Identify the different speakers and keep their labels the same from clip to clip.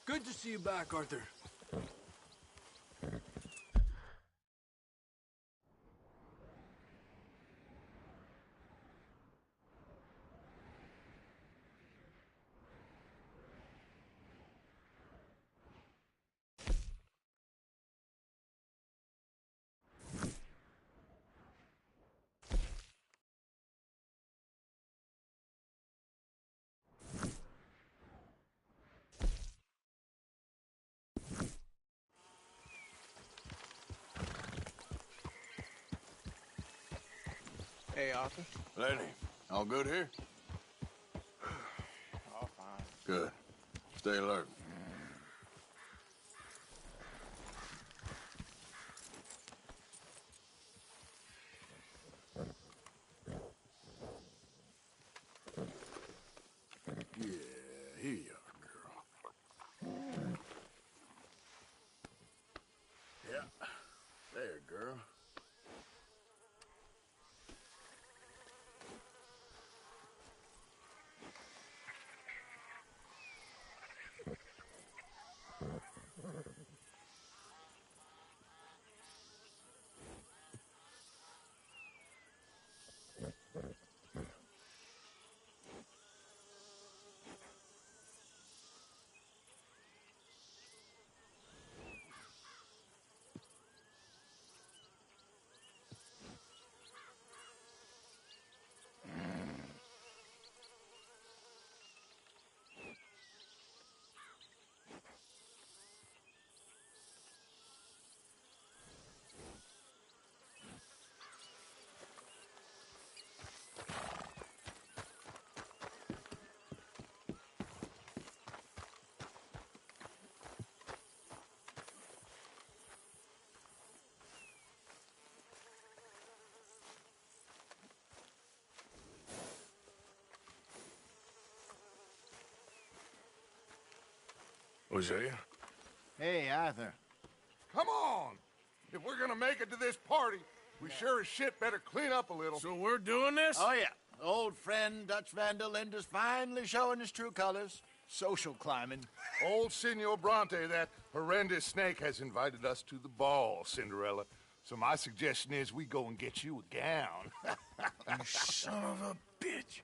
Speaker 1: Good to see you back, Arthur.
Speaker 2: Hey, Arthur.
Speaker 3: Lenny, all good here?
Speaker 2: All fine.
Speaker 3: Good. Stay alert. Yeah, here you are, girl. Yeah, there, girl. Hosea?
Speaker 4: Hey, Arthur.
Speaker 5: Come on! If we're gonna make it to this party, we sure as shit better clean up a little.
Speaker 1: So we're doing this?
Speaker 4: Oh, yeah. Old friend Dutch Van der Linde's finally showing his true colors. Social climbing.
Speaker 5: Old Senor Bronte, that horrendous snake, has invited us to the ball, Cinderella. So my suggestion is we go and get you a gown.
Speaker 1: You son of a bitch.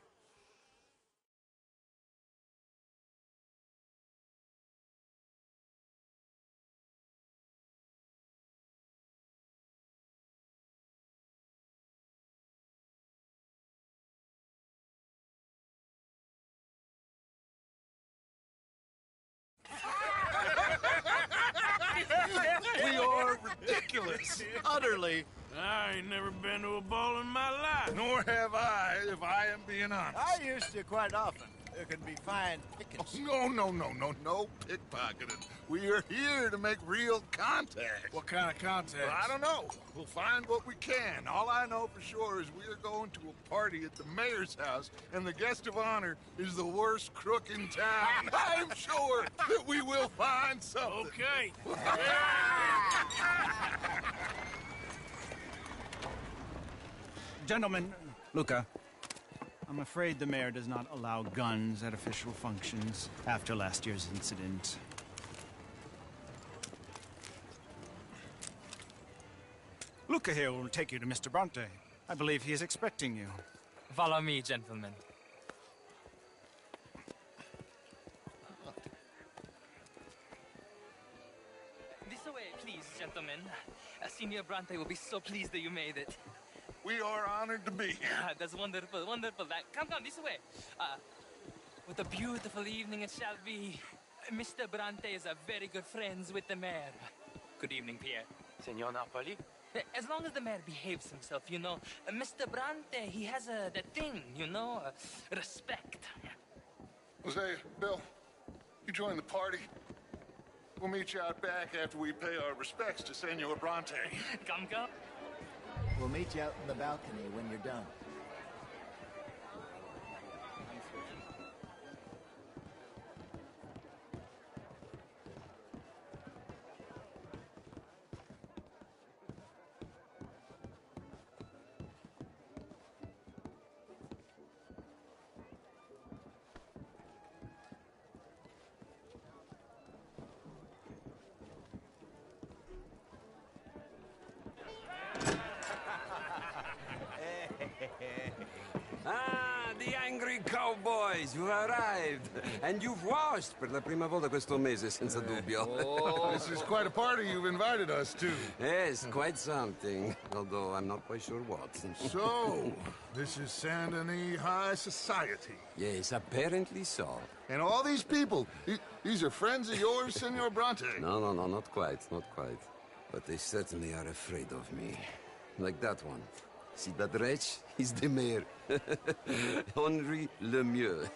Speaker 4: We are ridiculous. Utterly.
Speaker 1: I ain't never been to a ball in my life.
Speaker 5: Nor have I, if I am being honest.
Speaker 4: I used to quite often. There can be fine pickings.
Speaker 5: No pickpocketing. We are here to make real contact.
Speaker 1: What kind of contact?
Speaker 5: Well, I don't know. We'll find what we can. All I know for sure is we are going to a party at the mayor's house, and the guest of honor is the worst crook in town. I'm sure that we will find something.
Speaker 1: Okay.
Speaker 6: Gentlemen, Luca, I'm afraid the mayor does not allow guns at official functions after last year's incident. Luca here will take you to Mr. Bronte. I believe he is expecting you.
Speaker 7: Follow me, gentlemen. This way, please, gentlemen. Senior Bronte will be so pleased that you made it.
Speaker 5: We are honored to be here.
Speaker 7: That's wonderful, wonderful. Come, this way. What a beautiful evening it shall be. Mr. Bronte is a very good friends with the mayor. Good evening, Pierre.
Speaker 2: Senor Napoli?
Speaker 7: As long as the mayor behaves himself, you know. Mr. Bronte, he has that thing, you know, respect.
Speaker 5: Hosea, Bill, you join the party. We'll meet you out back after we pay our respects to Senor Bronte.
Speaker 7: Come.
Speaker 4: We'll meet you out in the balcony when you're done.
Speaker 8: the angry cowboys, you've arrived. And you've washed per la prima volta questo mese, senza dubbio.
Speaker 5: This is quite a party you've invited us to.
Speaker 8: Yes, quite something. Although I'm not quite sure what.
Speaker 5: So, this is Saint Denis High Society.
Speaker 8: Yes, apparently so.
Speaker 5: And all these people, these are friends of yours, Senor Bronte?
Speaker 8: No, not quite, not quite. But they certainly are afraid of me. Like that one. See that wretch? He's the mayor. Henri Lemieux.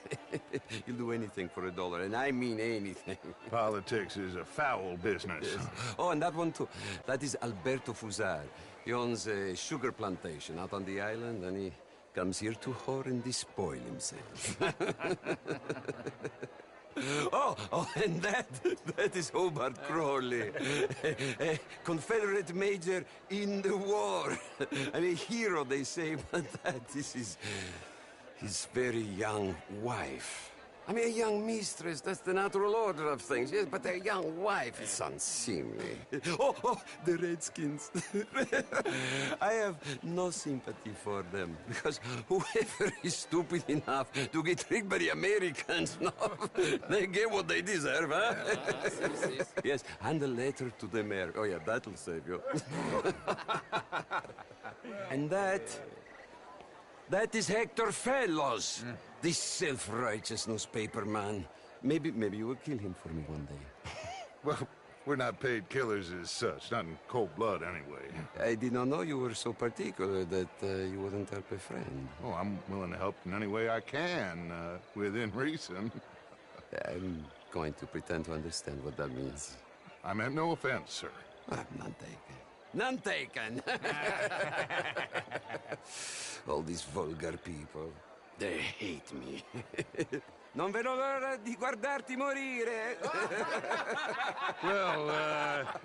Speaker 8: He'll do anything for $1, and I mean anything.
Speaker 5: Politics is a foul business.
Speaker 8: Yes. Oh, and that one too. That is Alberto Fusar. He owns a sugar plantation out on the island, and he comes here to whore and despoil himself. Oh, and that is Hobart Crawley, a Confederate major in the war. I mean, hero, they say, but that is his very young wife. I mean, a young mistress, that's the natural order of things, yes, but a young wife is unseemly. Oh, the Redskins. I have no sympathy for them, because whoever is stupid enough to get tricked by the Americans, no, they get what they deserve, huh? Yes, and a letter to the mayor. Oh, yeah, that'll save you. And that is Hector Fellows. This self-righteous newspaper man. Maybe you will kill him for me one day.
Speaker 5: Well, we're not paid killers as such, not in cold blood anyway.
Speaker 8: I did not know you were so particular that you wouldn't help a friend.
Speaker 5: Oh, I'm willing to help in any way I can, within reason.
Speaker 8: I'm going to pretend to understand what that means.
Speaker 5: I meant no offense, sir.
Speaker 8: None taken. None taken! All these vulgar people. They hate me. Non vedo l'ora di guardarti morire.
Speaker 5: Well,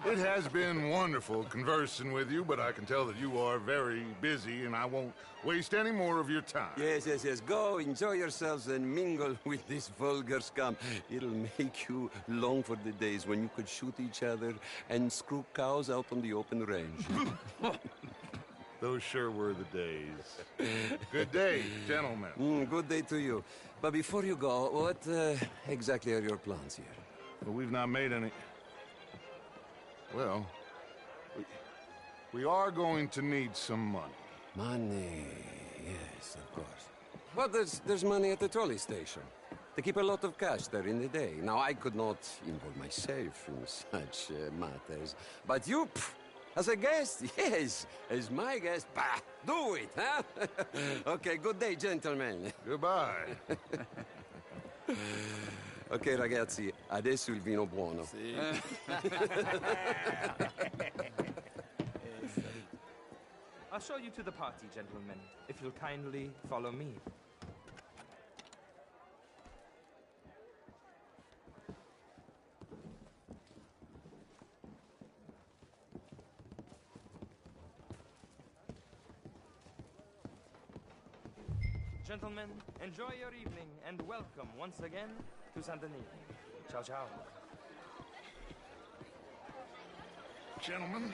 Speaker 5: it has been wonderful conversing with you, but I can tell that you are very busy, and I won't waste any more of your time.
Speaker 8: Yes. Go, enjoy yourselves, and mingle with this vulgar scum. It'll make you long for the days when you could shoot each other and screw cows out on the open range.
Speaker 5: Those sure were the days. Good day, gentlemen.
Speaker 8: Good day to you. But before you go, what exactly are your plans here?
Speaker 5: Well, we've not made any... Well, we are going to need some money.
Speaker 8: Money, yes, of course. Well, there's money at the trolley station. They keep a lot of cash there in the day. Now, I could not involve myself in such matters. But you... As a guest? Yes. As my guest? Bah! Do it, huh? Okay, good day, gentlemen.
Speaker 5: Goodbye.
Speaker 8: Ok, ragazzi, adesso il vino buono.
Speaker 2: Sì.
Speaker 9: I'll show you to the party, gentlemen, if you'll kindly follow me. Gentlemen, enjoy your evening and welcome once again to Saint Denis. Ciao, ciao.
Speaker 5: Gentlemen,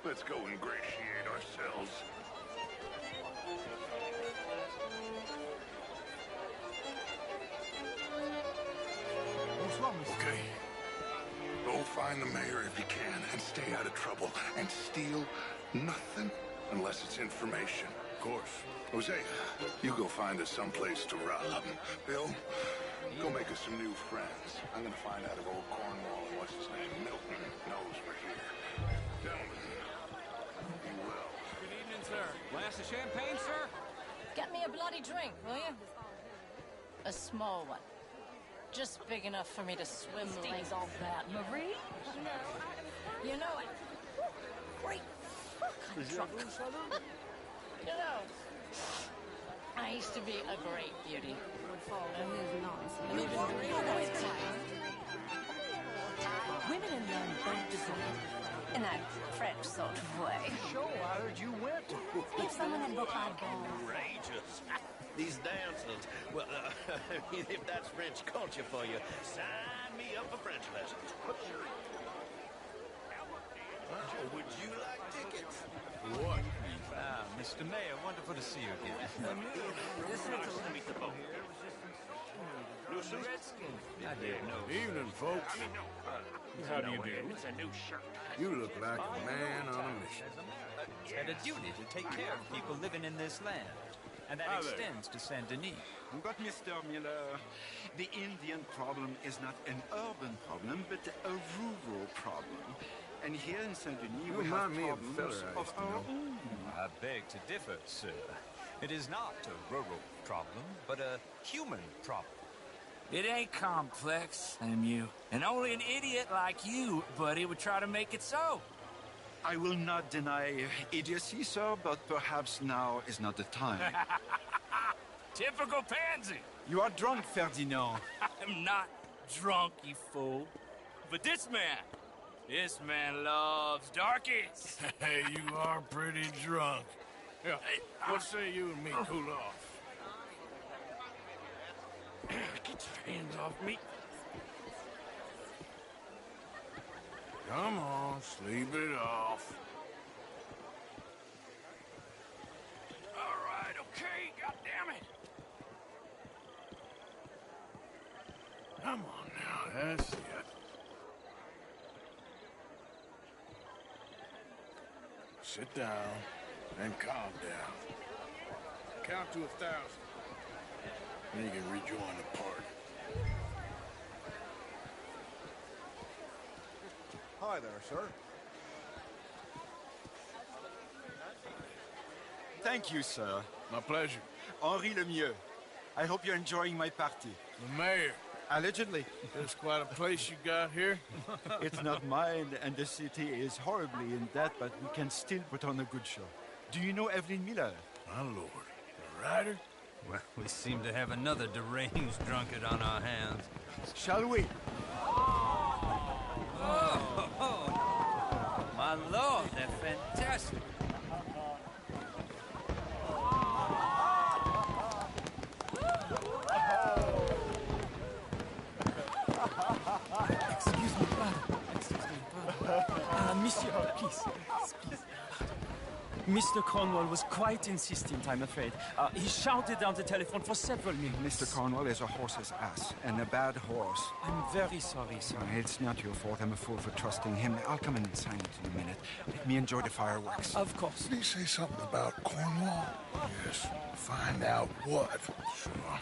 Speaker 5: let's go ingratiate ourselves. Okay. Go find the mayor if you can and stay out of trouble. And steal nothing unless it's information. Of course. Jose, you go find us someplace to rob. Bill, go make us some new friends. I'm gonna find out if old Cornwall and what's his name, Milton, knows we're here. Gentlemen, be well.
Speaker 1: Good evening, sir. Glass of champagne, sir?
Speaker 10: Get me a bloody drink, will you? A small one. Just big enough for me to swim the legs off that. Marie? You know it. Great fuck, I'm drunk. You know, I used to be a great beauty. And even women in London don't deserve it. In that French sort of way.
Speaker 4: Sure, I heard you went.
Speaker 10: If someone in Bocard
Speaker 11: Outrageous. These dancers. Well, if that's French culture for you, sign me up for French lessons. Oh, would you like tickets?
Speaker 5: What?
Speaker 6: Ah, Mr. Mayor, wonderful to see you again. I didn't know.
Speaker 5: Evening, folks.
Speaker 6: How do you do?
Speaker 5: You look like a man on a mission.
Speaker 6: It's had a duty to take care of people living in this land. And that extends to Saint Denis.
Speaker 12: But Mr. Miller, the Indian problem is not an urban problem, but a rural problem. And here in Saint-Denis, we have
Speaker 5: Remind me of a
Speaker 12: problems
Speaker 5: fella I
Speaker 12: of
Speaker 5: used to
Speaker 12: our
Speaker 5: know.
Speaker 12: own.
Speaker 6: I beg to differ, sir. It is not a rural problem, but a human problem.
Speaker 1: It ain't complex, MU. And only an idiot like you, buddy, would try to make it so.
Speaker 12: I will not deny idiocy, sir, but perhaps now is not the time.
Speaker 1: Typical pansy.
Speaker 12: You are drunk, Ferdinand.
Speaker 1: I'm not drunk, you fool. But this man loves darkies.
Speaker 5: Hey, you are pretty drunk. Yeah, what say you and me cool off?
Speaker 1: Get your hands off me.
Speaker 5: Come on, sleep it off.
Speaker 1: All right, okay, goddammit.
Speaker 5: Come on now, that's it. Sit down and calm down. Count to 1,000. Then you can rejoin the party.
Speaker 3: Hi there, sir.
Speaker 12: Thank you, sir.
Speaker 5: My pleasure.
Speaker 12: Henri Lemieux. I hope you're enjoying my party.
Speaker 5: The mayor.
Speaker 12: Allegedly.
Speaker 5: There's quite a place you got here.
Speaker 12: It's not mine, and the city is horribly in debt, but we can still put on a good show. Do you know Evelyn Miller?
Speaker 5: My lord. The writer?
Speaker 6: Well, we seem to have another deranged drunkard on our hands.
Speaker 12: Shall we?
Speaker 6: Oh, my lord, they're fantastic.
Speaker 7: Excuse me, pardon. Monsieur, please. Mr. Cornwall was quite insistent, I'm afraid. He shouted down the telephone for several minutes.
Speaker 12: Mr. Cornwall is a horse's ass, and a bad horse.
Speaker 7: I'm very sorry, sir.
Speaker 12: It's not your fault. I'm a fool for trusting him. I'll come in and sign it in a minute. Let me enjoy the fireworks.
Speaker 7: Of course.
Speaker 5: Did he say something about Cornwall? Yes. Find out what. Sure.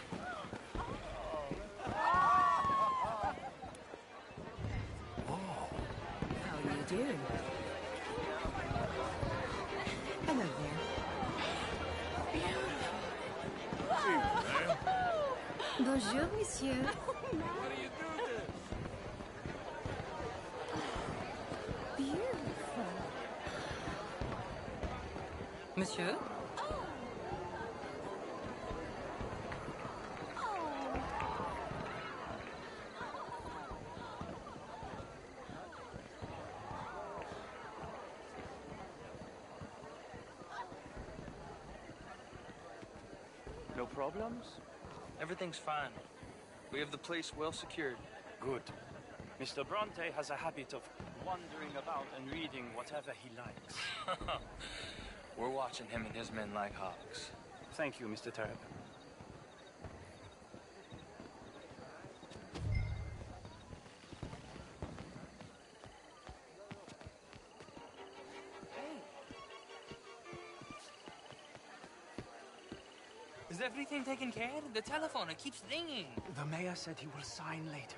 Speaker 13: How do you do? Hello there. Bonjour, monsieur. Beautiful.
Speaker 7: Monsieur?
Speaker 9: No problems? Everything's fine. We have the place well secured. Good. Mr. Bronte has a habit of wandering about and reading whatever he likes. We're watching him and his men like hawks. Thank you, Mr. Terrapin.
Speaker 7: Is everything taken care of? The telephone, it keeps ringing.
Speaker 9: The mayor said he will sign later.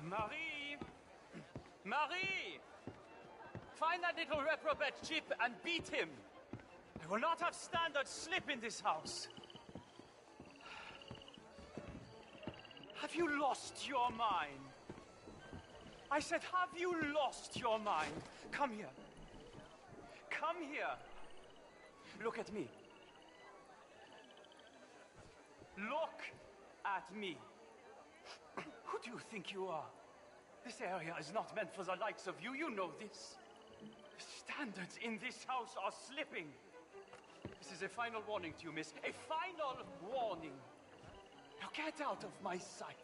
Speaker 7: Marie! Marie! Find that little reprobate Chip and beat him. I will not have standard slip in this house. Have you lost your mind? I said, have you lost your mind? Come here. Come here. Look at me. Look at me. Who do you think you are? This area is not meant for the likes of you. You know this. The standards in this house are slipping. This is a final warning to you, miss. A final warning. Now get out of my sight.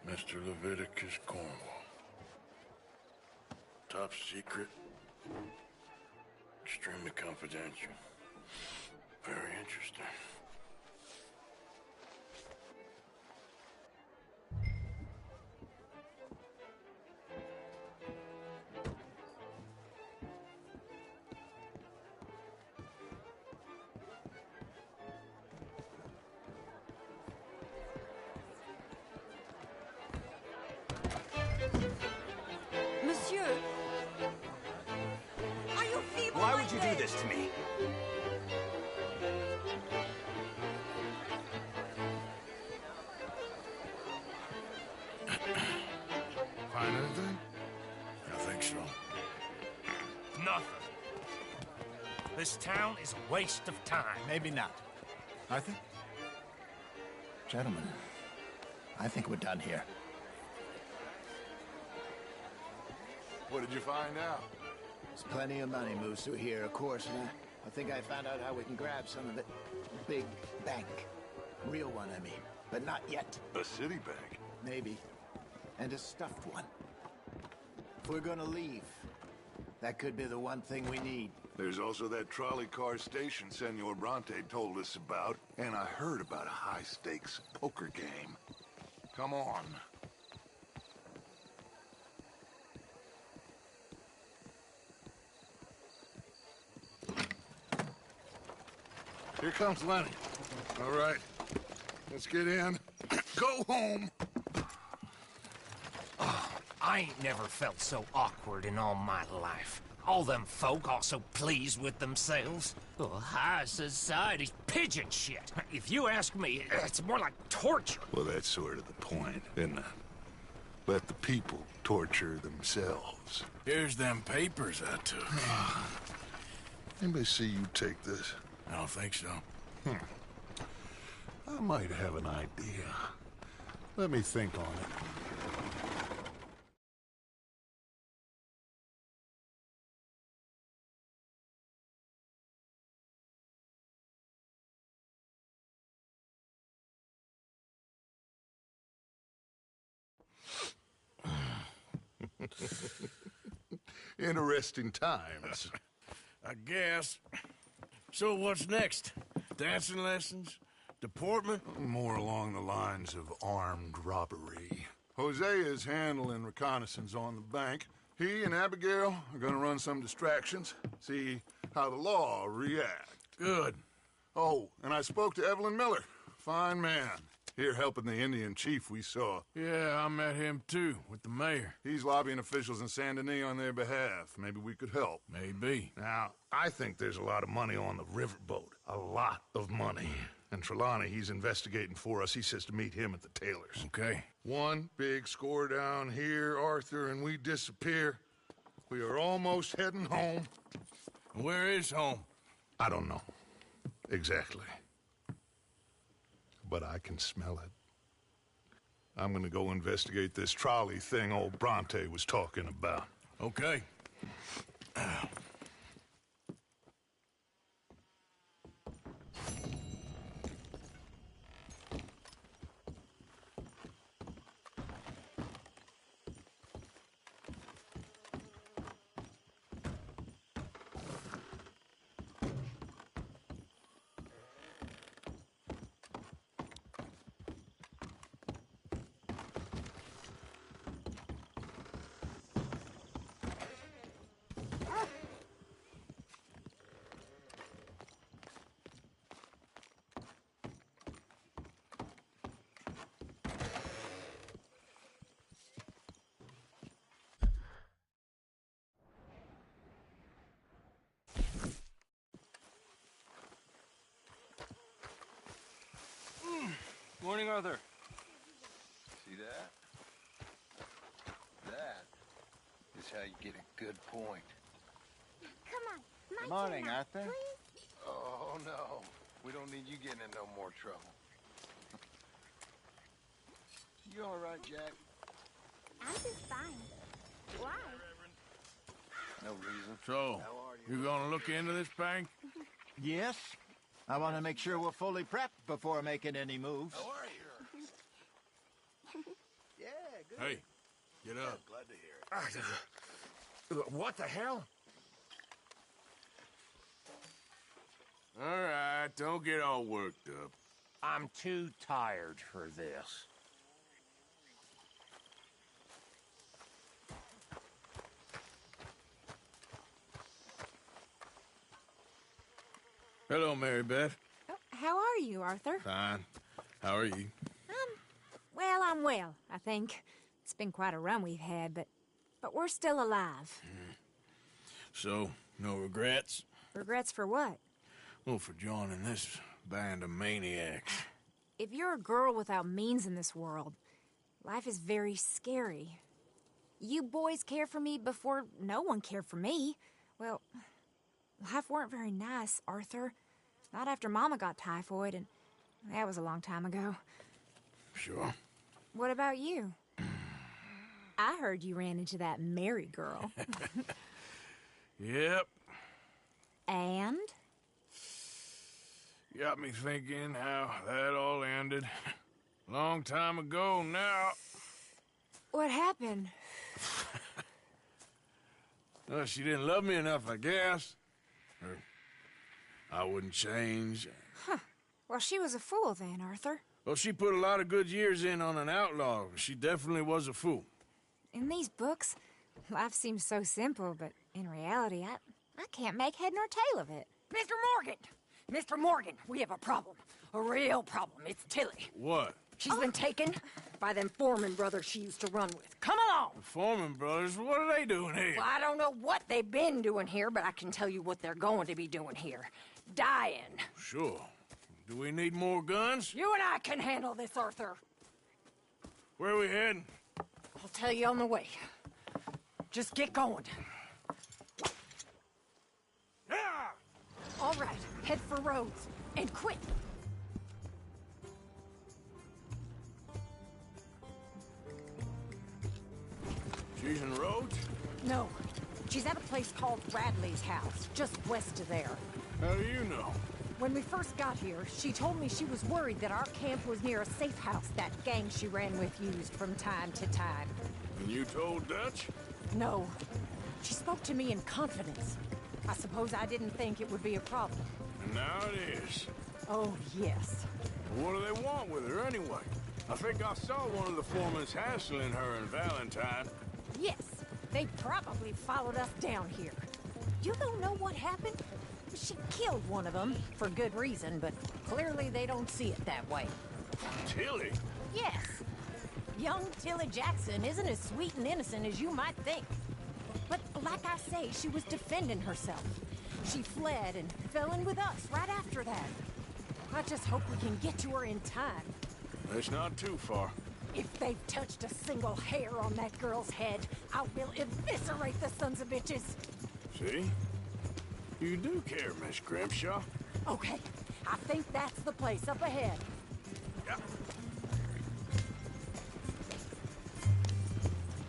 Speaker 3: Mr. Leviticus Cornwall. Top secret. Extremely confidential. Very interesting.
Speaker 13: Monsieur! Are you feeble?
Speaker 14: Why would you do this to me?
Speaker 3: Find anything? I think so.
Speaker 1: Nothing. This town is a waste of time.
Speaker 4: Maybe not. Arthur? Gentlemen, I think we're done here.
Speaker 5: What did you find out?
Speaker 4: There's plenty of money moves through here, of course, and I think I found out how we can grab some of it. Big bank. Real one, I mean. But not yet.
Speaker 3: A city bank?
Speaker 4: Maybe. And a stuffed one. If we're gonna leave, that could be the one thing we need.
Speaker 3: There's also that trolley car station Senor Bronte told us about, and I heard about a high-stakes poker game. Come on.
Speaker 5: Here comes Lenny. All right, let's get in. Go home.
Speaker 15: I ain't never felt so awkward in all my life. All them folk all so pleased with themselves. Oh, high society's pigeon shit. If you ask me, it's more like torture.
Speaker 3: Well, that's sort of the point, isn't it? Let the people torture themselves.
Speaker 1: Here's them papers I took.
Speaker 3: Anybody see you take this?
Speaker 1: I don't think so.
Speaker 3: I might have an idea. Let me think on it. Interesting times.
Speaker 1: I guess. So what's next? Dancing lessons? Deportment?
Speaker 3: More along the lines of armed robbery. Hosea is handling reconnaissance on the bank. He and Abigail are gonna run some distractions, see how the law react.
Speaker 1: Good.
Speaker 3: Oh, and I spoke to Evelyn Miller. Fine man. Here helping the Indian chief we saw.
Speaker 1: Yeah, I met him too, with the mayor.
Speaker 3: He's lobbying officials in Saint Denis on their behalf. Maybe we could help.
Speaker 1: Maybe.
Speaker 3: Now, I think there's a lot of money on the riverboat. A lot of money. And Trelawney, he's investigating for us. He says to meet him at the Taylor's.
Speaker 1: Okay.
Speaker 3: One big score down here, Arthur, and we disappear. We are almost heading home.
Speaker 1: Where is home?
Speaker 3: I don't know. Exactly. But I can smell it. I'm gonna go investigate this trolley thing old Bronte was talking about.
Speaker 1: Okay.
Speaker 9: Arthur.
Speaker 2: See that? That is how you get a good point.
Speaker 14: Come on.
Speaker 4: Good morning, Arthur.
Speaker 2: Oh, no. We don't need you getting in no more trouble. You all right, Jack?
Speaker 14: I'm just fine. Why?
Speaker 2: No reason.
Speaker 5: So, you gonna look into this bank?
Speaker 4: Yes. I want to make sure we're fully prepped before making any moves.
Speaker 11: How are you?
Speaker 4: Yeah, good.
Speaker 5: Hey, get up.
Speaker 11: Glad to hear it.
Speaker 15: What the hell?
Speaker 5: All right, don't get all worked up.
Speaker 15: I'm too tired for this.
Speaker 5: Hello, Mary Beth.
Speaker 13: Oh, how are you, Arthur?
Speaker 5: Fine. How are you?
Speaker 13: Well, I'm well, I think. It's been quite a run we've had, but we're still alive.
Speaker 5: So, no regrets?
Speaker 13: Regrets for what?
Speaker 5: Well, for joining this band of maniacs.
Speaker 13: If you're a girl without means in this world, life is very scary. You boys cared for me before no one cared for me. Well, life weren't very nice, Arthur. Not after Mama got typhoid, and that was a long time ago.
Speaker 5: Sure.
Speaker 13: What about you? I heard you ran into that Mary girl.
Speaker 5: Yep.
Speaker 13: And?
Speaker 5: Got me thinking how that all ended. Long time ago now.
Speaker 13: What happened?
Speaker 5: Well, she didn't love me enough, I guess. Or I wouldn't change.
Speaker 13: Huh. Well, she was a fool then, Arthur.
Speaker 5: Well, she put a lot of good years in on an outlaw. She definitely was a fool.
Speaker 13: In these books, life seems so simple, but in reality, I can't make head nor tail of it.
Speaker 16: Mr. Morgan! Mr. Morgan, we have a problem. A real problem. It's Tilly.
Speaker 5: What?
Speaker 16: She's been taken by them Foreman brothers she used to run with. Come along!
Speaker 5: The Foreman brothers? What are they doing here?
Speaker 16: Well, I don't know what they've been doing here, but I can tell you what they're going to be doing here. Dying.
Speaker 5: Sure. Do we need more guns?
Speaker 16: You and I can handle this, Arthur.
Speaker 5: Where are we heading?
Speaker 16: I'll tell you on the way. Just get going. All right, head for Rhodes, and quick.
Speaker 5: She's in Rhodes?
Speaker 16: No, she's at a place called Radley's house, just west of there.
Speaker 5: How do you know?
Speaker 16: When we first got here, she told me she was worried that our camp was near a safe house that gang she ran with used from time to time.
Speaker 5: And you told Dutch?
Speaker 16: No. She spoke to me in confidence. I suppose I didn't think it would be a problem.
Speaker 5: And now it is.
Speaker 16: Oh, yes.
Speaker 5: What do they want with her anyway? I think I saw one of the foremans hassling her and Valentine.
Speaker 16: Yes, they probably followed us down here. You don't know what happened? She killed one of them, for good reason, but clearly they don't see it that way.
Speaker 5: Tilly?
Speaker 16: Yes. Young Tilly Jackson isn't as sweet and innocent as you might think. But like I say, she was defending herself. She fled and fell in with us right after that. I just hope we can get to her in time.
Speaker 5: It's not too far.
Speaker 16: If they've touched a single hair on that girl's head, I will eviscerate the sons of bitches.
Speaker 5: See? You do care, Miss Grimshaw.
Speaker 16: Okay, I think that's the place up ahead.
Speaker 5: Yep.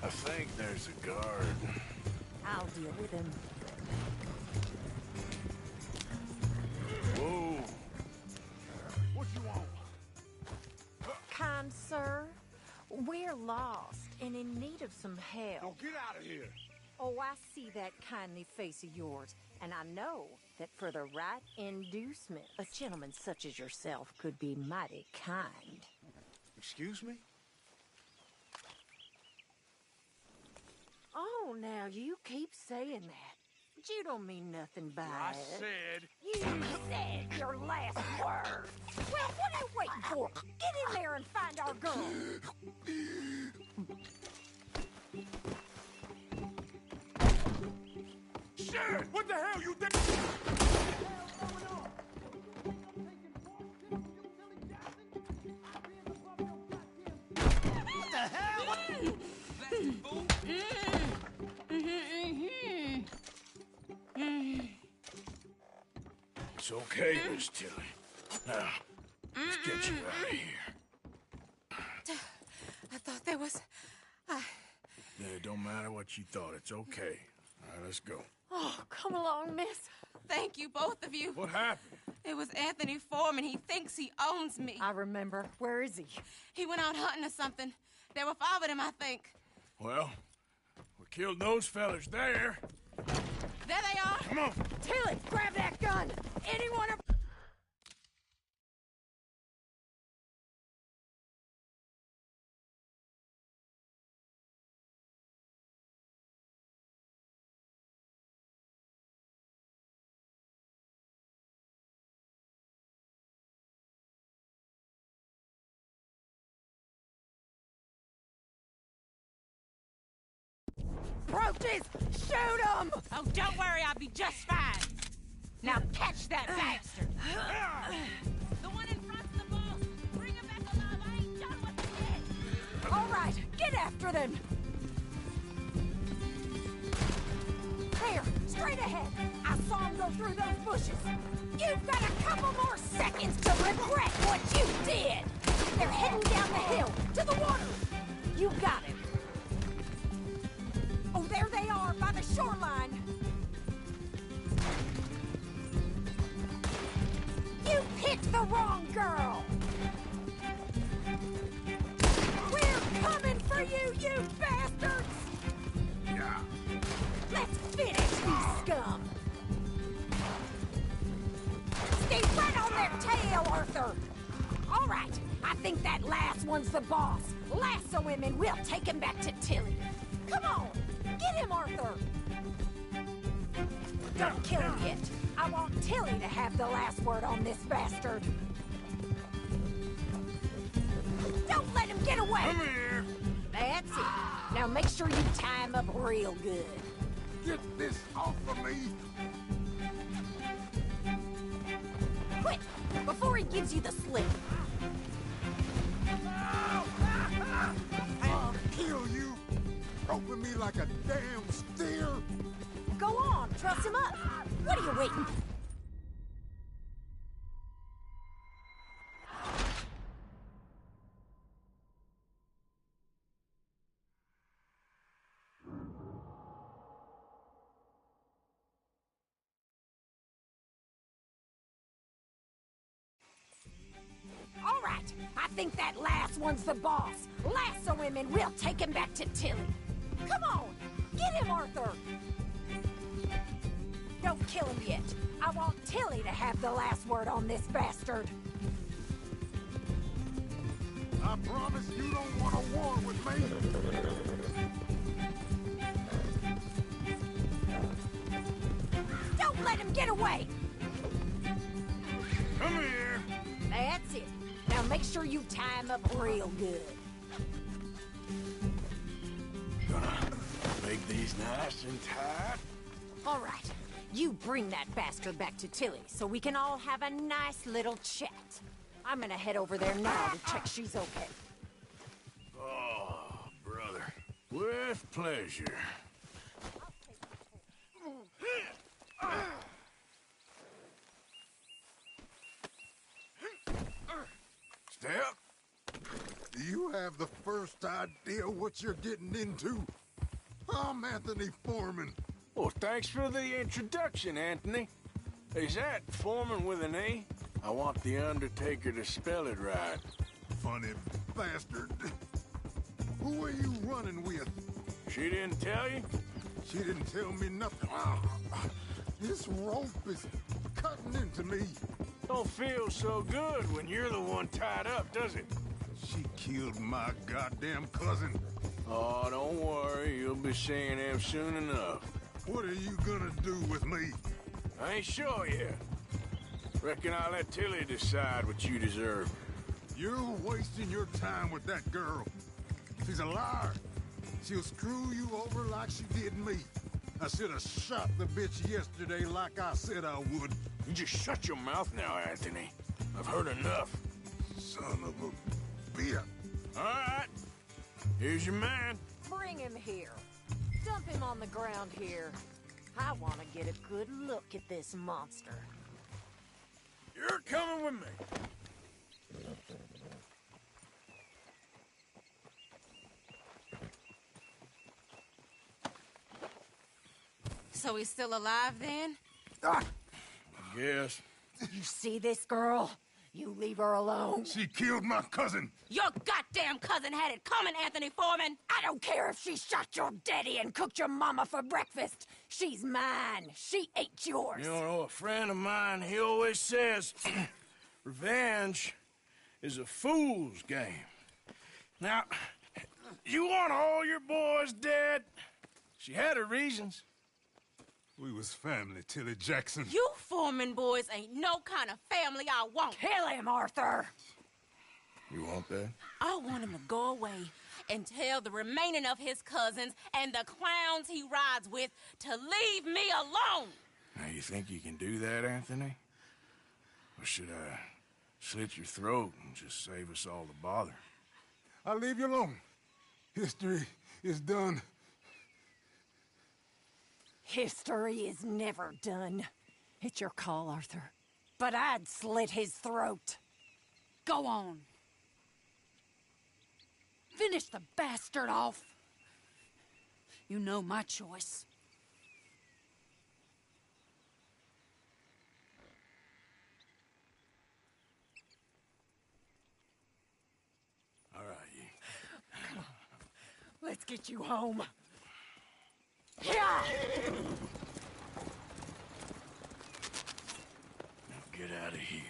Speaker 5: I think there's a guard.
Speaker 16: I'll deal with him.
Speaker 5: Whoa. What you want?
Speaker 16: Kind sir, we're lost and in need of some help.
Speaker 5: Now get out of here.
Speaker 16: Oh, I see that kindly face of yours, and I know that for the right inducement, a gentleman such as yourself could be mighty kind.
Speaker 5: Excuse me?
Speaker 16: Oh, now you keep saying that. But you don't mean nothing by
Speaker 5: I
Speaker 16: it.
Speaker 5: said...
Speaker 16: You said your last word. Well, what are you waiting for? Get in there and find our girl.
Speaker 5: Shit! What the hell you think?
Speaker 17: It's okay, Miss Tilly. Now, let's get you out of here.
Speaker 16: I thought there was...
Speaker 17: Yeah, it don't matter what you thought. It's okay. All right, let's go.
Speaker 16: Oh, come along, miss.
Speaker 18: Thank you, both of you.
Speaker 17: What happened?
Speaker 18: It was Anthony Foreman. He thinks he owns me.
Speaker 16: I remember. Where is he?
Speaker 18: He went out hunting or something. There were 5 of them, I think.
Speaker 17: Well, we killed those fellas there.
Speaker 18: There they are.
Speaker 17: Come on.
Speaker 16: Tilly, grab that gun. Anyone... Approaches! Shoot him!
Speaker 18: Oh, don't worry, I'll be just fine.
Speaker 16: Now catch that bastard!
Speaker 18: The one in front's the boss. Bring him back alive. I ain't done with him yet.
Speaker 16: All right, get after them! There, straight ahead. I saw him go through those bushes. You've got a couple more seconds to regret what you did! They're heading down the hill, to the water! You got him. Oh, there they are, by the shoreline. You picked the wrong girl! We're coming for you, you bastards!
Speaker 17: Yeah.
Speaker 16: Let's finish these scum! Stay right on their tail, Arthur! All right, I think that last one's the boss. Lasso him and we'll take him back to Tilly. Come on! Get him, Arthur! Don't kill him yet. I want Tilly to have the last word on this bastard. Don't let him get away!
Speaker 17: Come here!
Speaker 16: That's it. Now make sure you tie him up real good.
Speaker 5: Get this off of me!
Speaker 16: Quick! Before he gives you the slip.
Speaker 5: I'll kill you! Roping me like a damn steer!
Speaker 16: Go on, truss him up. What are you waiting? All right, I think that last one's the boss. Lasso him and we'll take him back to Tilly. Come on, get him, Arthur. Don't kill him yet. I want Tilly to have the last word on this bastard.
Speaker 5: I promise you don't want a war with me.
Speaker 16: Don't let him get away.
Speaker 17: Come here.
Speaker 16: That's it. Now make sure you tie him up real good.
Speaker 17: Gonna make these nice and tight.
Speaker 16: All right. You bring that bastard back to Tilly so we can all have a nice little chat. I'm gonna head over there now to check she's okay.
Speaker 17: Oh, brother. With pleasure.
Speaker 5: Step? Do you have the first idea what you're getting into? I'm Anthony Foreman.
Speaker 17: Well, thanks for the introduction, Anthony. Is that Foreman with an A? I want the Undertaker to spell it right.
Speaker 5: Funny bastard. Who are you running with?
Speaker 17: She didn't tell you?
Speaker 5: She didn't tell me nothing. This rope is cutting into me.
Speaker 17: Don't feel so good when you're the one tied up, does it?
Speaker 5: She killed my goddamn cousin.
Speaker 17: Oh, don't worry. You'll be seeing him soon enough.
Speaker 5: What are you gonna do with me?
Speaker 17: I ain't sure yet. Reckon I'll let Tilly decide what you deserve.
Speaker 5: You're wasting your time with that girl. She's a liar. She'll screw you over like she did me. I should have shot the bitch yesterday like I said I would.
Speaker 17: You just shut your mouth now, Anthony. I've heard enough.
Speaker 5: Son of a bitch.
Speaker 17: All right. Here's your man.
Speaker 16: Bring him here. Dump him on the ground here. I want to get a good look at this monster.
Speaker 17: You're coming with me.
Speaker 16: So he's still alive then?
Speaker 17: I guess.
Speaker 16: You see this girl? You leave her alone.
Speaker 5: She killed my cousin.
Speaker 16: Your goddamn cousin had it coming, Anthony Foreman. I don't care if she shot your daddy and cooked your mama for breakfast. She's mine. She ain't yours.
Speaker 17: You know, a friend of mine, he always says, revenge is a fool's game. Now, you want all your boys dead? She had her reasons.
Speaker 5: We was family, Tilly Jackson.
Speaker 18: You Foreman boys ain't no kind of family I want.
Speaker 16: Kill him, Arthur.
Speaker 17: You want that?
Speaker 18: I want him to go away and tell the remaining of his cousins and the clowns he rides with to leave me alone.
Speaker 17: Now, you think you can do that, Anthony? Or should I slit your throat and just save us all the bother?
Speaker 5: I'll leave you alone. History is done.
Speaker 16: History is never done. It's your call, Arthur. But I'd slit his throat.
Speaker 18: Go on.
Speaker 16: Finish the bastard off.
Speaker 18: You know my choice.
Speaker 17: All right, you.
Speaker 16: Come on. Let's get you home. Yeah!
Speaker 17: Now get out of here.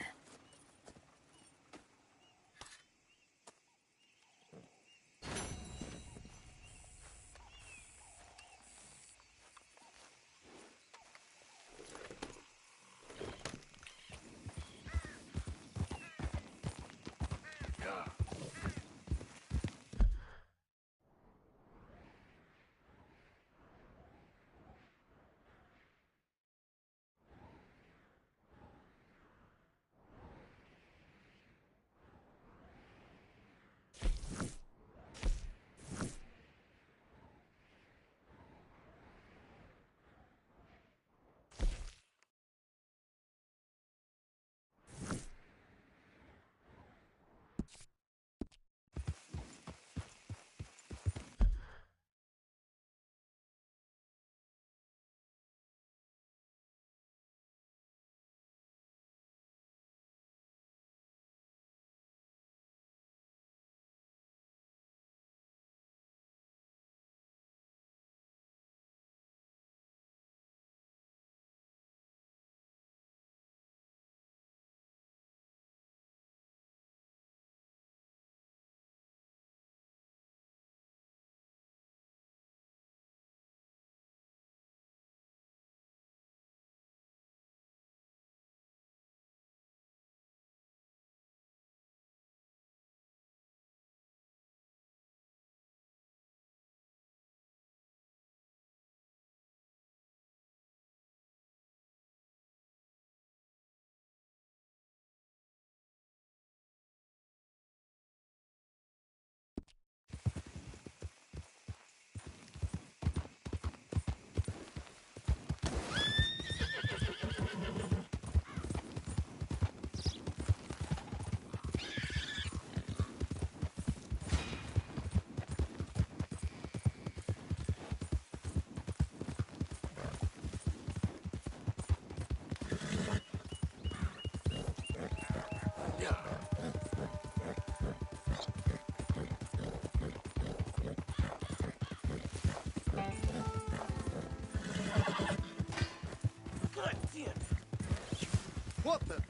Speaker 3: What the?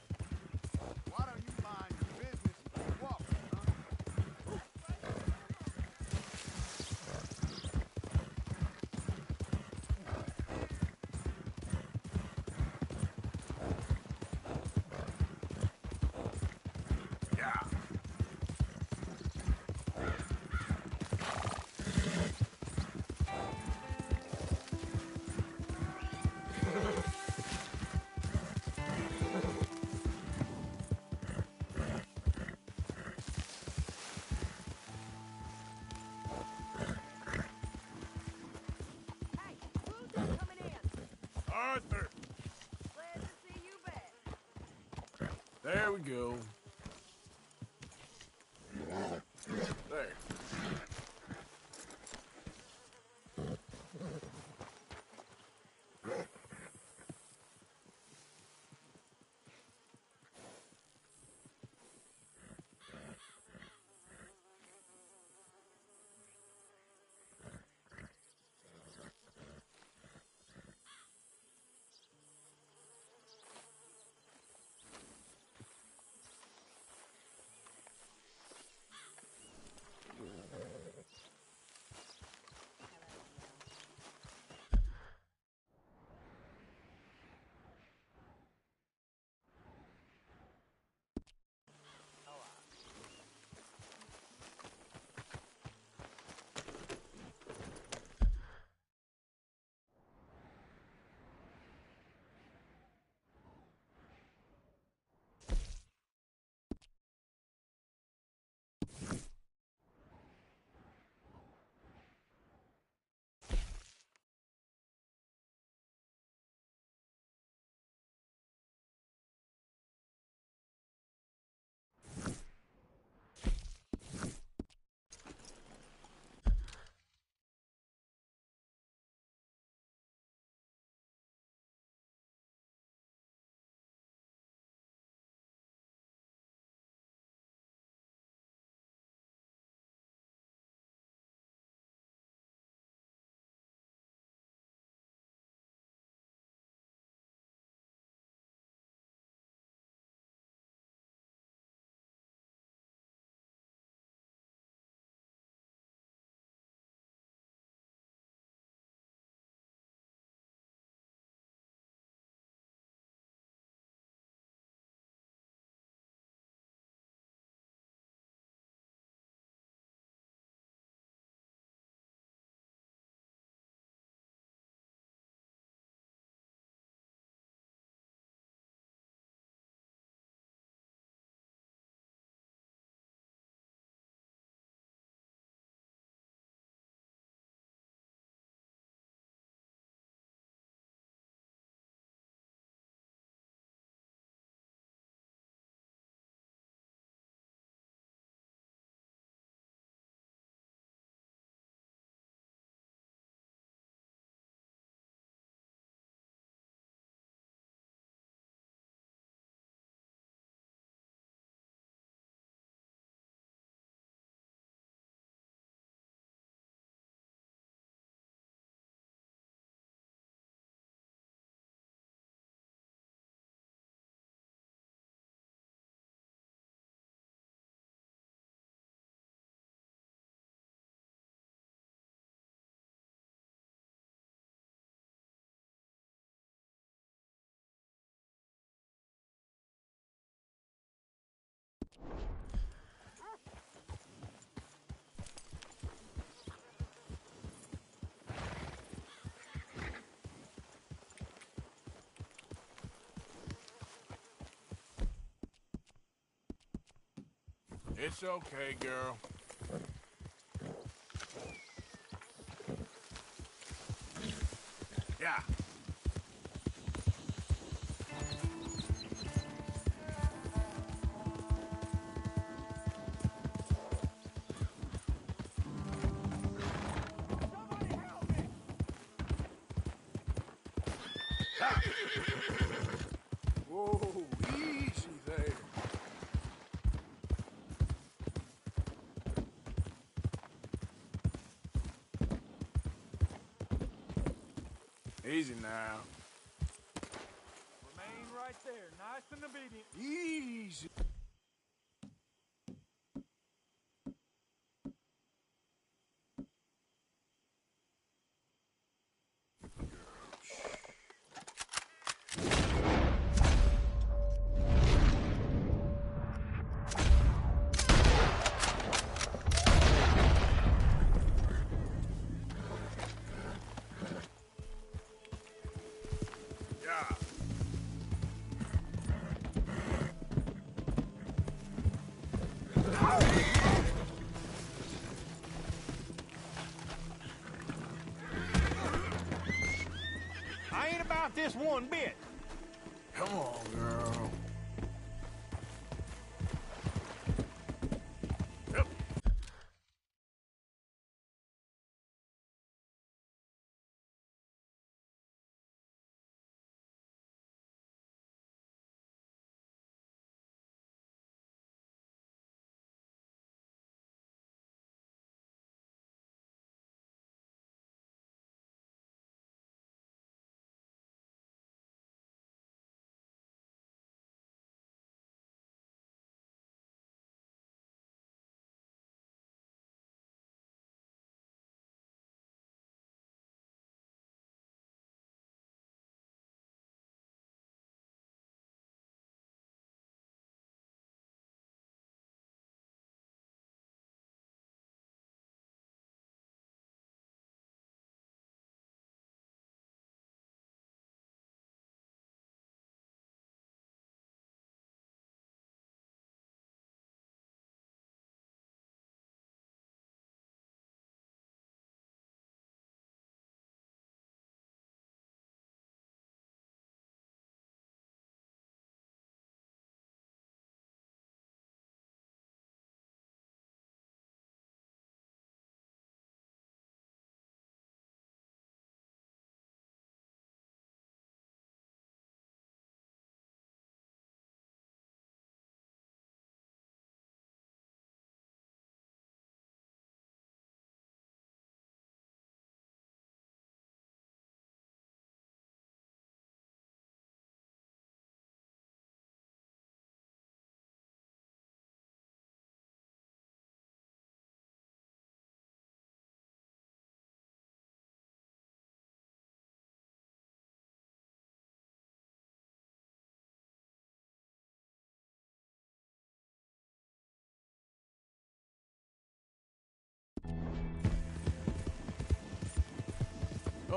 Speaker 3: Why don't you mind your business and walk, son?
Speaker 17: Arthur!
Speaker 18: Glad to see you back.
Speaker 17: There we go. There. It's okay, girl. Yeah. Whoa, easy there. Easy now.
Speaker 7: Remain right there, nice and obedient.
Speaker 17: Easy.
Speaker 7: I ain't about this one bit.
Speaker 17: Come on, girl.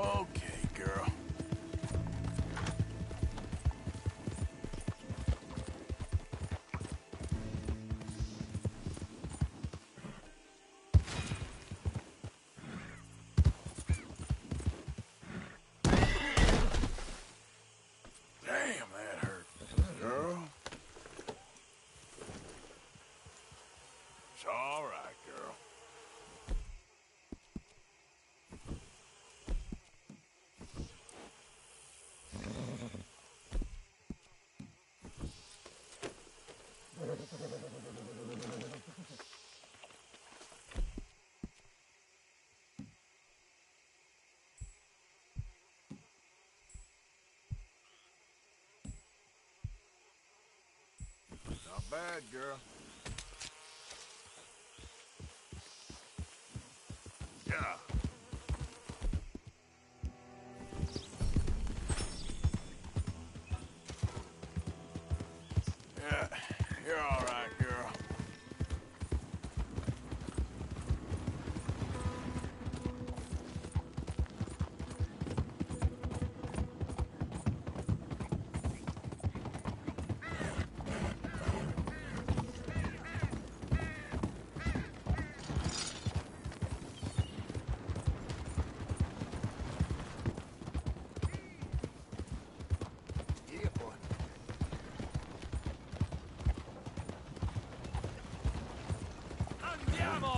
Speaker 17: Okay, girl. Damn, that hurt. Girl. It's all right, girl. Not bad, girl. Yeah. Yeah, you're all right, girl.
Speaker 4: Yeah, boy.
Speaker 1: Andiamo!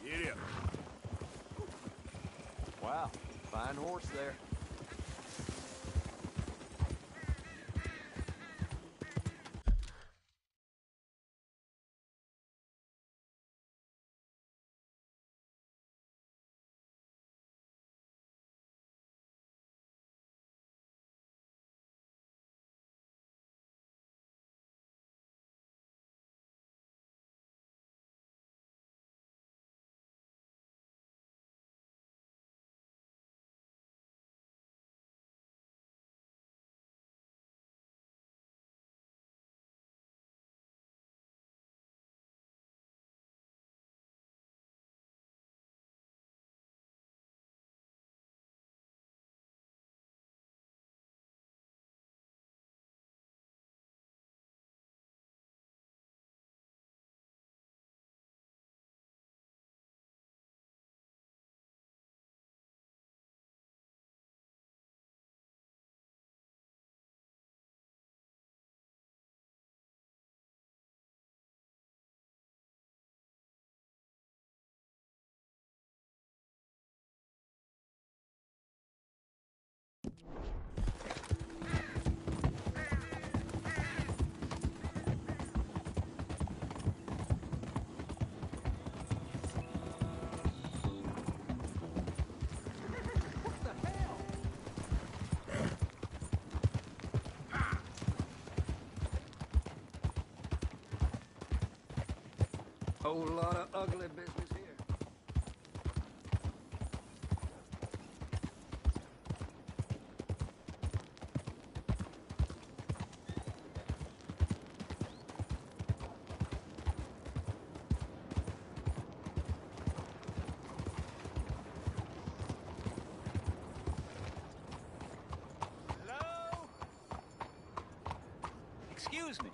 Speaker 17: Idiot.
Speaker 19: Wow, fine horse there. Whole lot of ugly business here.
Speaker 6: Hello? Excuse me.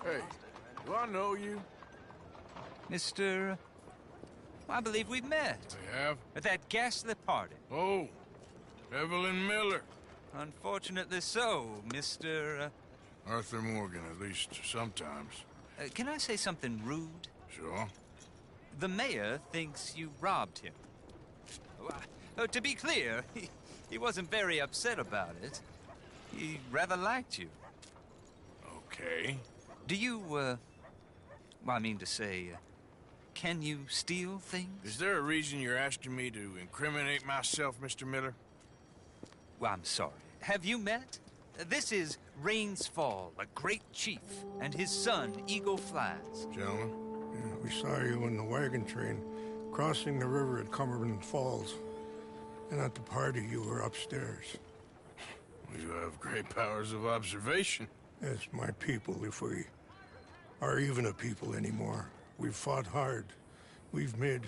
Speaker 17: Hey, do I know you?
Speaker 6: Mr. I believe we've met.
Speaker 17: We have?
Speaker 6: At that ghastly party.
Speaker 17: Oh, Evelyn Miller.
Speaker 6: Unfortunately so, Mr.
Speaker 17: Arthur Morgan, at least sometimes.
Speaker 6: Can I say something rude?
Speaker 17: Sure.
Speaker 6: The mayor thinks you robbed him. To be clear, he wasn't very upset about it. He rather liked you.
Speaker 17: Okay.
Speaker 6: Do you, well, I mean to say, can you steal things?
Speaker 17: Is there a reason you're asking me to incriminate myself, Mr. Miller?
Speaker 6: Well, I'm sorry. Have you met? This is Rains Fall, a great chief, and his son, Eagle Flies.
Speaker 17: Gentlemen?
Speaker 20: Yeah, we saw you in the wagon train crossing the river at Cumberland Falls. And at the party, you were upstairs.
Speaker 17: You have great powers of observation.
Speaker 20: Yes, my people, if we are even a people anymore. We've fought hard. We've made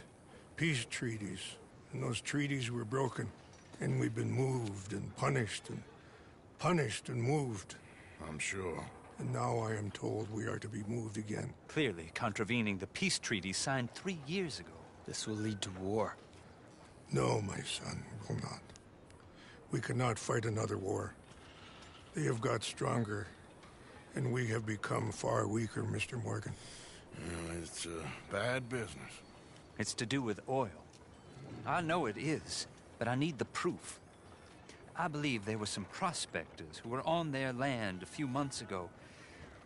Speaker 20: peace treaties, and those treaties were broken. And we've been moved and punished and moved.
Speaker 17: I'm sure.
Speaker 20: And now I am told we are to be moved again.
Speaker 6: Clearly contravening the peace treaty signed 3 years ago.
Speaker 19: This will lead to war.
Speaker 20: No, my son, it will not. We cannot fight another war. They have got stronger, and we have become far weaker, Mr. Morgan.
Speaker 17: Well, it's bad business.
Speaker 6: It's to do with oil. I know it is, but I need the proof. I believe there were some prospectors who were on their land a few months ago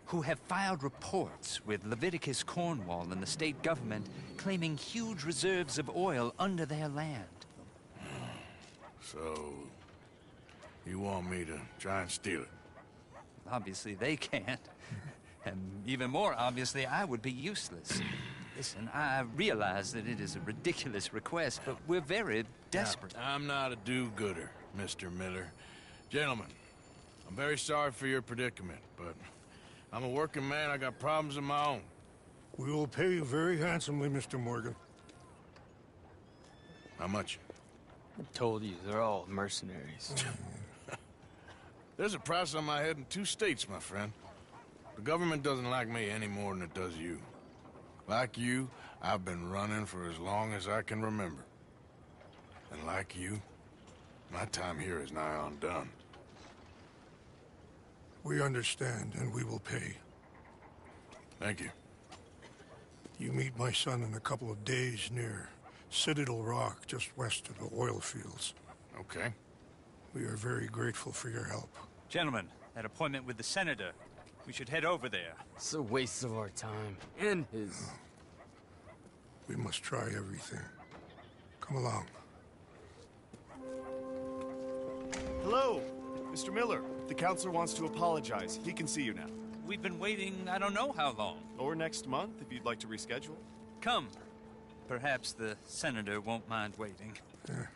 Speaker 6: who have filed reports with Leviticus Cornwall and the state government claiming huge reserves of oil under their land.
Speaker 17: So, you want me to try and steal it?
Speaker 6: Obviously they can't. And even more obviously, I would be useless. Listen, I realize that it is a ridiculous request, but we're very desperate.
Speaker 17: Now, I'm not a do-gooder, Mr. Miller. Gentlemen, I'm very sorry for your predicament, but I'm a working man. I got problems of my own.
Speaker 20: We will pay you very handsomely, Mr. Morgan.
Speaker 17: How much?
Speaker 19: I told you, they're all mercenaries.
Speaker 17: There's a price on my head in 2 states, my friend. The government doesn't like me any more than it does you. Like you, I've been running for as long as I can remember. And like you, my time here is nigh undone.
Speaker 20: We understand, and we will pay.
Speaker 17: Thank you.
Speaker 20: You meet my son in a couple of days near Citadel Rock, just west of the oil fields.
Speaker 17: Okay.
Speaker 20: We are very grateful for your help.
Speaker 6: Gentlemen, that appointment with the senator. We should head over there.
Speaker 19: It's a waste of our time. And his.
Speaker 20: We must try everything. Come along.
Speaker 21: Hello, Mr. Miller. The counselor wants to apologize. He can see you now.
Speaker 6: We've been waiting I don't know how long.
Speaker 21: Or next month, if you'd like to reschedule.
Speaker 6: Come. Perhaps the senator won't mind waiting.
Speaker 20: Yeah.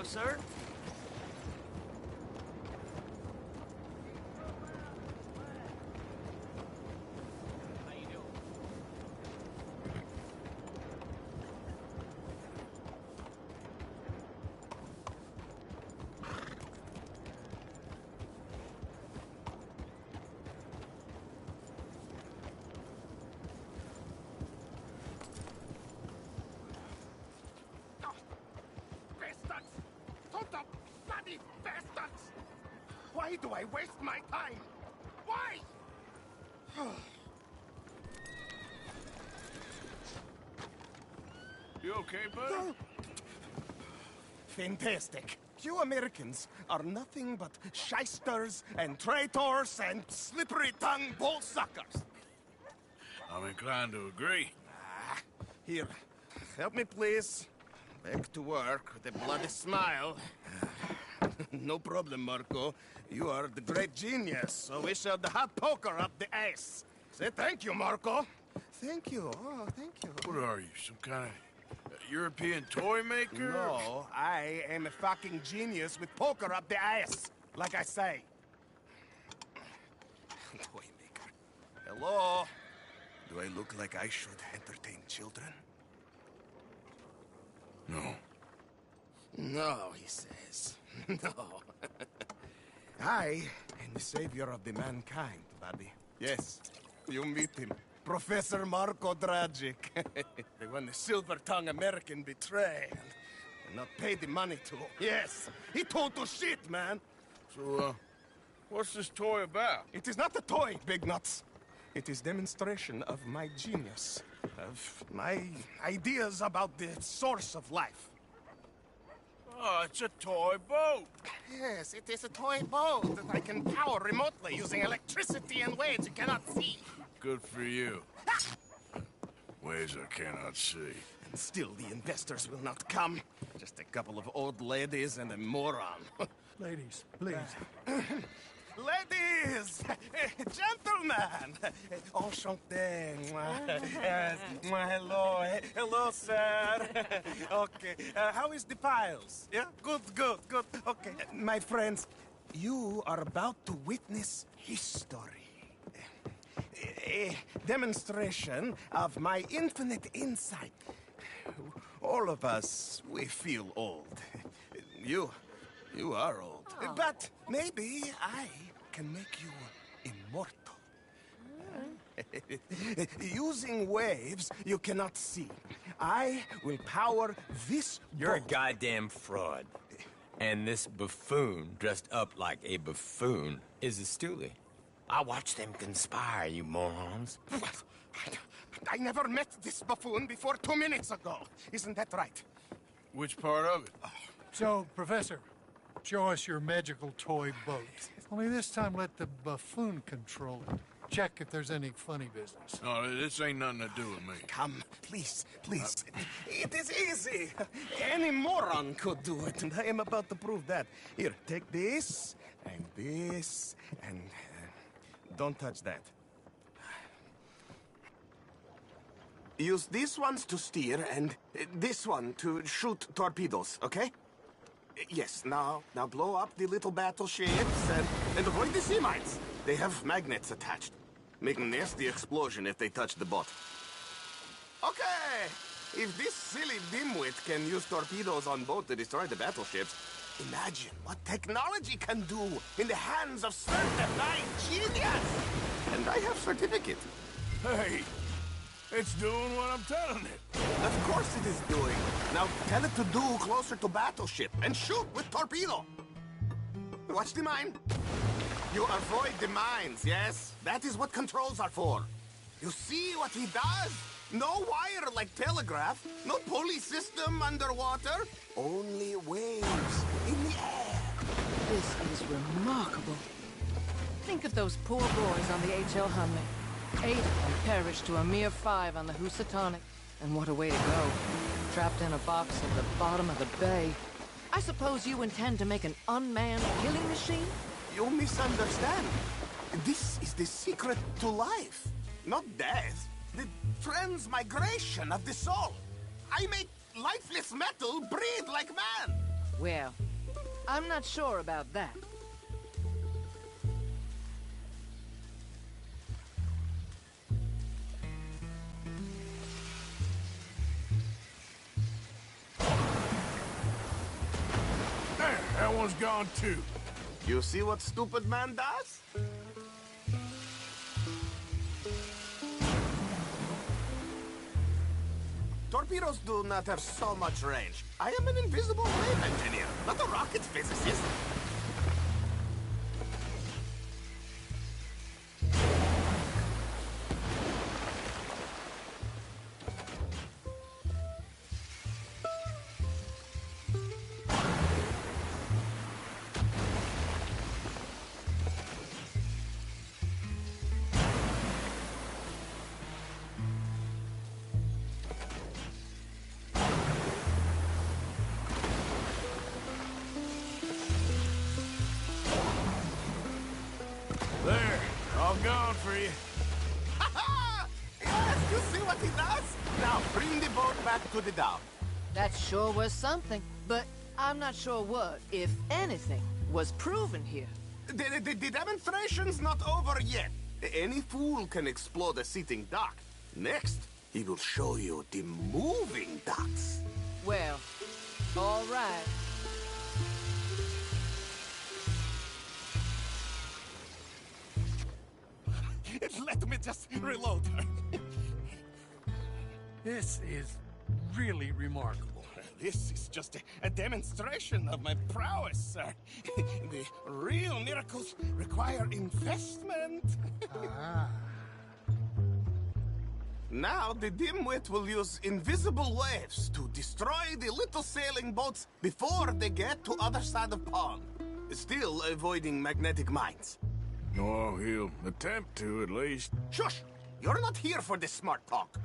Speaker 9: Hello, sir.
Speaker 2: Why do I waste my time? Why?
Speaker 17: You okay, buddy?
Speaker 2: Fantastic. You Americans are nothing but shysters and traitors and slippery-tongued bull suckers.
Speaker 17: I'm inclined to agree.
Speaker 2: Here, help me, please. Back to work with a bloody smile. No problem, Marco. You are the great genius, so we shall the hot poker up the ass. Say thank you, Marco. Thank you. Oh, thank you.
Speaker 17: What are you, some kind of European toy maker?
Speaker 2: No, I am a fucking genius with poker up the ass, like I say. Toy maker. Hello? Do I look like I should entertain children?
Speaker 17: No.
Speaker 2: No, he says. No. I am the savior of the mankind, buddy. Yes, you meet him. Professor Marco Dragic. The one the silver-tongued American betrayed and not paid the money to. Yes, he told to shit, man.
Speaker 17: So, what's this toy about?
Speaker 2: It is not a toy, Big Nuts. It is demonstration of my genius, of my ideas about the source of life.
Speaker 17: Oh, it's a toy boat.
Speaker 2: Yes, it is a toy boat that I can power remotely using electricity in ways you cannot see.
Speaker 17: Good for you. Ways I cannot see.
Speaker 2: And still the investors will not come. Just a couple of old ladies and a moron.
Speaker 20: Ladies, please.
Speaker 2: Ladies! Gentlemen! Enchanté. Hello. Hello, sir. Okay. How is the piles? Yeah? Good. Okay. My friends, you are about to witness history. A demonstration of my infinite insight. All of us, we feel old. You are old. But maybe I can make you immortal. Using waves you cannot see, I will power this
Speaker 8: You're a
Speaker 2: boat.
Speaker 8: goddamn fraud. And this buffoon, dressed up like a buffoon, is a stoolie. I watched them conspire, you morons.
Speaker 2: I never met this buffoon before 2 minutes ago. Isn't that right?
Speaker 17: Which part of it?
Speaker 22: So, Professor, show us your magical toy boat. Only this time let the buffoon control it. Check if there's any funny business.
Speaker 17: No, this ain't nothing to do with me.
Speaker 2: Come, please. It is easy. Any moron could do it, and I am about to prove that. Here, take this, and this, and... don't touch that. Use these ones to steer, and this one to shoot torpedoes, okay? Yes, now blow up the little battleships, and avoid the sea mines. They have magnets attached. Make a nasty explosion if they touch the boat. Okay! If this silly dimwit can use torpedoes on boat to destroy the battleships, imagine what technology can do in the hands of certified genius! And I have certificate.
Speaker 17: Hey, it's doing what I'm telling it.
Speaker 2: Of course it is doing. Now tell it to do closer to battleship and shoot with torpedo. Watch the mine. You avoid the mines, yes? That is what controls are for. You see what he does? No wire like telegraph, no pulley system underwater, only waves in the air.
Speaker 23: This is remarkable. Think of those poor boys on the H.L. Hunley. 8 of them perished to a mere 5 on the Housatonic. And what a way to go. Trapped in a box at the bottom of the bay. I suppose you intend to make an unmanned killing machine?
Speaker 2: You misunderstand. This is the secret to life, not death. The transmigration of the soul. I make lifeless metal breathe like man.
Speaker 23: Well, I'm not sure about that.
Speaker 17: There, that one's gone too.
Speaker 2: You see what stupid man does? Torpedoes do not have so much range. I am an invisible wave engineer, not a rocket physicist.
Speaker 17: There, all gone for you.
Speaker 2: Yes, you see what he does? Now bring the boat back to the dock.
Speaker 23: That sure was something, but I'm not sure what, if anything, was proven here.
Speaker 2: The demonstration's not over yet. Any fool can explode a sitting dock. Next, he will show you the moving docks.
Speaker 23: Well, all right.
Speaker 17: Let me just reload.
Speaker 22: This is really remarkable.
Speaker 17: This is just a demonstration of my prowess, sir. The real miracles require investment.
Speaker 2: Now, the dimwit will use invisible waves to destroy the little sailing boats before they get to other side of pond. Still avoiding magnetic mines.
Speaker 17: Oh, he'll attempt to, at least.
Speaker 2: Shush! You're not here for this smart talk.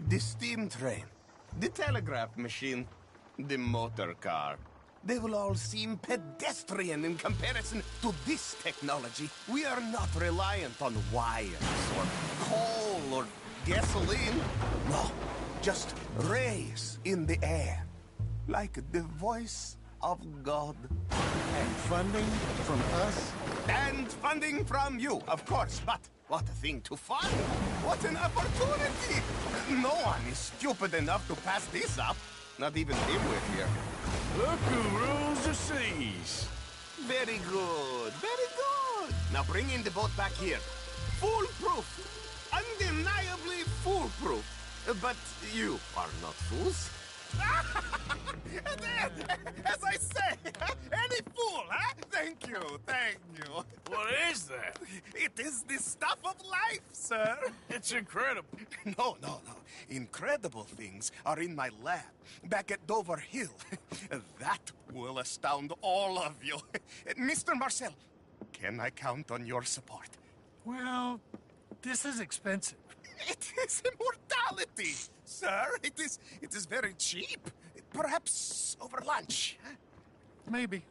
Speaker 2: The steam train, the telegraph machine, the motor car. They will all seem pedestrian in comparison to this technology. We are not reliant on wires or coal or gasoline. No, just rays in the air, like the voice of God.
Speaker 10: And funding from us?
Speaker 2: And funding from you, of course, but what a thing to fund! What an opportunity! No one is stupid enough to pass this up. Not even Dimwit here.
Speaker 17: Look who rules the seas.
Speaker 2: Very good, very good. Now bring in the boat back here. Foolproof. Undeniably foolproof. But you are not fools.
Speaker 17: And then, as I say, any fool, huh? Thank you, thank you. What is that? It is the stuff of life, sir. It's incredible. No. Incredible things are in my lab, back at Dover Hill. That will astound all of you. Mr. Marcel, can I count on your support?
Speaker 22: Well, this is expensive.
Speaker 17: It is immortality, sir. It is very cheap. Perhaps over lunch.
Speaker 22: Maybe.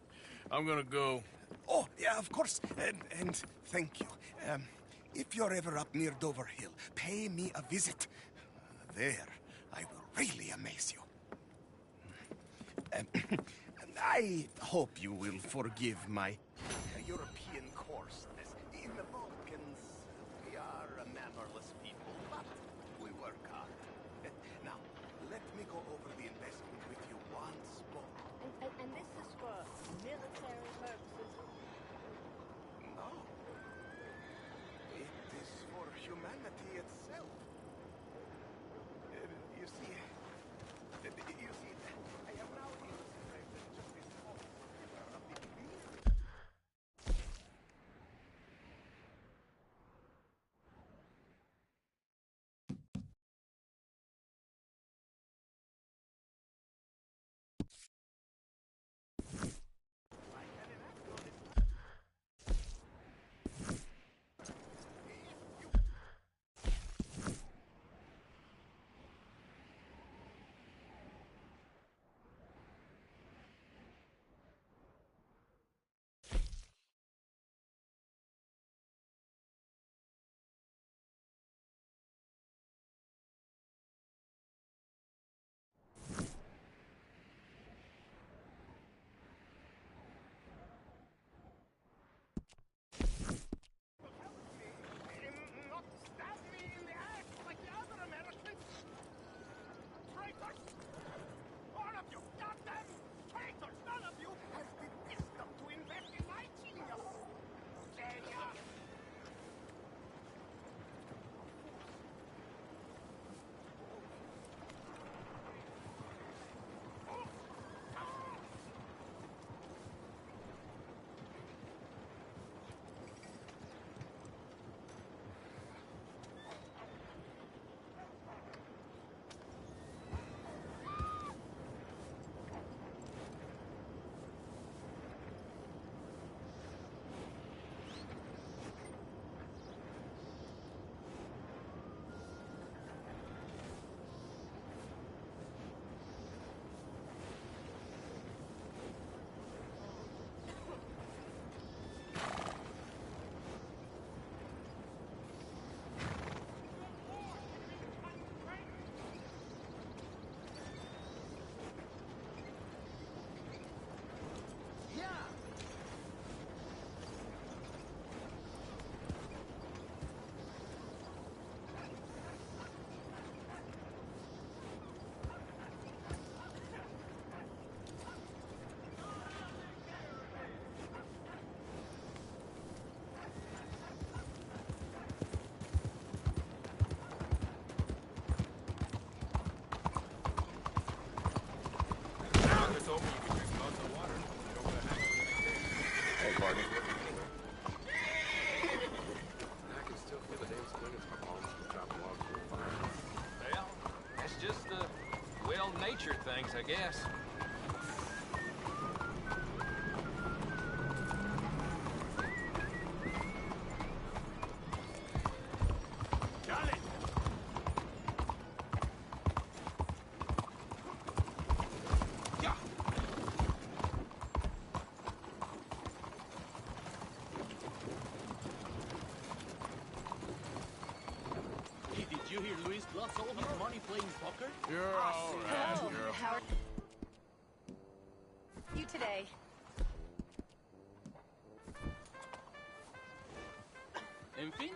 Speaker 17: I'm gonna go. Oh, yeah, of course. And thank you. If you're ever up near Dover Hill, pay me a visit. There, I will really amaze you. I hope you will forgive my European coarseness. In the Balkans, we are a mannerless people, but we work hard. Now, let me go over the investment with you once more.
Speaker 12: And this is for military purposes?
Speaker 17: No. It is for humanity itself. You see, I am now infiltrated just this moment of the
Speaker 11: nature of things, I guess.
Speaker 14: Hey, did you hear Luis lost all his money playing poker?
Speaker 5: You're all right.
Speaker 15: Hello,
Speaker 5: You're
Speaker 15: how are you today?
Speaker 14: En fin,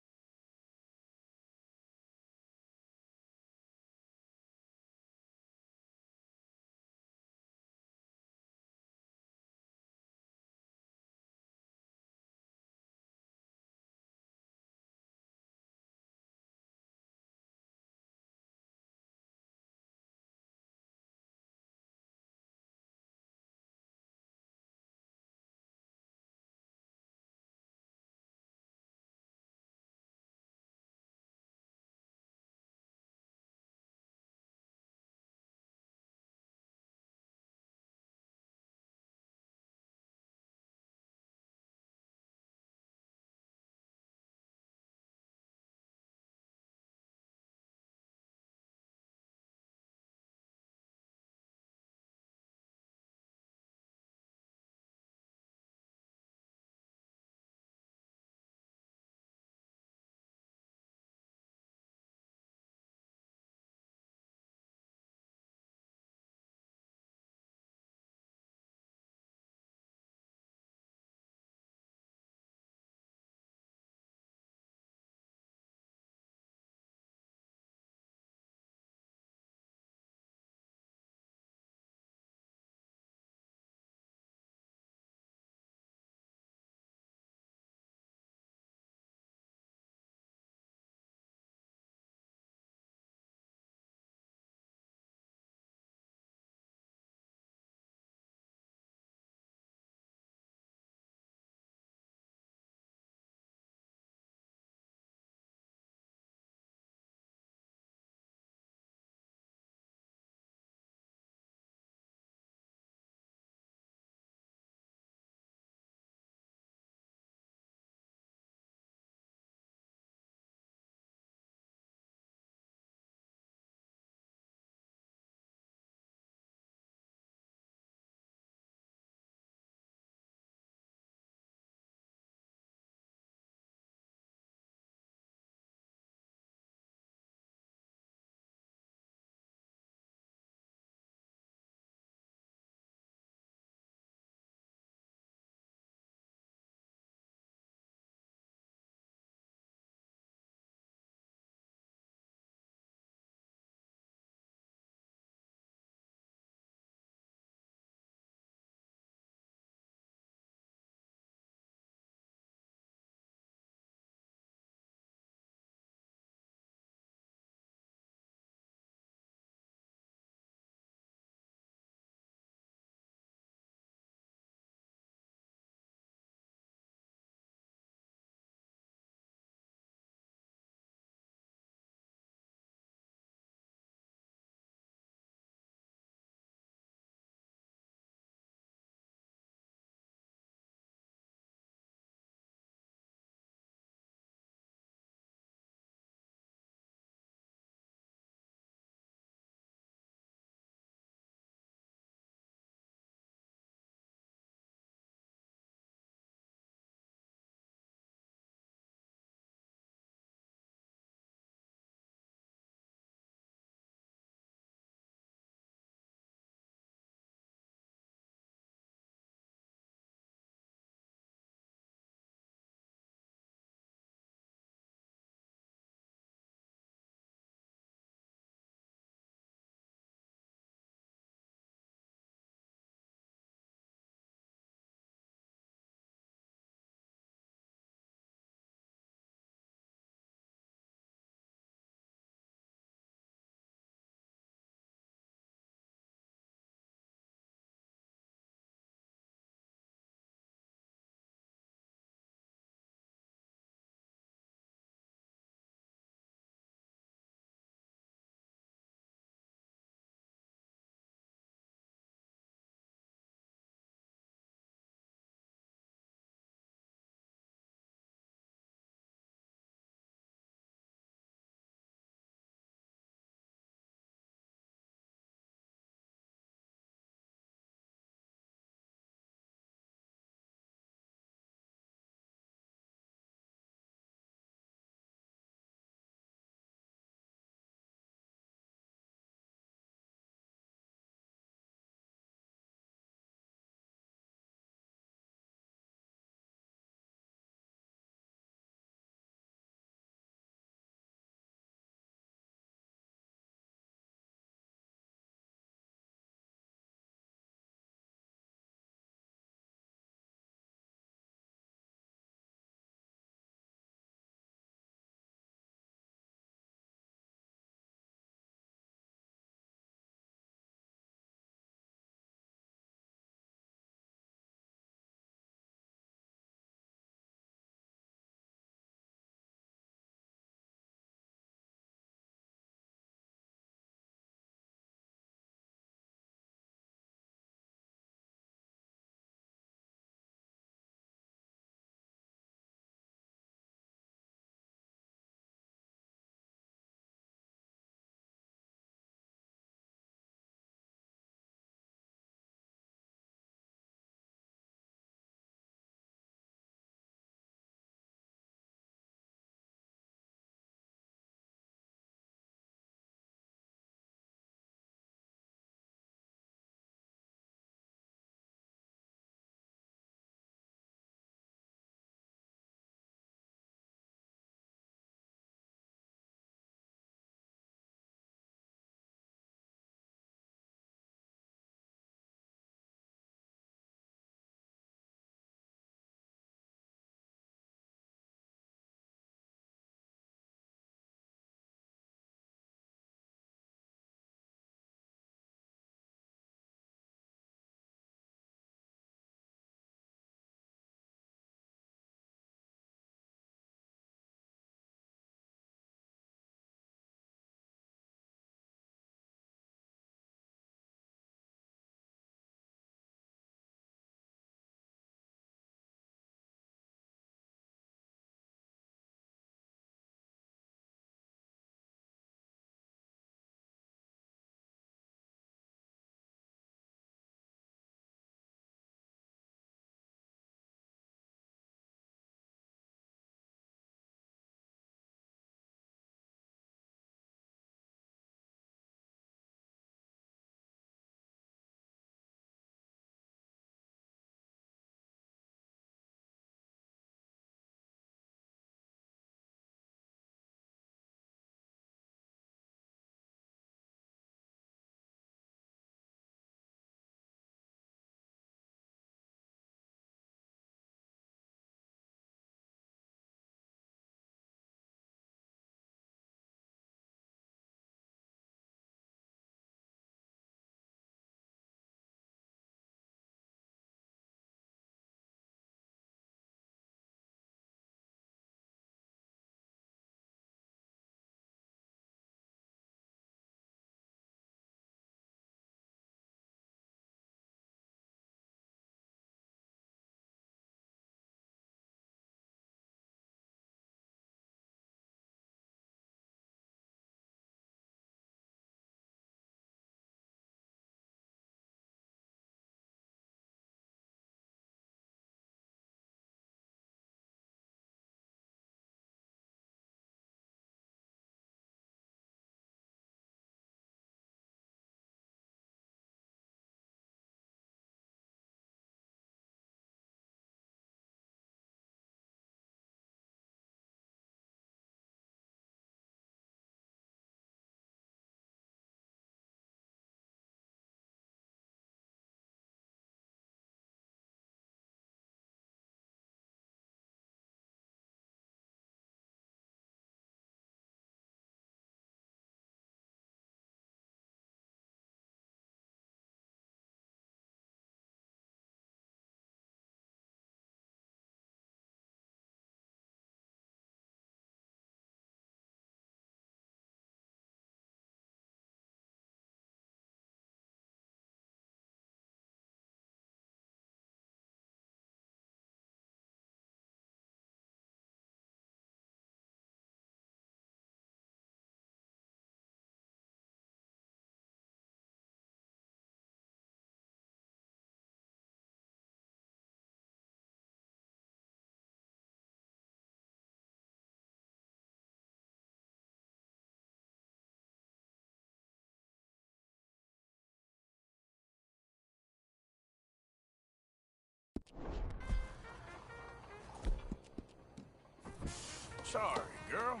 Speaker 17: sorry, girl.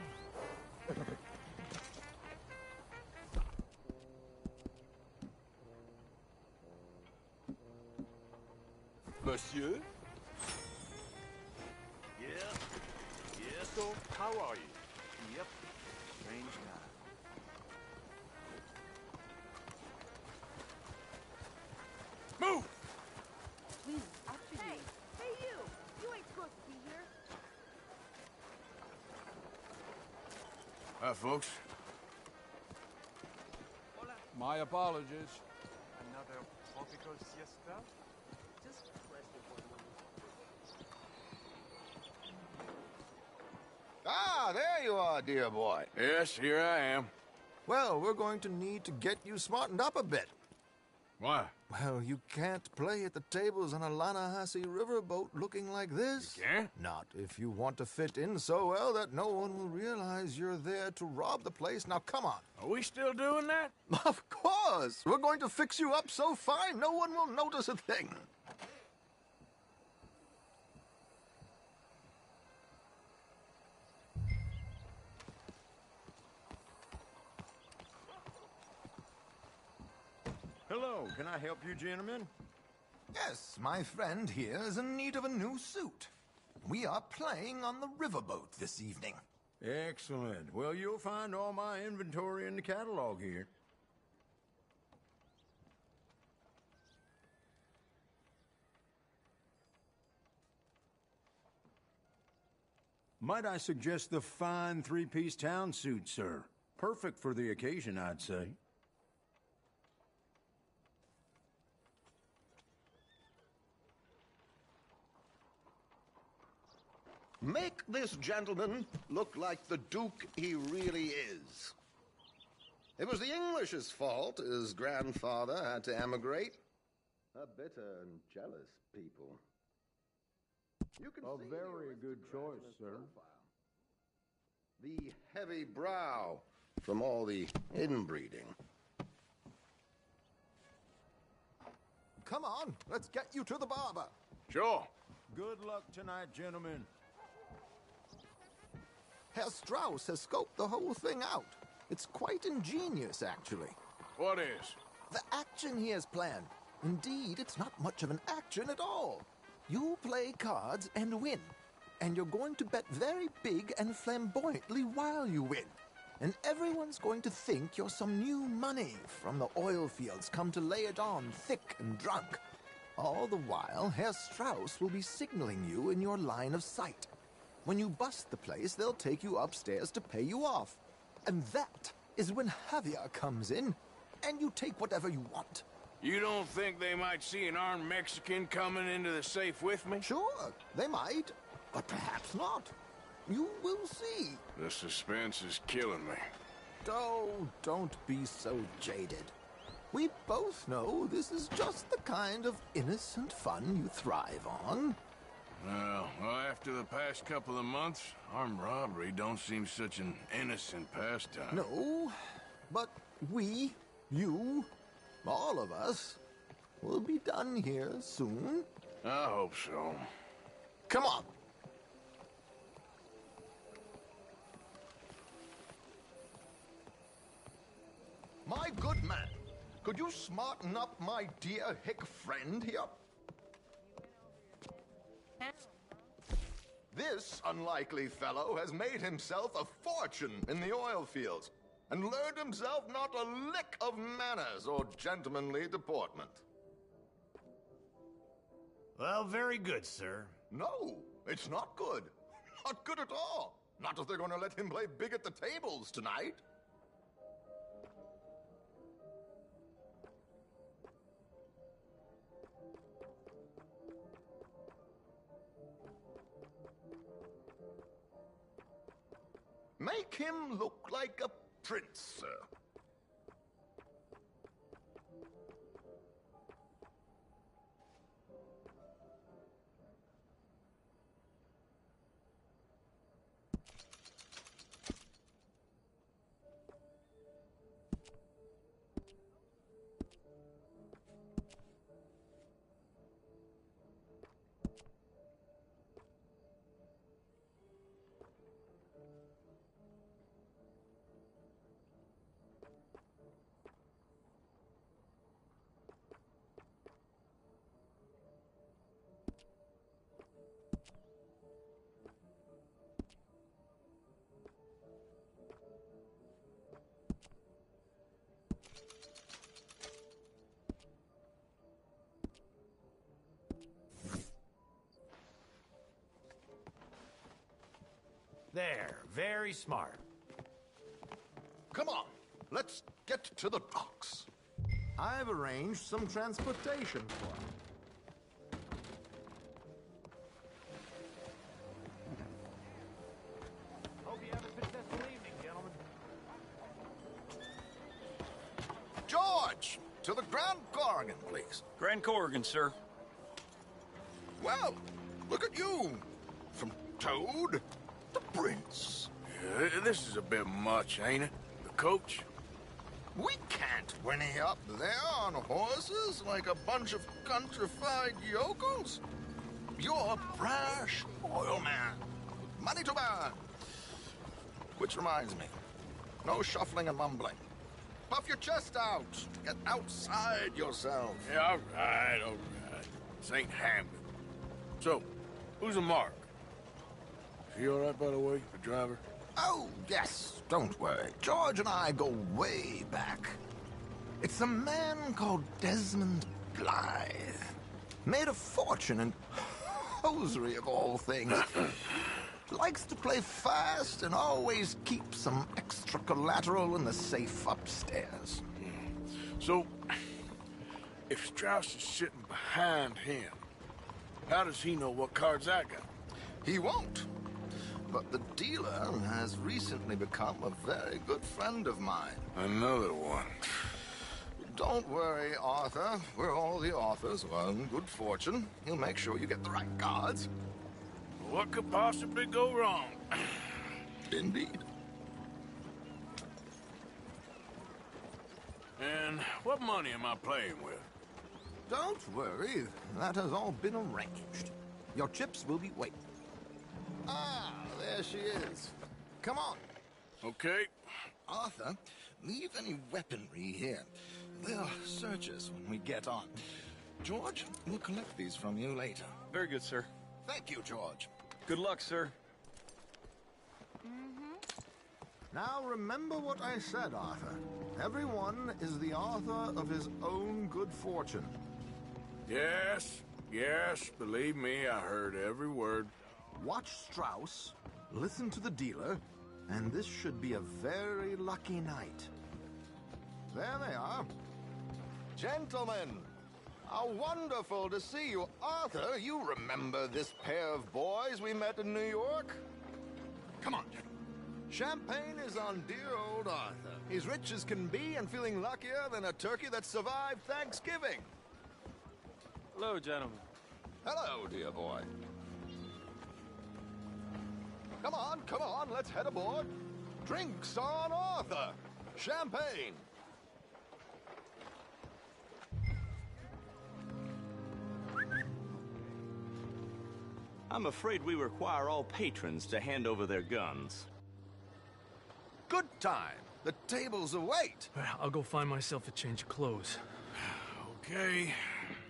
Speaker 11: Monsieur?
Speaker 13: Yeah. Yes, sir. How are you? Yep. Strange guy.
Speaker 17: Move!
Speaker 12: Please, after you. Hey, you! You ain't supposed to be here.
Speaker 17: Hi, folks.
Speaker 11: My apologies.
Speaker 21: Another tropical siesta? Just press the button.
Speaker 15: Ah, there you are, dear boy.
Speaker 17: Yes, here I am.
Speaker 15: Well, we're going to need to get you smartened up a bit.
Speaker 17: Why?
Speaker 15: Well, you can't play at the tables on a Lannahechee riverboat looking like this.
Speaker 17: You can't?
Speaker 15: Not if you want to fit in so well that no one will realize you're there to rob the place. Now, come on.
Speaker 17: Are we still doing that?
Speaker 15: Of course! We're going to fix you up so fine no one will notice a thing.
Speaker 24: Hello, can I help you, gentlemen?
Speaker 15: Yes, my friend here is in need of a new suit. We are playing on the riverboat this evening.
Speaker 24: Excellent. Well, you'll find all my inventory in the catalog here. Might I suggest the fine three-piece town suit, sir? Perfect for the occasion, I'd say.
Speaker 15: Make this gentleman look like the Duke he really is. It was the English's fault his grandfather had to emigrate. A bitter and jealous people. You can
Speaker 24: A
Speaker 15: see
Speaker 24: very good choice, sir.
Speaker 15: The heavy brow from all the inbreeding. Come on, let's get you to the barber.
Speaker 17: Sure.
Speaker 24: Good luck tonight, gentlemen.
Speaker 15: Herr Strauss has scoped the whole thing out. It's quite ingenious, actually.
Speaker 17: What is?
Speaker 15: The action he has planned. Indeed, it's not much of an action at all. You play cards and win. And you're going to bet very big and flamboyantly while you win. And everyone's going to think you're some new money from the oil fields come to lay it on thick and drunk. All the while, Herr Strauss will be signaling you in your line of sight. When you bust the place, they'll take you upstairs to pay you off. And that is when Javier comes in, and you take whatever you want.
Speaker 17: You don't think they might see an armed Mexican coming into the safe with me?
Speaker 15: Sure, they might, but perhaps not. You will see.
Speaker 17: The suspense is killing me.
Speaker 15: Oh, don't be so jaded. We both know this is just the kind of innocent fun you thrive on.
Speaker 17: Well, after the past couple of months, armed robbery don't seem such an innocent pastime.
Speaker 15: No, but we, you, all of us, will be done here soon.
Speaker 17: I hope so.
Speaker 15: Come on. My good man, could you smarten up my dear hick friend here? This unlikely fellow has made himself a fortune in the oil fields and learned himself not a lick of manners or gentlemanly deportment.
Speaker 21: Well, very good, sir.
Speaker 15: No, it's not good. Not good at all. Not if they're going to let him play big at the tables tonight. Make him look like a prince, sir.
Speaker 3: Very smart.
Speaker 15: Come on, let's get to the docks. I've arranged some transportation for him.
Speaker 3: Hope you have a successful evening, gentlemen.
Speaker 15: George, to the Grand Corrigan, please.
Speaker 9: Grand Corrigan, sir.
Speaker 15: Well, look at you. From Toad to Prince.
Speaker 17: Yeah, this is a bit much, ain't it? The coach?
Speaker 15: We can't whinny up there on horses like a bunch of countrified yokels. You're a brash oil man. Money to burn. Which reminds me, no shuffling and mumbling. Puff your chest out. Get outside yourself.
Speaker 17: Yeah, all right. This ain't Hamden. So, who's a Mark? Is he all right, by the way, the driver?
Speaker 15: Oh, yes, don't worry. George and I go way back. It's a man called Desmond Blythe. Made a fortune in hosiery of all things. Likes to play fast and always keeps some extra collateral in the safe upstairs.
Speaker 17: So, if Strauss is sitting behind him, how does he know what cards I got?
Speaker 15: He won't. But the dealer has recently become a very good friend of mine.
Speaker 17: Another one.
Speaker 15: Don't worry, Arthur. We're all the authors of our own good fortune. He'll make sure you get the right cards.
Speaker 17: What could possibly go wrong?
Speaker 15: Indeed.
Speaker 17: And what money am I playing with?
Speaker 15: Don't worry. That has all been arranged. Your chips will be waiting. Ah, there she is. Come on.
Speaker 17: Okay.
Speaker 15: Arthur, leave any weaponry here. They'll search us when we get on. George, we'll collect these from you later.
Speaker 9: Very good, sir.
Speaker 15: Thank you, George.
Speaker 9: Good luck, sir.
Speaker 15: Now remember what I said, Arthur. Everyone is the author of his own good fortune.
Speaker 17: Yes, believe me, I heard every word.
Speaker 15: Watch Strauss, listen to the dealer, and this should be a very lucky night. There they are. Gentlemen, how wonderful to see you. Arthur, you remember this pair of boys we met in New York? Come on, gentlemen. Champagne is on dear old Arthur. He's rich as can be and feeling luckier than a turkey that survived Thanksgiving.
Speaker 9: Hello, gentlemen.
Speaker 15: Hello, dear boy. Come on, let's head aboard. Drinks on Arthur. Champagne.
Speaker 7: I'm afraid we require all patrons to hand over their guns.
Speaker 15: Good time. The tables await.
Speaker 14: I'll go find myself a change of clothes.
Speaker 17: Okay.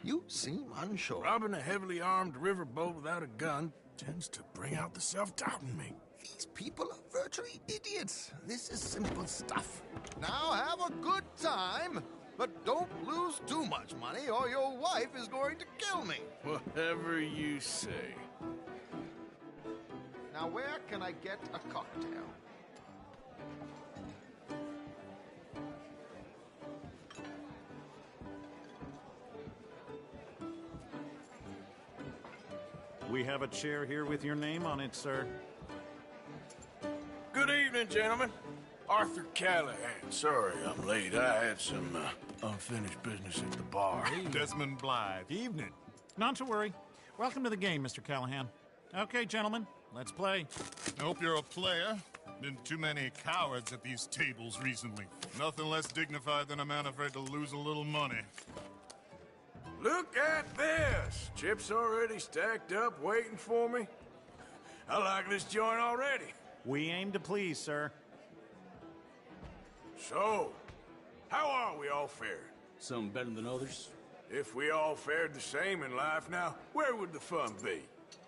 Speaker 15: You seem unsure.
Speaker 17: Robbing a heavily armed riverboat without a gun tends to bring out the self-doubt in me.
Speaker 15: These people are virtually idiots. This is simple stuff. Now have a good time, but don't lose too much money or your wife is going to kill me.
Speaker 17: Whatever you say.
Speaker 15: Now where can I get a cocktail?
Speaker 16: We have a chair here with your name on it, sir.
Speaker 17: Good evening, gentlemen. Arthur Callahan. Sorry I'm late. I had some unfinished business at the bar.
Speaker 16: Desmond Blythe. Evening. Not to worry. Welcome to the game, Mr. Callahan. Okay, gentlemen, let's play.
Speaker 18: I hope you're a player. Been too many cowards at these tables recently. Nothing less dignified than a man afraid to lose a little money.
Speaker 17: Look at this! Chips already stacked up, waiting for me. I like this joint already.
Speaker 16: We aim to please, sir.
Speaker 17: So, how are we all fared?
Speaker 19: Some better than others.
Speaker 17: If we all fared the same in life now, where would the fun be?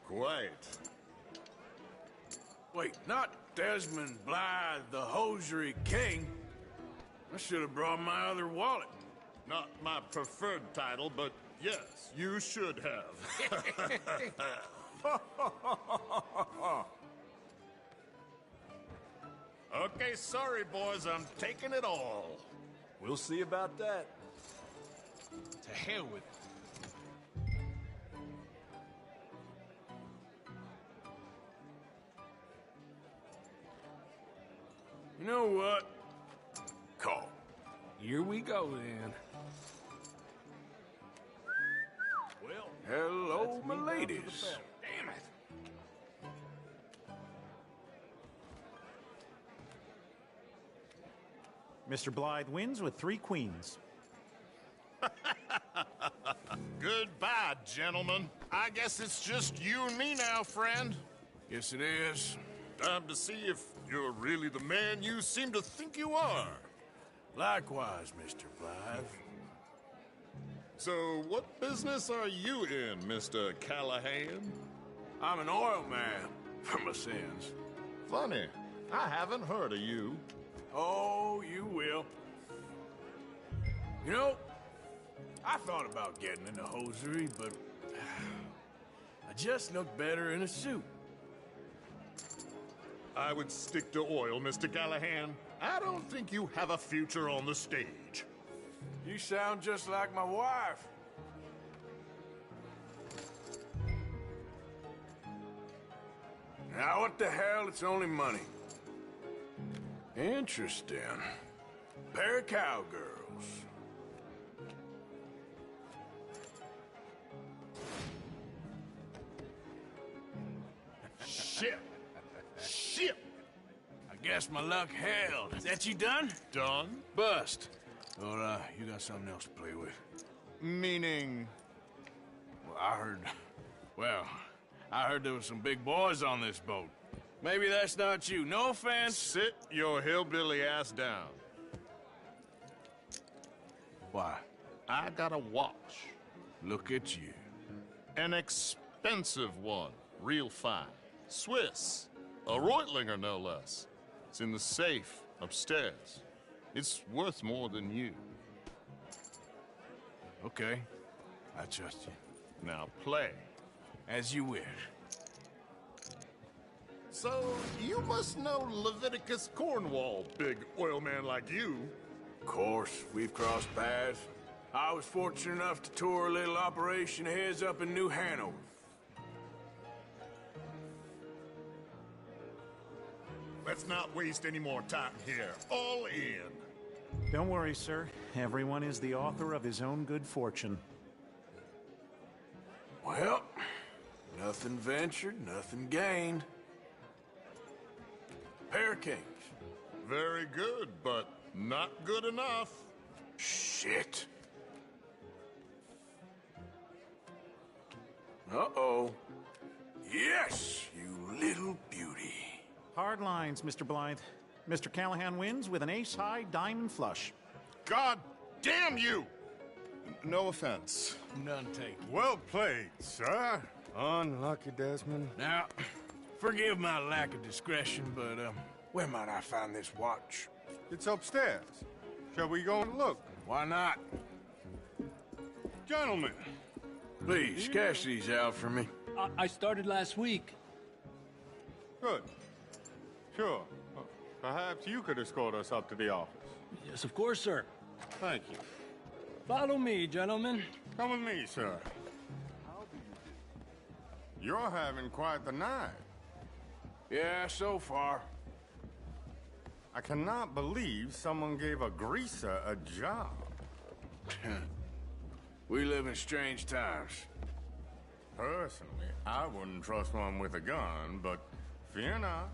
Speaker 18: Quiet.
Speaker 17: Wait, not Desmond Blythe, the hosiery king. I should have brought my other wallet.
Speaker 18: Not my preferred title, but yes, you should have. Okay, sorry, boys. I'm taking it all.
Speaker 11: We'll see about that. To hell with it.
Speaker 17: You know what? Call. Here we go, then.
Speaker 11: Well,
Speaker 17: hello, my
Speaker 11: me down to the
Speaker 17: ladies.
Speaker 11: bell.
Speaker 17: Damn it.
Speaker 16: Mr. Blythe wins with 3 queens.
Speaker 18: Goodbye, gentlemen. I guess it's just you and me now, friend.
Speaker 17: Yes, it is.
Speaker 18: Time to see if you're really the man you seem to think you are.
Speaker 17: Likewise, Mr. Blythe.
Speaker 18: So, what business are you in, Mr. Callahan?
Speaker 17: I'm an oil man, for my sins.
Speaker 18: Funny. I haven't heard of you.
Speaker 17: Oh, you will. You know, I thought about getting into hosiery, but I just look better in a suit.
Speaker 18: I would stick to oil, Mr. Callahan. I don't think you have a future on the stage.
Speaker 17: You sound just like my wife. Now, what the hell? It's only money. Interesting. Pair of cowgirls.
Speaker 18: Shit. Shit.
Speaker 17: I guess my luck held. Is that you done?
Speaker 18: Done?
Speaker 17: Bust. Or, you got something else to play with?
Speaker 18: Meaning?
Speaker 17: Well, I heard there was some big boys on this boat. Maybe that's not you. No offense.
Speaker 18: Sit your hillbilly ass down.
Speaker 17: Why?
Speaker 18: I got a watch.
Speaker 17: Look at you.
Speaker 18: An expensive one. Real fine. Swiss. A Reutlinger, no less. It's in the safe upstairs. It's worth more than you.
Speaker 17: Okay. I trust you.
Speaker 18: Now play.
Speaker 17: As you wish.
Speaker 18: So, you must know Leviticus Cornwall, big oil man like you.
Speaker 17: Of course, we've crossed paths. I was fortunate enough to tour a little operation of his up in New Hanover.
Speaker 18: Let's not waste any more time here. All in.
Speaker 16: Don't worry, sir. Everyone is the author of his own good fortune.
Speaker 17: Well, nothing ventured, nothing gained. Pair of kings.
Speaker 18: Very good, but not good enough.
Speaker 17: Shit. Uh-oh. Yes, you little beauty.
Speaker 16: Hard lines, Mr. Blythe. Mr. Callahan wins with an ace-high diamond flush.
Speaker 18: God damn you! No offense.
Speaker 17: None taken.
Speaker 21: Well played, sir. Unlucky, Desmond.
Speaker 17: Now, forgive my lack of discretion, but, where might I find this watch?
Speaker 21: It's upstairs. Shall we go and look?
Speaker 17: Why not?
Speaker 21: Gentlemen.
Speaker 17: Please, cash these out for me.
Speaker 14: I started last week.
Speaker 21: Good. Sure. Perhaps you could escort us up to the office.
Speaker 14: Yes, of course, sir.
Speaker 21: Thank you.
Speaker 14: Follow me, gentlemen.
Speaker 21: Come with me, sir. You're having quite the night.
Speaker 17: Yeah, so far.
Speaker 21: I cannot believe someone gave a greaser a job.
Speaker 17: We live in strange times.
Speaker 21: Personally, I wouldn't trust one with a gun, but fear not.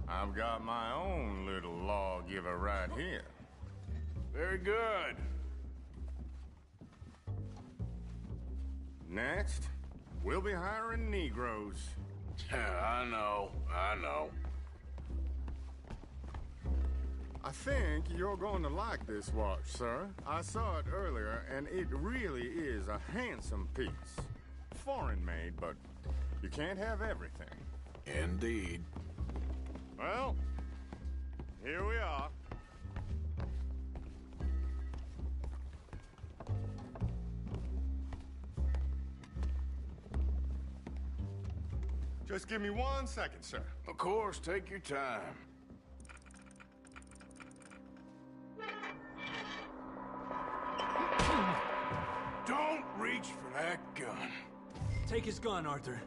Speaker 21: I've got my own little lawgiver right here.
Speaker 17: Very good.
Speaker 21: Next, we'll be hiring Negroes.
Speaker 17: I know.
Speaker 21: I think you're going to like this watch, sir. I saw it earlier, and it really is a handsome piece. Foreign made, but you can't have everything.
Speaker 17: Indeed.
Speaker 21: Well, here we are. Just give me 1 second, sir.
Speaker 17: Of course, take your time. that gun.
Speaker 14: Take his gun, Arthur.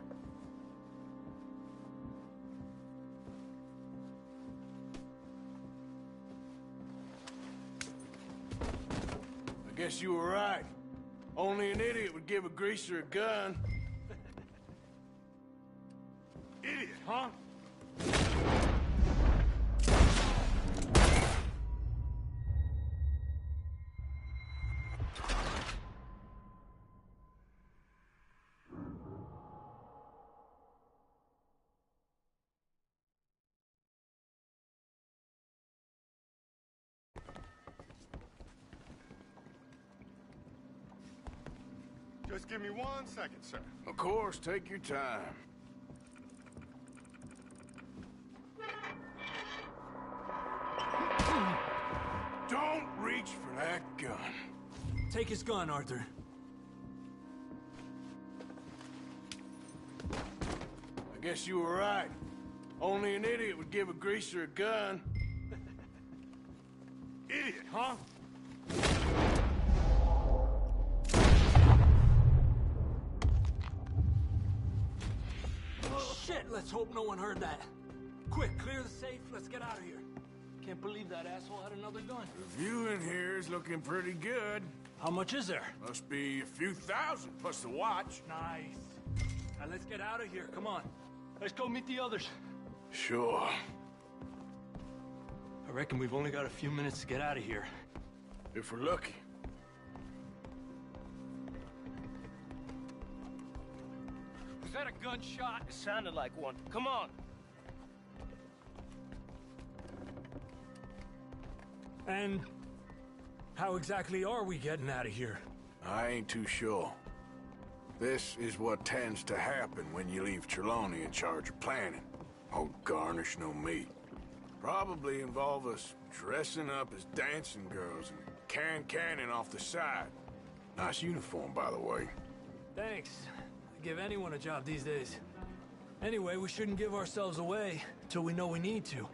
Speaker 17: I guess you were right. Only an idiot would give a greaser a gun. Idiot, huh?
Speaker 21: Just give me 1 second, sir.
Speaker 17: Of course, take your time. Don't reach for that gun.
Speaker 14: Take his gun, Arthur.
Speaker 17: I guess you were right. Only an idiot would give a greaser a gun. Idiot, huh?
Speaker 14: Shit, let's hope no one heard that. Quick, clear the safe, let's get out of here. Can't believe that asshole had another gun.
Speaker 17: The view in here is looking pretty good.
Speaker 14: How much is there?
Speaker 17: Must be a few thousand, plus the watch.
Speaker 14: Nice. Now let's get out of here, come on. Let's go meet the others.
Speaker 17: Sure.
Speaker 14: I reckon we've only got a few minutes to get out of here.
Speaker 17: If we're lucky.
Speaker 9: Was that a gunshot? It sounded like one. Come on.
Speaker 14: And how exactly are we getting out of here?
Speaker 17: I ain't too sure. This is what tends to happen when you leave Trelawney in charge of planning. Oh, garnish no meat. Probably involve us dressing up as dancing girls and carrying cannon off the side. Nice uniform, by the way.
Speaker 14: Thanks. I'd give anyone a job these days. Anyway, we shouldn't give ourselves away till we know we need to.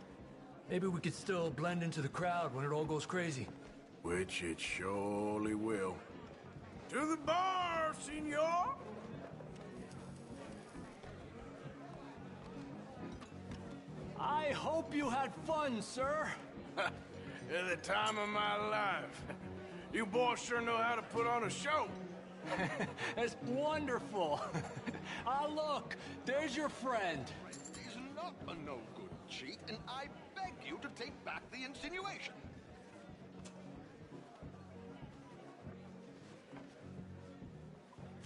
Speaker 14: Maybe we could still blend into the crowd when it all goes crazy.
Speaker 17: Which it surely will. To the bar, senor!
Speaker 14: I hope you had fun, sir.
Speaker 17: At the time of my life. You boys sure know how to put on a show.
Speaker 14: That's wonderful. Ah, look, there's your friend.
Speaker 15: He's not a no-good cheat, and I beg you to take back the insinuation.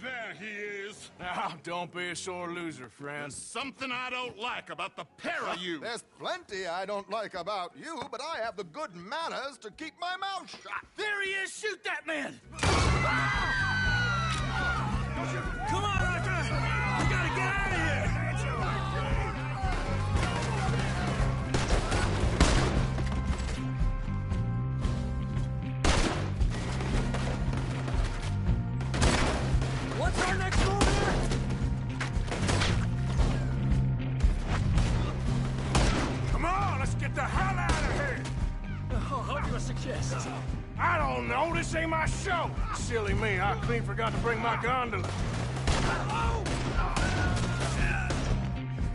Speaker 5: There he is.
Speaker 17: Now, don't be a sore loser, friend.
Speaker 5: There's something I don't like about the pair of you.
Speaker 15: There's plenty I don't like about you, but I have the good manners to keep my mouth shut.
Speaker 14: There he is! Shoot that man! Come on, Arthur! We gotta get out of here! What's our next move here?
Speaker 17: Come on, let's get the hell out of here!
Speaker 14: What do you suggest?
Speaker 17: I don't know, this ain't my show! Silly me, I clean forgot to bring my gondola.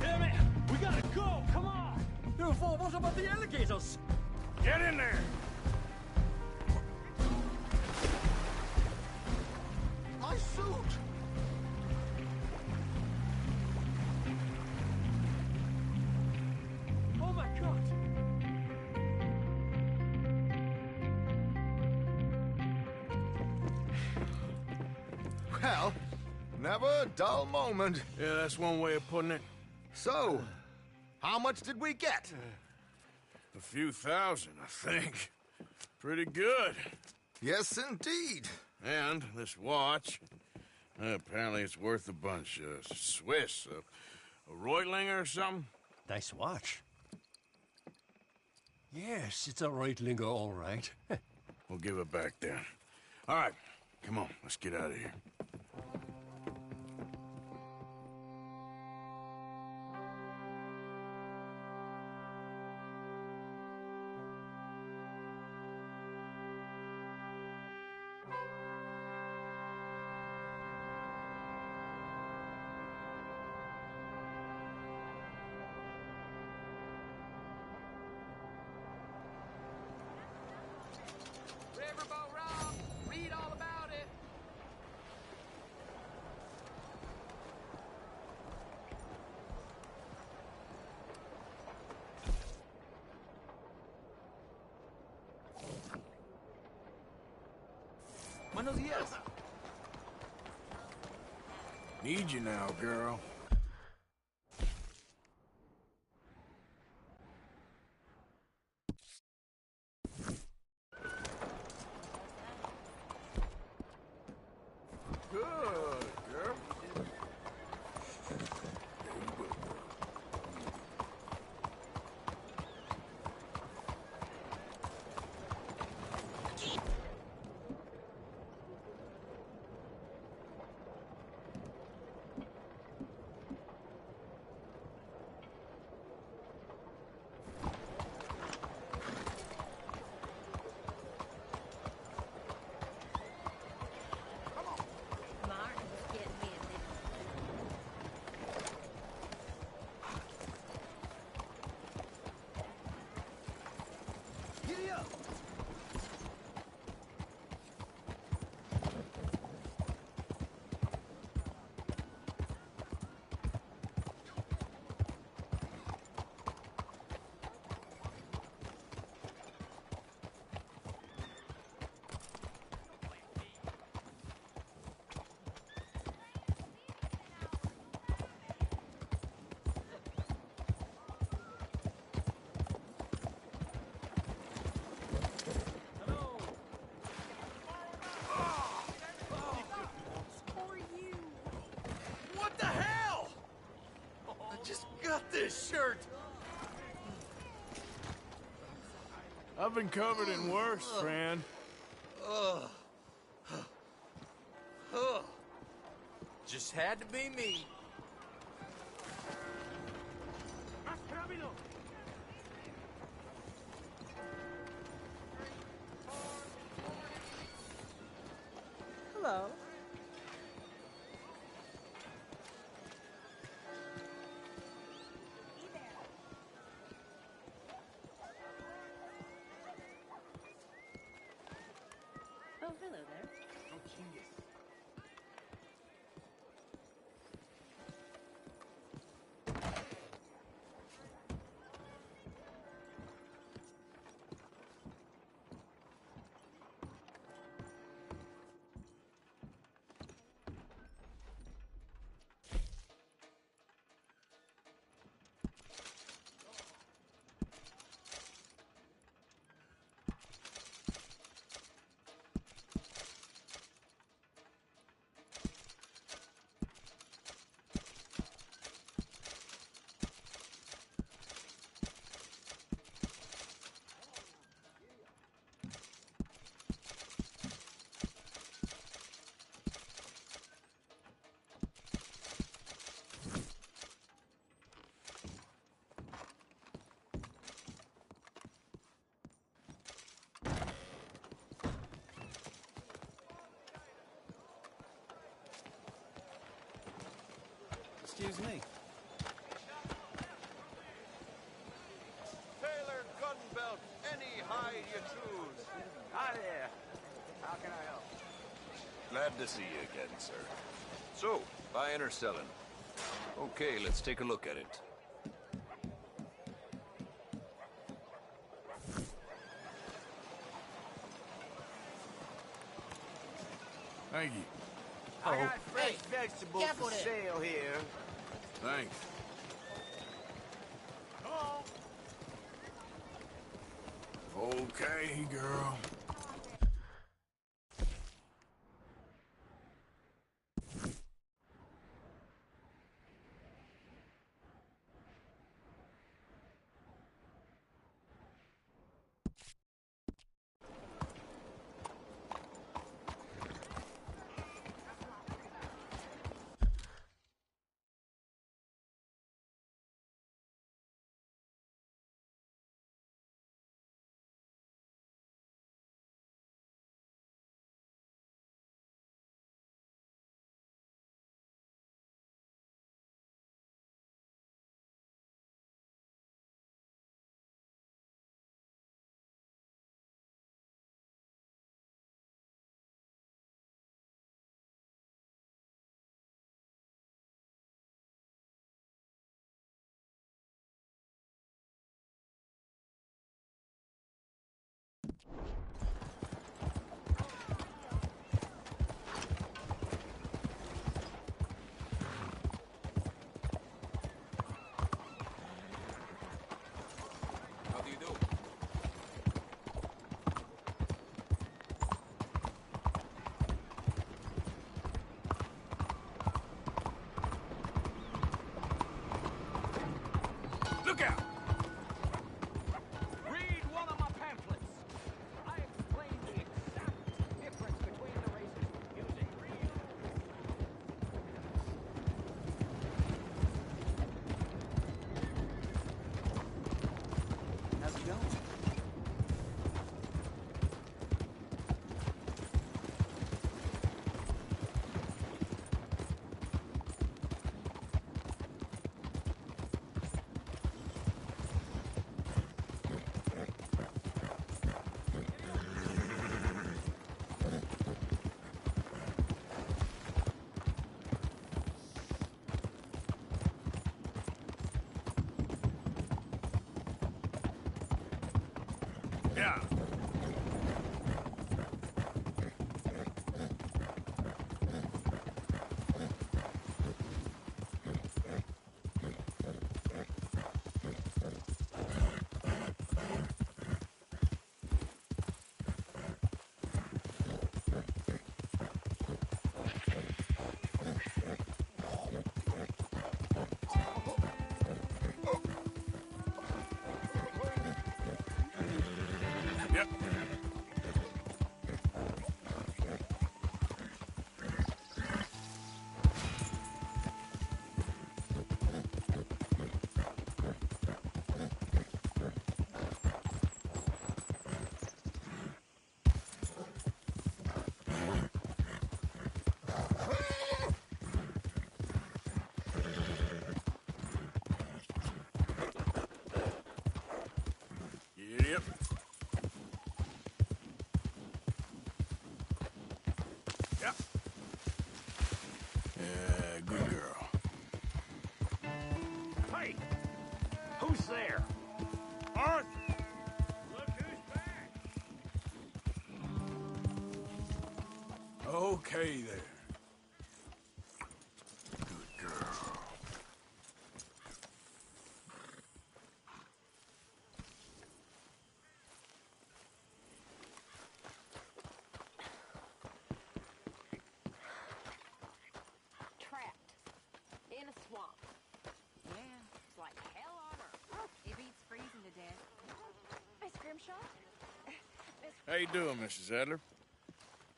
Speaker 14: Damn it! We gotta go! Come on! What about the alligators?
Speaker 17: Get in there!
Speaker 15: My suit!
Speaker 14: Oh my God!
Speaker 15: Well, never a dull moment.
Speaker 17: Yeah, that's one way of putting it.
Speaker 15: So, how much did we get?
Speaker 17: A few thousand, I think. Pretty good.
Speaker 15: Yes, indeed.
Speaker 17: And this watch, apparently it's worth a bunch. Swiss, a Reutlinger or something?
Speaker 1: Nice watch. Yes, it's a Reutlinger, all right.
Speaker 17: We'll give it back then. All right, come on, let's get out of here.
Speaker 13: Buenos dias.
Speaker 17: Need you now, girl. Good, girl.
Speaker 13: Giddy up!
Speaker 11: What the hell? I just got this shirt.
Speaker 17: I've been covered in worse, friend.
Speaker 11: Ugh. Ugh. Just had to be me.
Speaker 12: Hello. Oh, hello there.
Speaker 13: Excuse me.
Speaker 7: Taylor gun belt, any hide you choose. Hi there. How can I help?
Speaker 13: Glad to see you again, sir. So, buying or selling? Okay, let's take a look at it.
Speaker 17: Thank you.
Speaker 7: I got fresh vegetables for sale here.
Speaker 17: Thanks. Okay, girl. Yep. Yep. Yeah, good girl.
Speaker 3: Hey! Who's there?
Speaker 17: Arthur!
Speaker 3: Look who's back!
Speaker 17: Okay there. Good girl.
Speaker 12: Trapped. In a swamp. Yeah, it's like hell on earth. It beats freezing to death. Miss Grimshaw?
Speaker 17: How you doing, Mrs. Adler?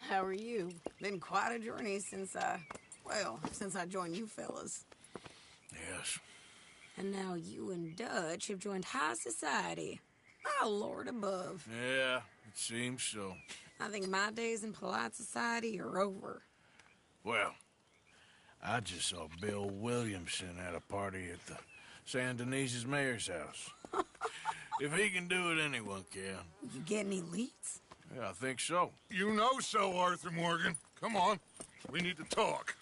Speaker 4: How are you? Been quite a journey since I joined you fellas.
Speaker 17: Yes.
Speaker 4: And now you and Dutch have joined high society. Oh, Lord above.
Speaker 17: Yeah, it seems so.
Speaker 4: I think my days in polite society are over.
Speaker 17: Well, I just saw Bill Williamson at a party at the San Denise's mayor's house. If he can do it, anyone can.
Speaker 4: You get any leads?
Speaker 17: Yeah, I think so.
Speaker 5: You know so, Arthur Morgan. Come on. We need to talk.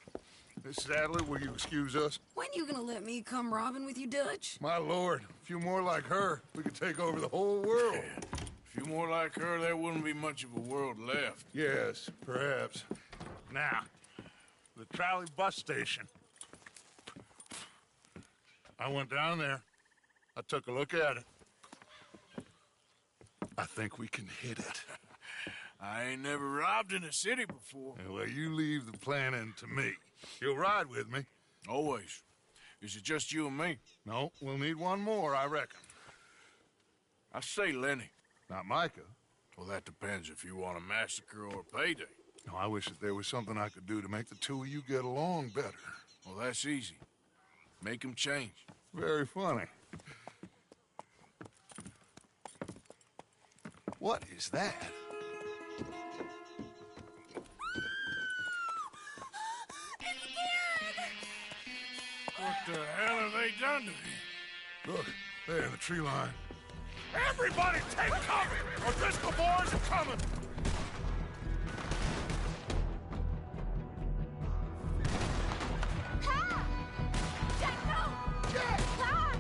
Speaker 5: Miss Adler, will you excuse us?
Speaker 4: When you gonna let me come robbing with you, Dutch?
Speaker 5: My lord, a few more like her, we could take over the whole world.
Speaker 17: A few more like her, there wouldn't be much of a world left.
Speaker 5: Yes, perhaps. Now, the trolley bus station. I went down there. I took a look at it. I think we can hit it.
Speaker 17: I ain't never robbed in a city before.
Speaker 5: Well, you leave the planning to me. You'll ride with me.
Speaker 17: Always. Is it just you and me?
Speaker 5: No, we'll need one more, I reckon.
Speaker 17: I say Lenny.
Speaker 5: Not Micah.
Speaker 17: Well, that depends if you want a massacre or a payday.
Speaker 5: No, I wish that there was something I could do to make the two of you get along better.
Speaker 17: Well, that's easy. Make them change.
Speaker 5: Very funny. What is that?
Speaker 17: What the hell have they done to me?
Speaker 5: Look, there in the tree line.
Speaker 3: Everybody take cover! O'Driscoll boys are coming!
Speaker 12: Ha! Jack, no! Jack! Ha!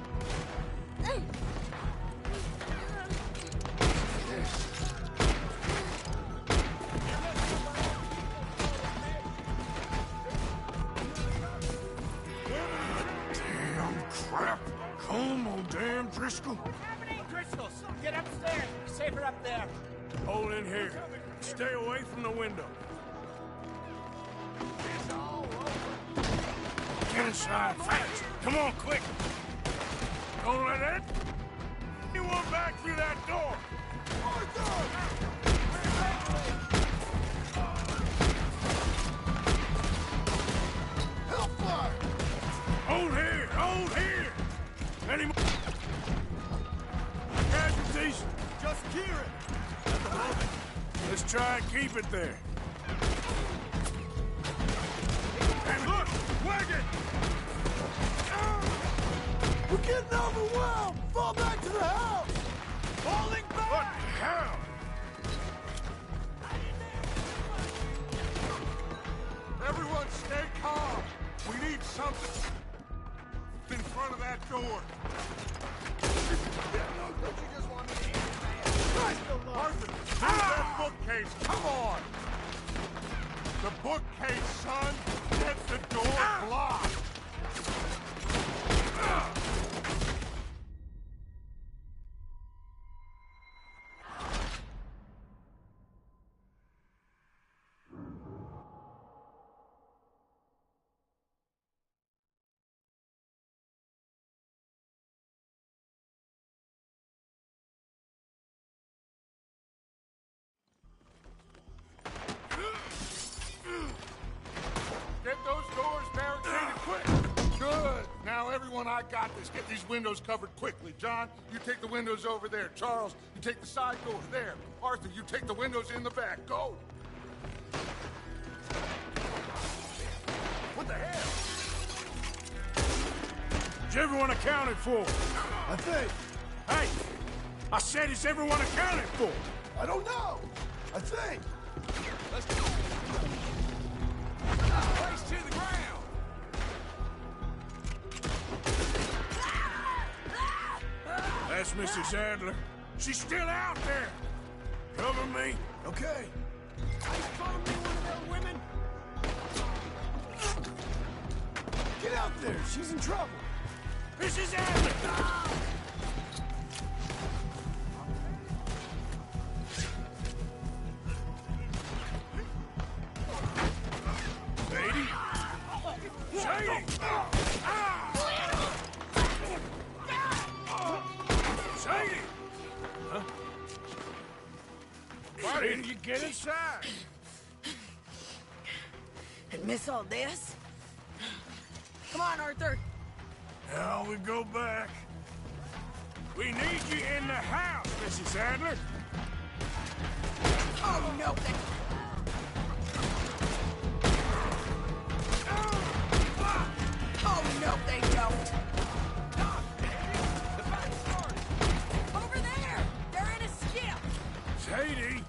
Speaker 17: Damn crap. Come on, damn Driscoll.
Speaker 3: What's happening? Driscolls, get upstairs. Safer up there.
Speaker 17: Hold in here. Stay away from the window. Get inside fast. Come on, quick. Don't let anyone back through that door.
Speaker 2: Hellfire!
Speaker 17: Hold here! Hold here! Any more casualties?
Speaker 3: Just Kieran.
Speaker 17: Let's try and keep it there. And look! Wagon!
Speaker 2: We're getting overwhelmed! Fall back to the house!
Speaker 3: Falling back!
Speaker 17: What the hell?
Speaker 5: Everyone stay calm. We need something in front of that door.
Speaker 2: Don't you just want me to eat
Speaker 5: Arthur, move that bookcase. Come on. The bookcase, son. Get the door blocked. Get those doors barricaded quick. Good. Now, everyone, I got this. Get these windows covered quickly. John, you take the windows over there. Charles, you take the side doors there. Arthur, you take the windows in the back. Go.
Speaker 3: What the hell?
Speaker 17: Is everyone accounted for?
Speaker 2: I think.
Speaker 17: Hey! I said, is everyone accounted for?
Speaker 3: I don't know. I think.
Speaker 13: Let's go. Place to the ground.
Speaker 17: That's Mrs. Adler. She's still out there. Cover me.
Speaker 3: Okay.
Speaker 17: He's calling me one of their women.
Speaker 3: Get out there. She's in trouble.
Speaker 17: Mrs. Adler! Sadie? Sadie! Sadie! Huh? Why didn't you get inside?
Speaker 4: And miss all this? Come on, Arthur.
Speaker 17: Now we go back. We need you in the house, Mrs. Adler.
Speaker 4: Oh, no. Oh, no, they don't. Over there! They're in a skip!
Speaker 17: Sadie!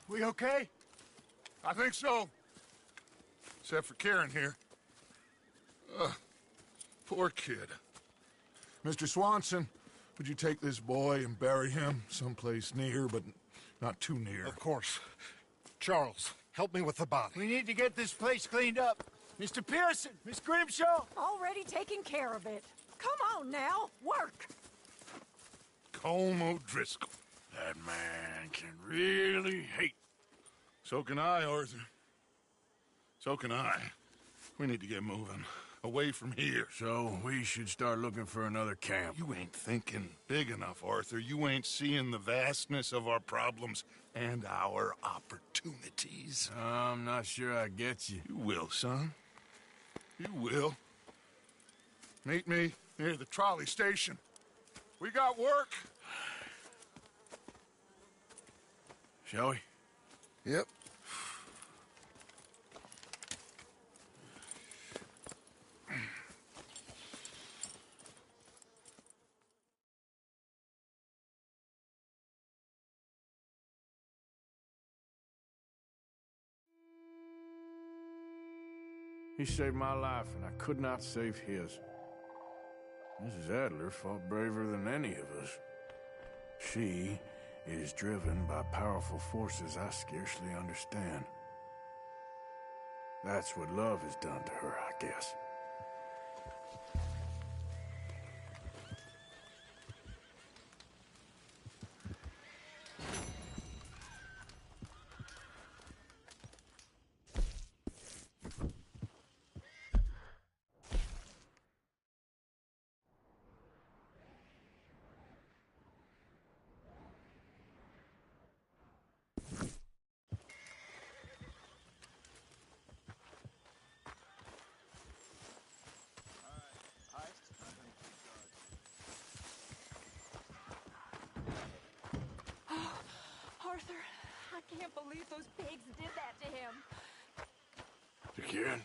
Speaker 5: We okay? I think so. Except for Karen here. Poor kid. Mr. Swanson, would you take this boy and bury him someplace near, but not too near?
Speaker 22: Of course. Charles, help me with the body. We need to get this place cleaned up. Mr. Pearson, Miss Grimshaw.
Speaker 12: Already taking care of it. Come on now, work.
Speaker 5: Colm O'Driscoll.
Speaker 17: That man can really hate.
Speaker 5: So can I, Arthur. So can I. We need to get moving. Away from here.
Speaker 17: So we should start looking for another camp.
Speaker 5: You ain't thinking big enough, Arthur. You ain't seeing the vastness of our problems and our opportunities.
Speaker 17: I'm not sure I get you.
Speaker 5: You will, son. You will. Meet me near the trolley station. We got work.
Speaker 17: Shall we?
Speaker 5: Yep.
Speaker 17: He saved my life, and I could not save his. Mrs. Adler fought braver than any of us. She is driven by powerful forces I scarcely understand. That's what love has done to her, I guess.
Speaker 12: Arthur, I can't believe those pigs did that to him.
Speaker 17: To Kieran?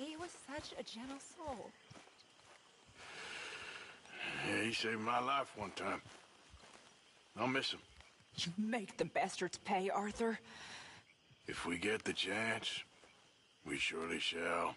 Speaker 12: He was such a gentle soul.
Speaker 17: Yeah, he saved my life one time. I'll miss him.
Speaker 12: You make the bastards pay, Arthur.
Speaker 17: If we get the chance, we surely shall.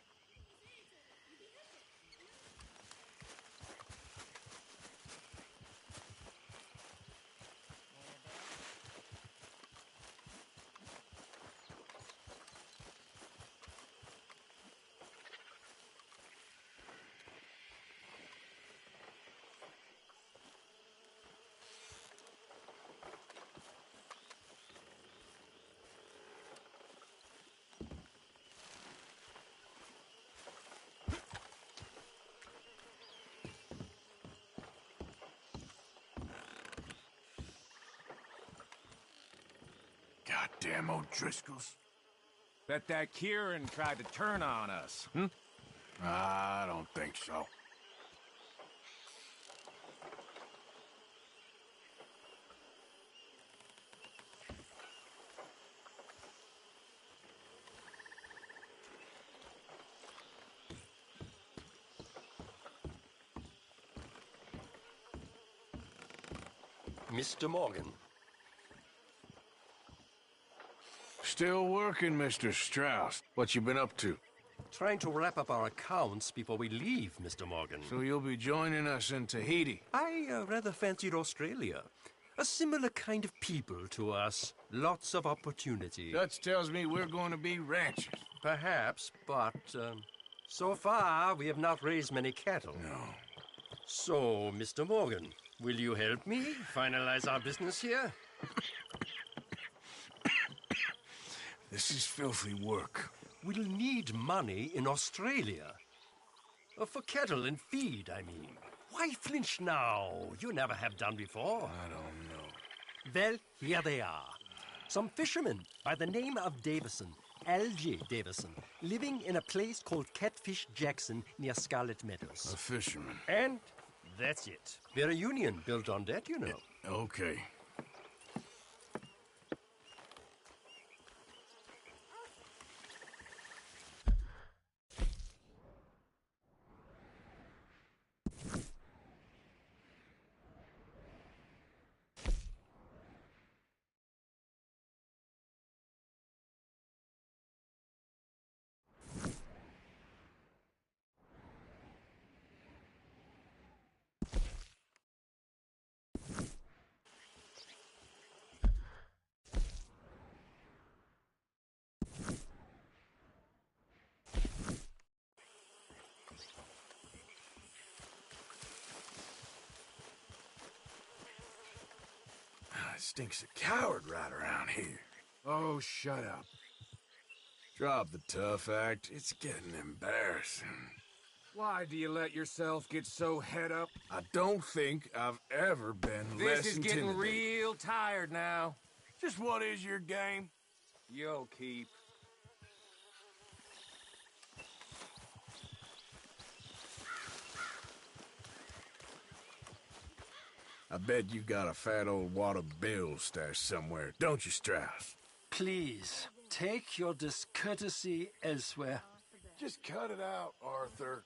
Speaker 17: Goddamn O'Driscolls.
Speaker 6: Bet that Kieran tried to turn on us, hmm?
Speaker 17: I don't think so.
Speaker 1: Mr. Morgan.
Speaker 17: Still working, Mr. Strauss. What you been up to?
Speaker 1: Trying to wrap up our accounts before we leave, Mr. Morgan.
Speaker 17: So you'll be joining us in Tahiti?
Speaker 1: I rather fancied Australia. A similar kind of people to us. Lots of opportunity.
Speaker 17: Dutch tells me we're going to be ranchers.
Speaker 1: Perhaps, but so far we have not raised many cattle.
Speaker 17: No.
Speaker 1: So, Mr. Morgan, will you help me finalize our business here?
Speaker 17: This is filthy work.
Speaker 1: We'll need money in Australia. For cattle and feed, I mean. Why flinch now? You never have done before.
Speaker 17: I don't know.
Speaker 1: Well, here they are. Some fishermen by the name of Davison, L.J. Davison, living in a place called Catfish Jackson near Scarlet Meadows.
Speaker 17: A fisherman.
Speaker 1: And that's it. We're a union built on that, you know.
Speaker 17: Okay. Stinks of coward right around here.
Speaker 11: Oh, shut up.
Speaker 17: Drop the tough act. It's getting embarrassing.
Speaker 11: Why do you let yourself get so head up?
Speaker 17: I don't think I've ever been less
Speaker 11: This is getting
Speaker 17: intimidated.
Speaker 11: real tired now.
Speaker 17: Just what is your game?
Speaker 11: You'll keep.
Speaker 17: I bet you got a fat old wad of bills stashed somewhere, don't you, Strauss?
Speaker 10: Please, take your discourtesy elsewhere.
Speaker 17: Just cut it out, Arthur.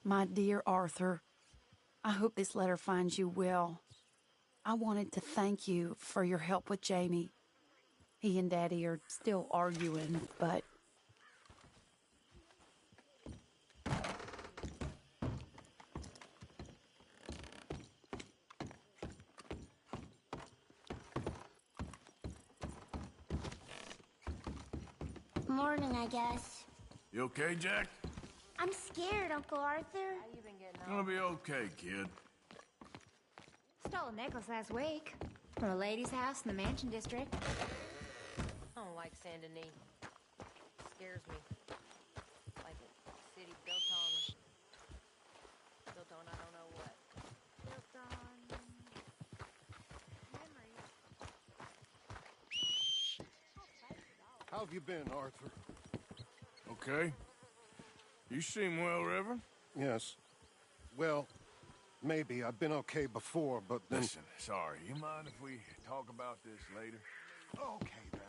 Speaker 8: My dear Arthur, I hope this letter finds you well. I wanted to thank you for your help with Jamie. He and Daddy are still arguing, but...
Speaker 20: Morning, I guess.
Speaker 17: You okay, Jack?
Speaker 20: I'm scared, Uncle Arthur.
Speaker 17: Gonna be okay, kid.
Speaker 16: stole a necklace last week from a lady's house in the Mansion District.
Speaker 12: I don't like Saint Denis. Scares me. Like a city built on I don't know what.
Speaker 16: Built on memories.
Speaker 3: How have you been, Arthur?
Speaker 17: Okay. You seem well, Reverend.
Speaker 3: Yes. Well, maybe. I've been okay before, but then...
Speaker 17: Listen, sorry. You mind if we talk about this later?
Speaker 3: Okay, then.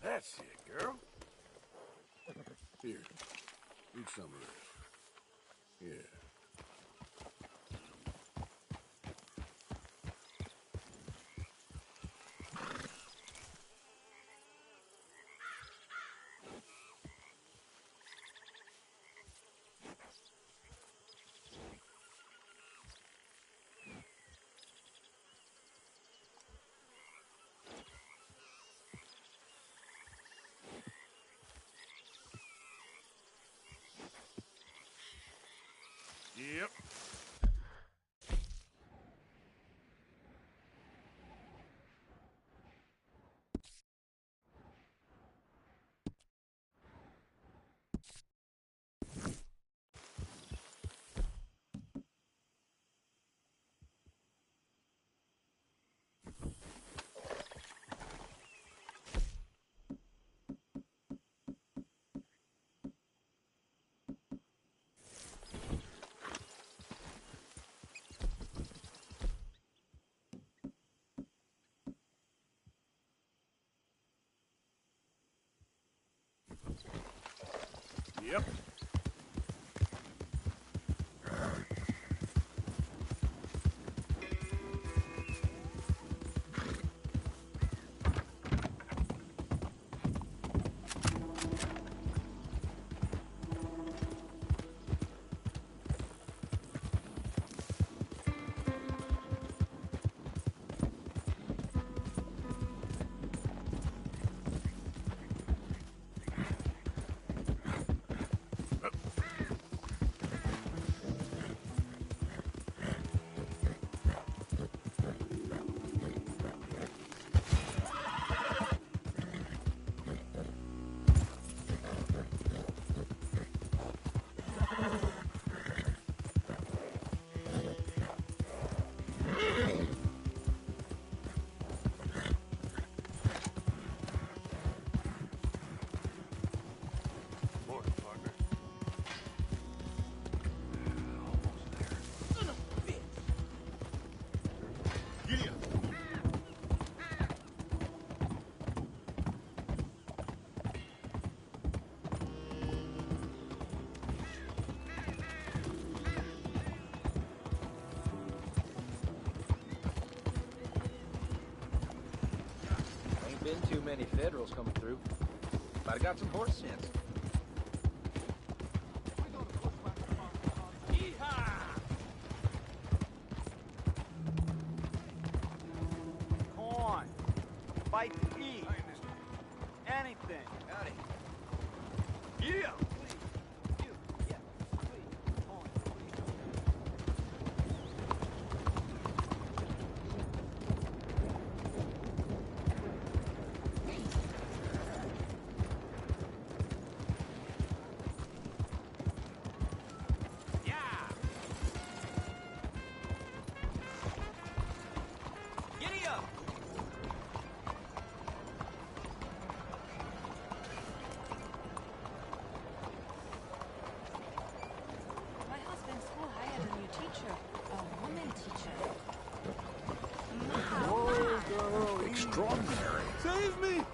Speaker 17: That's it, girl. Here. Eat some of this. Yeah. Yep. Yep.
Speaker 19: Ain't been too many Federals coming through, but I got some horse sense.
Speaker 23: Corn. Bite to eat. Anything.
Speaker 19: Howdy.
Speaker 23: Yeah.
Speaker 19: Giddy up!
Speaker 12: My husband's school hired a new teacher, a woman teacher.
Speaker 17: Whoa, girl. Extraordinary. Save me!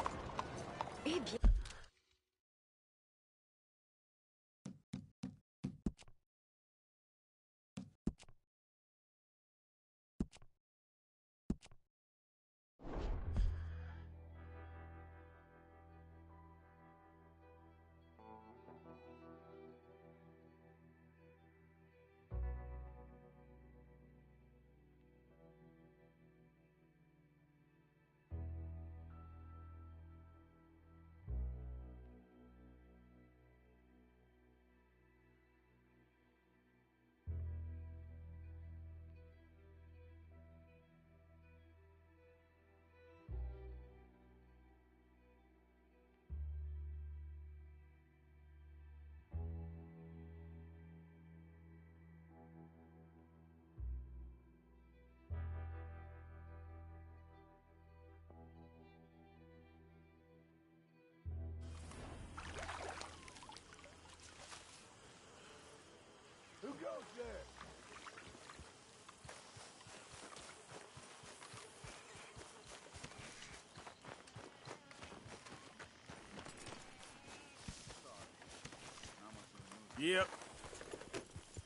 Speaker 17: Yep.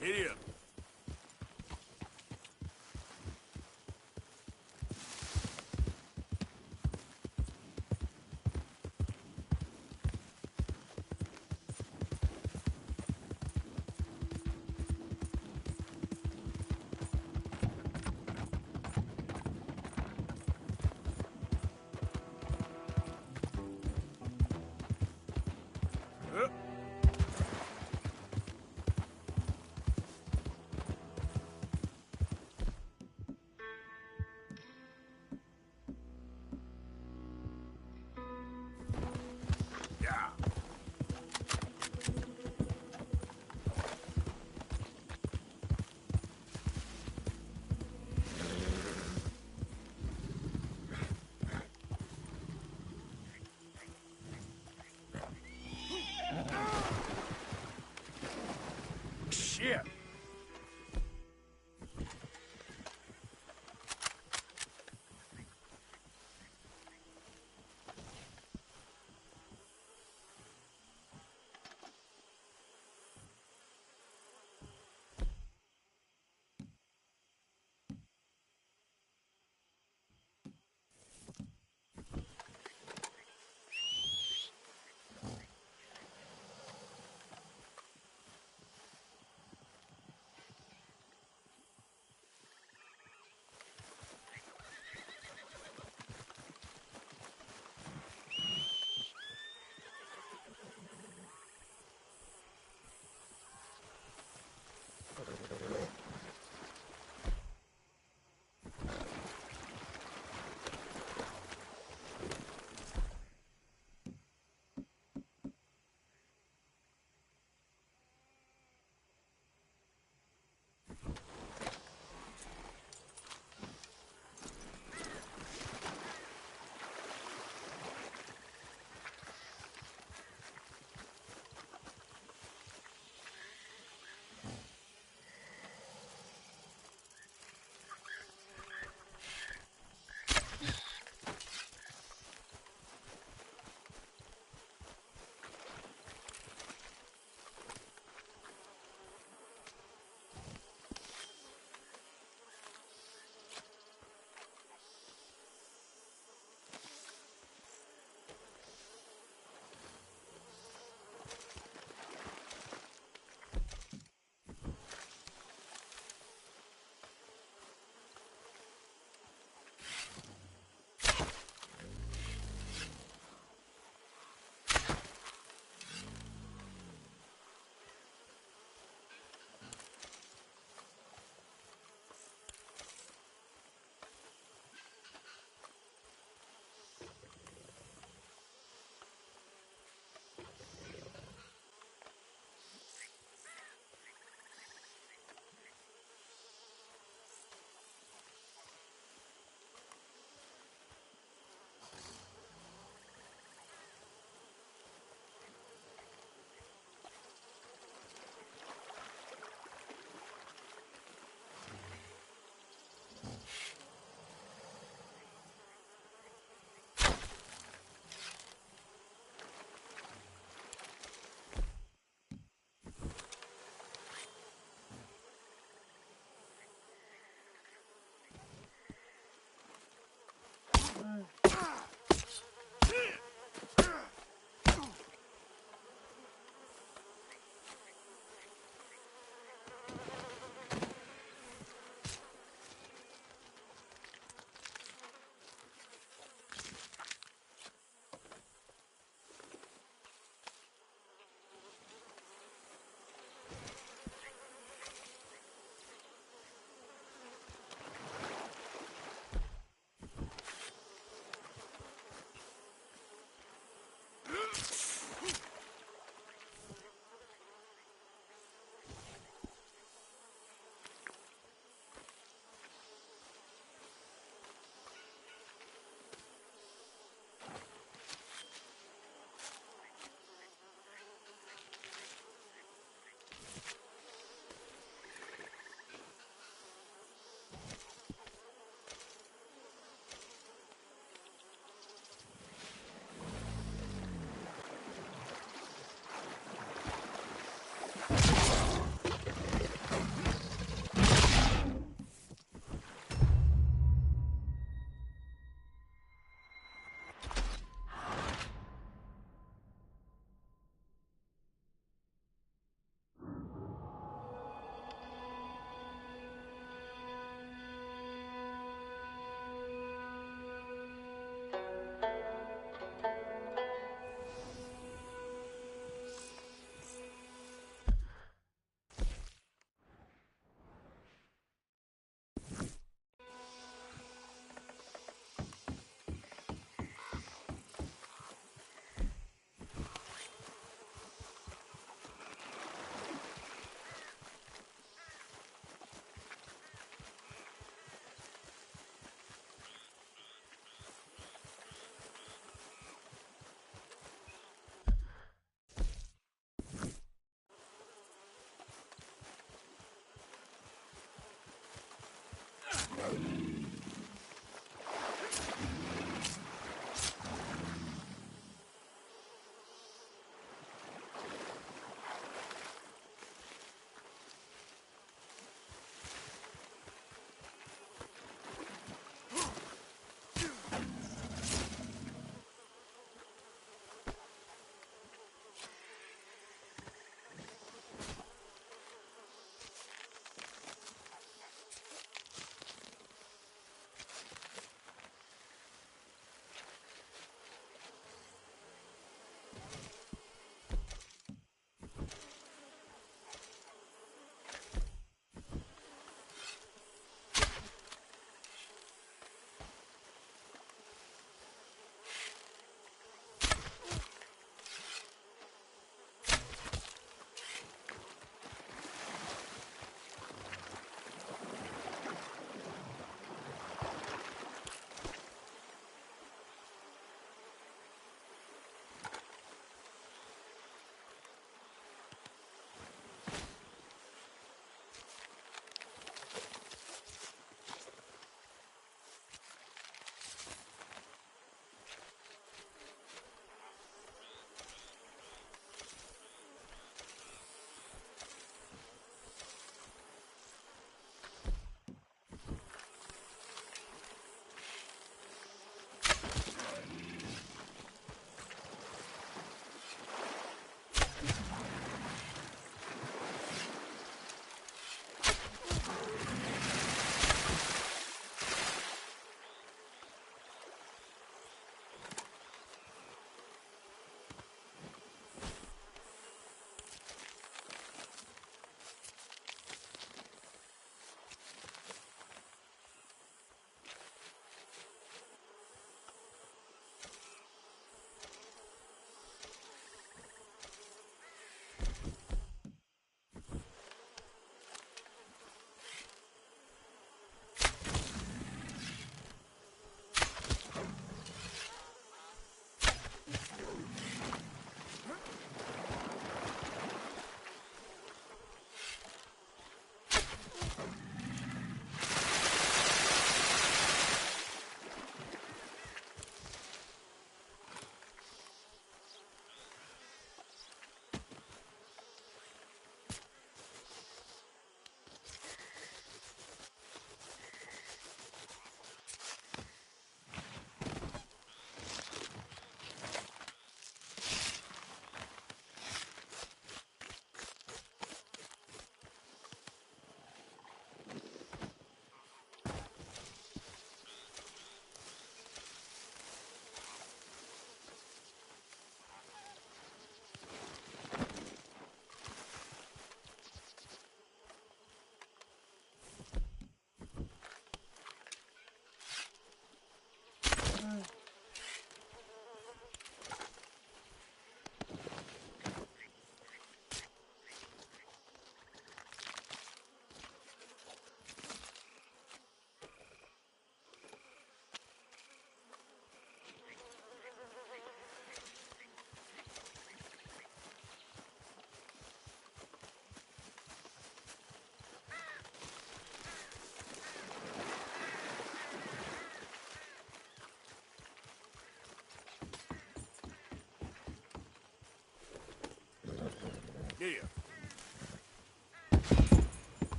Speaker 17: Hit up.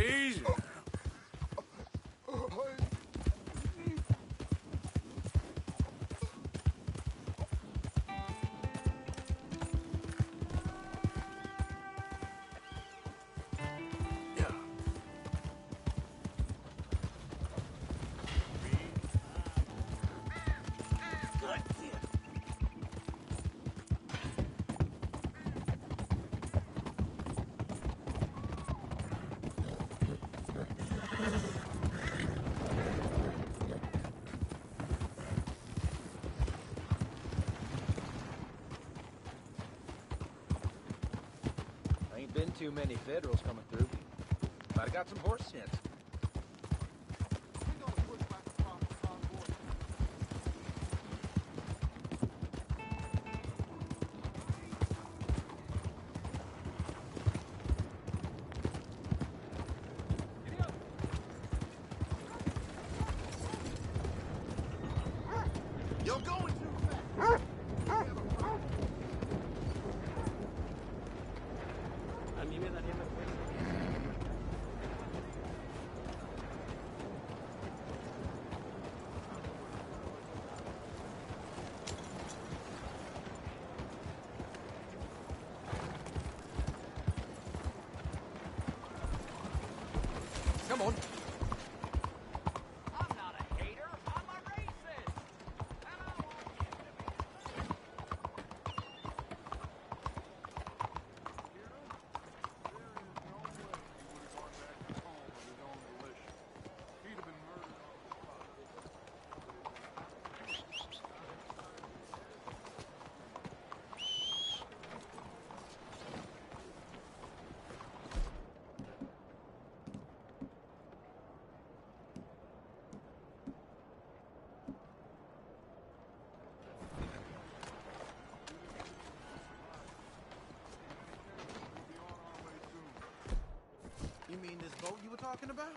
Speaker 17: Easy.
Speaker 19: Ain't been too many Federals coming through. But I got some horse sense.
Speaker 2: You're going too fast.
Speaker 1: Come on.
Speaker 23: I'm not a hater. I'm a racist. And I want you to be.
Speaker 9: You mean this boat you were talking about?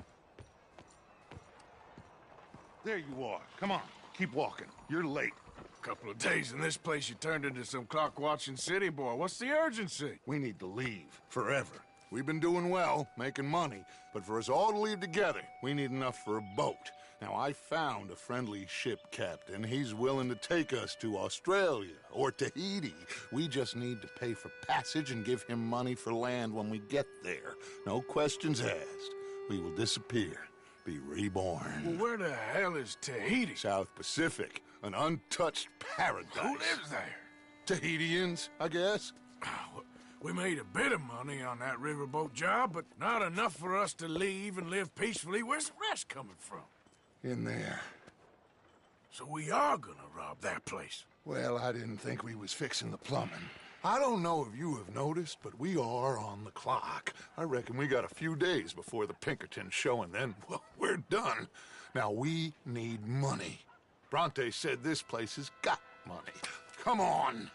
Speaker 5: There you are. Come on, keep walking. You're late.
Speaker 17: Couple of days in this place, you turned into some clock-watching city boy. What's the urgency?
Speaker 5: We need to leave, forever. We've been doing well, making money, but for us all to leave together, we need enough for a boat. Now, I found a friendly ship captain. He's willing to take us to Australia or Tahiti. We just need to pay for passage and give him money for land when we get there. No questions asked. We will disappear, be reborn.
Speaker 17: Well, where the hell is Tahiti?
Speaker 5: South Pacific, an untouched paradise.
Speaker 17: Who lives there?
Speaker 5: Tahitians, I guess.
Speaker 17: We made a bit of money on that riverboat job, but not enough for us to leave and live peacefully. Where's the rest coming from?
Speaker 5: In there.
Speaker 17: So we are gonna rob that place.
Speaker 5: Well, I didn't think we was fixing the plumbing. I don't know if you have noticed, but we are on the clock. I reckon we got a few days before the Pinkertons show, and then, well, we're done. Now, we need money. Bronte said this place has got money. Come on.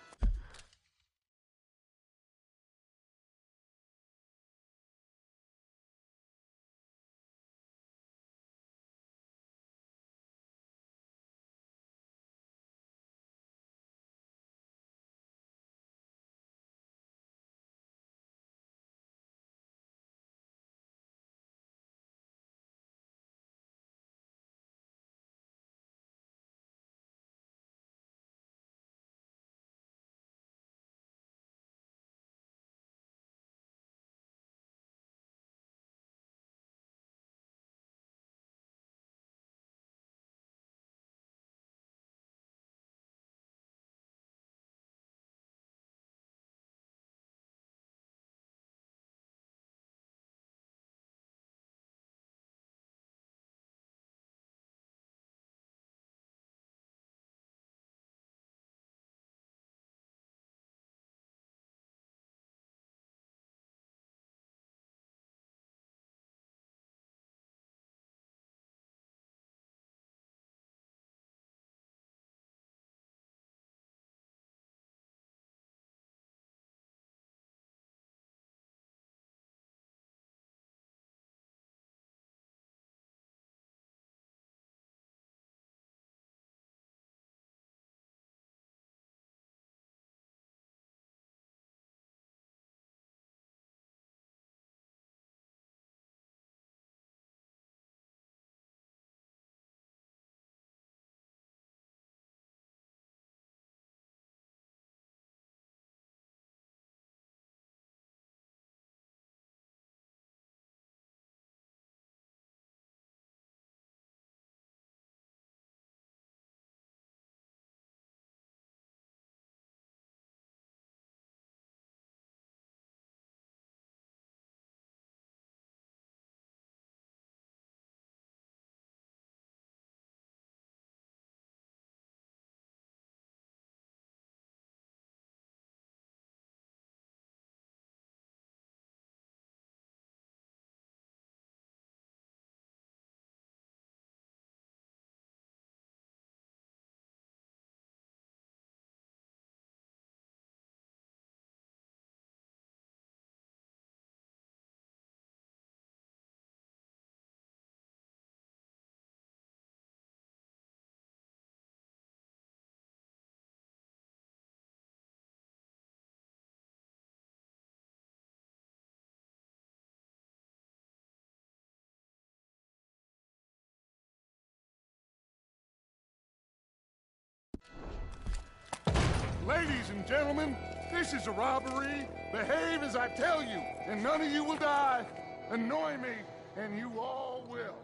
Speaker 5: Ladies and gentlemen, this is a robbery. Behave as I tell you, and none of you will die. Annoy me, and you all will.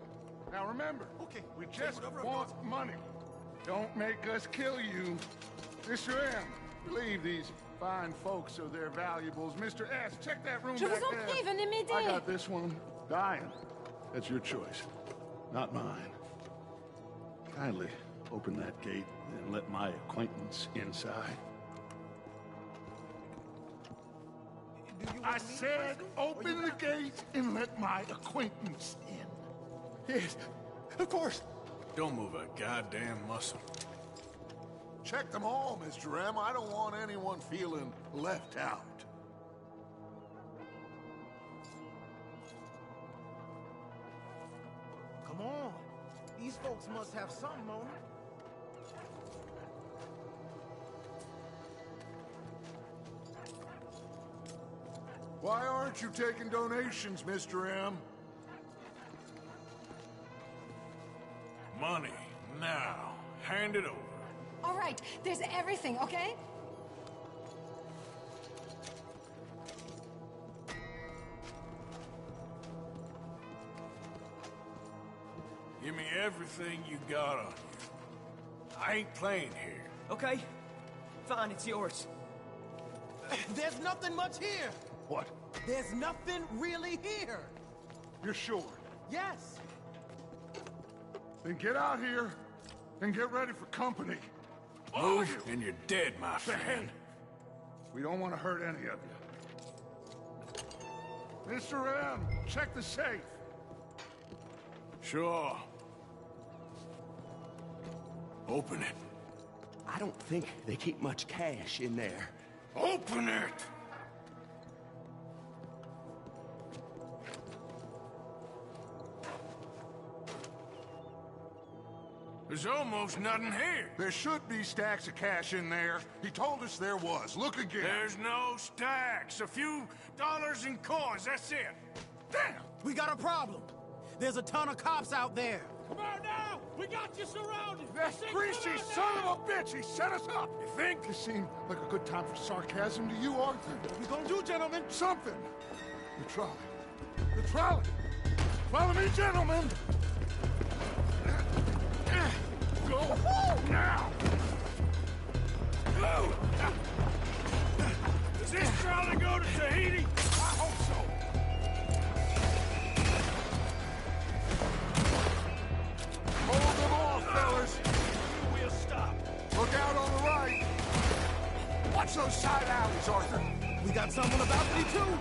Speaker 5: Now remember, we just want money. Don't make us kill you. Mr. M, relieve these fine folks of their valuables. Mr. S, check that room
Speaker 12: Je
Speaker 5: back
Speaker 12: vous en
Speaker 5: there.
Speaker 12: prie, venez m'aider.
Speaker 5: I got this one. Dying. That's your choice, not mine. Kindly open that gate and let my acquaintance inside. I said open the gate and let my acquaintance in.
Speaker 17: Yes, of course. Don't move a goddamn muscle.
Speaker 5: Check them all, Mr. M. I don't want anyone feeling left out.
Speaker 9: Come on. These folks must have something on them.
Speaker 5: Why aren't you taking donations, Mr. M?
Speaker 17: Money, now. Hand it over.
Speaker 12: All right, there's everything, okay?
Speaker 17: Give me everything you got on you. I ain't playing here.
Speaker 14: Okay. Fine, it's yours.
Speaker 9: There's nothing much here.
Speaker 5: What?
Speaker 9: There's nothing really here.
Speaker 5: You're sure?
Speaker 9: Yes.
Speaker 5: Then get out here and get ready for company.
Speaker 17: Move, and you're dead, my friend.
Speaker 5: We don't want to hurt any of you. Mr. M, check the safe.
Speaker 17: Sure. Open it.
Speaker 7: I don't think they keep much cash in there.
Speaker 17: Open it! There's almost nothing here.
Speaker 5: There should be stacks of cash in there. He told us there was. Look again.
Speaker 17: There's no stacks. A few dollars in coins, that's it.
Speaker 5: Damn!
Speaker 9: We got a problem. There's a ton of cops out there.
Speaker 17: Come on now! We got you surrounded!
Speaker 5: That greasy son of a bitch! He set us up! You think? This seemed like a good time for sarcasm to you, Arthur.
Speaker 9: What we gonna do, gentlemen?
Speaker 5: Something! The trolley. The trolley! Follow me, gentlemen! Go now!
Speaker 17: Go! Does this trolley go to Tahiti?
Speaker 5: I hope so. Hold them off, fellas.
Speaker 17: We'll stop.
Speaker 5: Look out on the right. Watch those side alleys, Arthur.
Speaker 9: We got some on the balcony, too.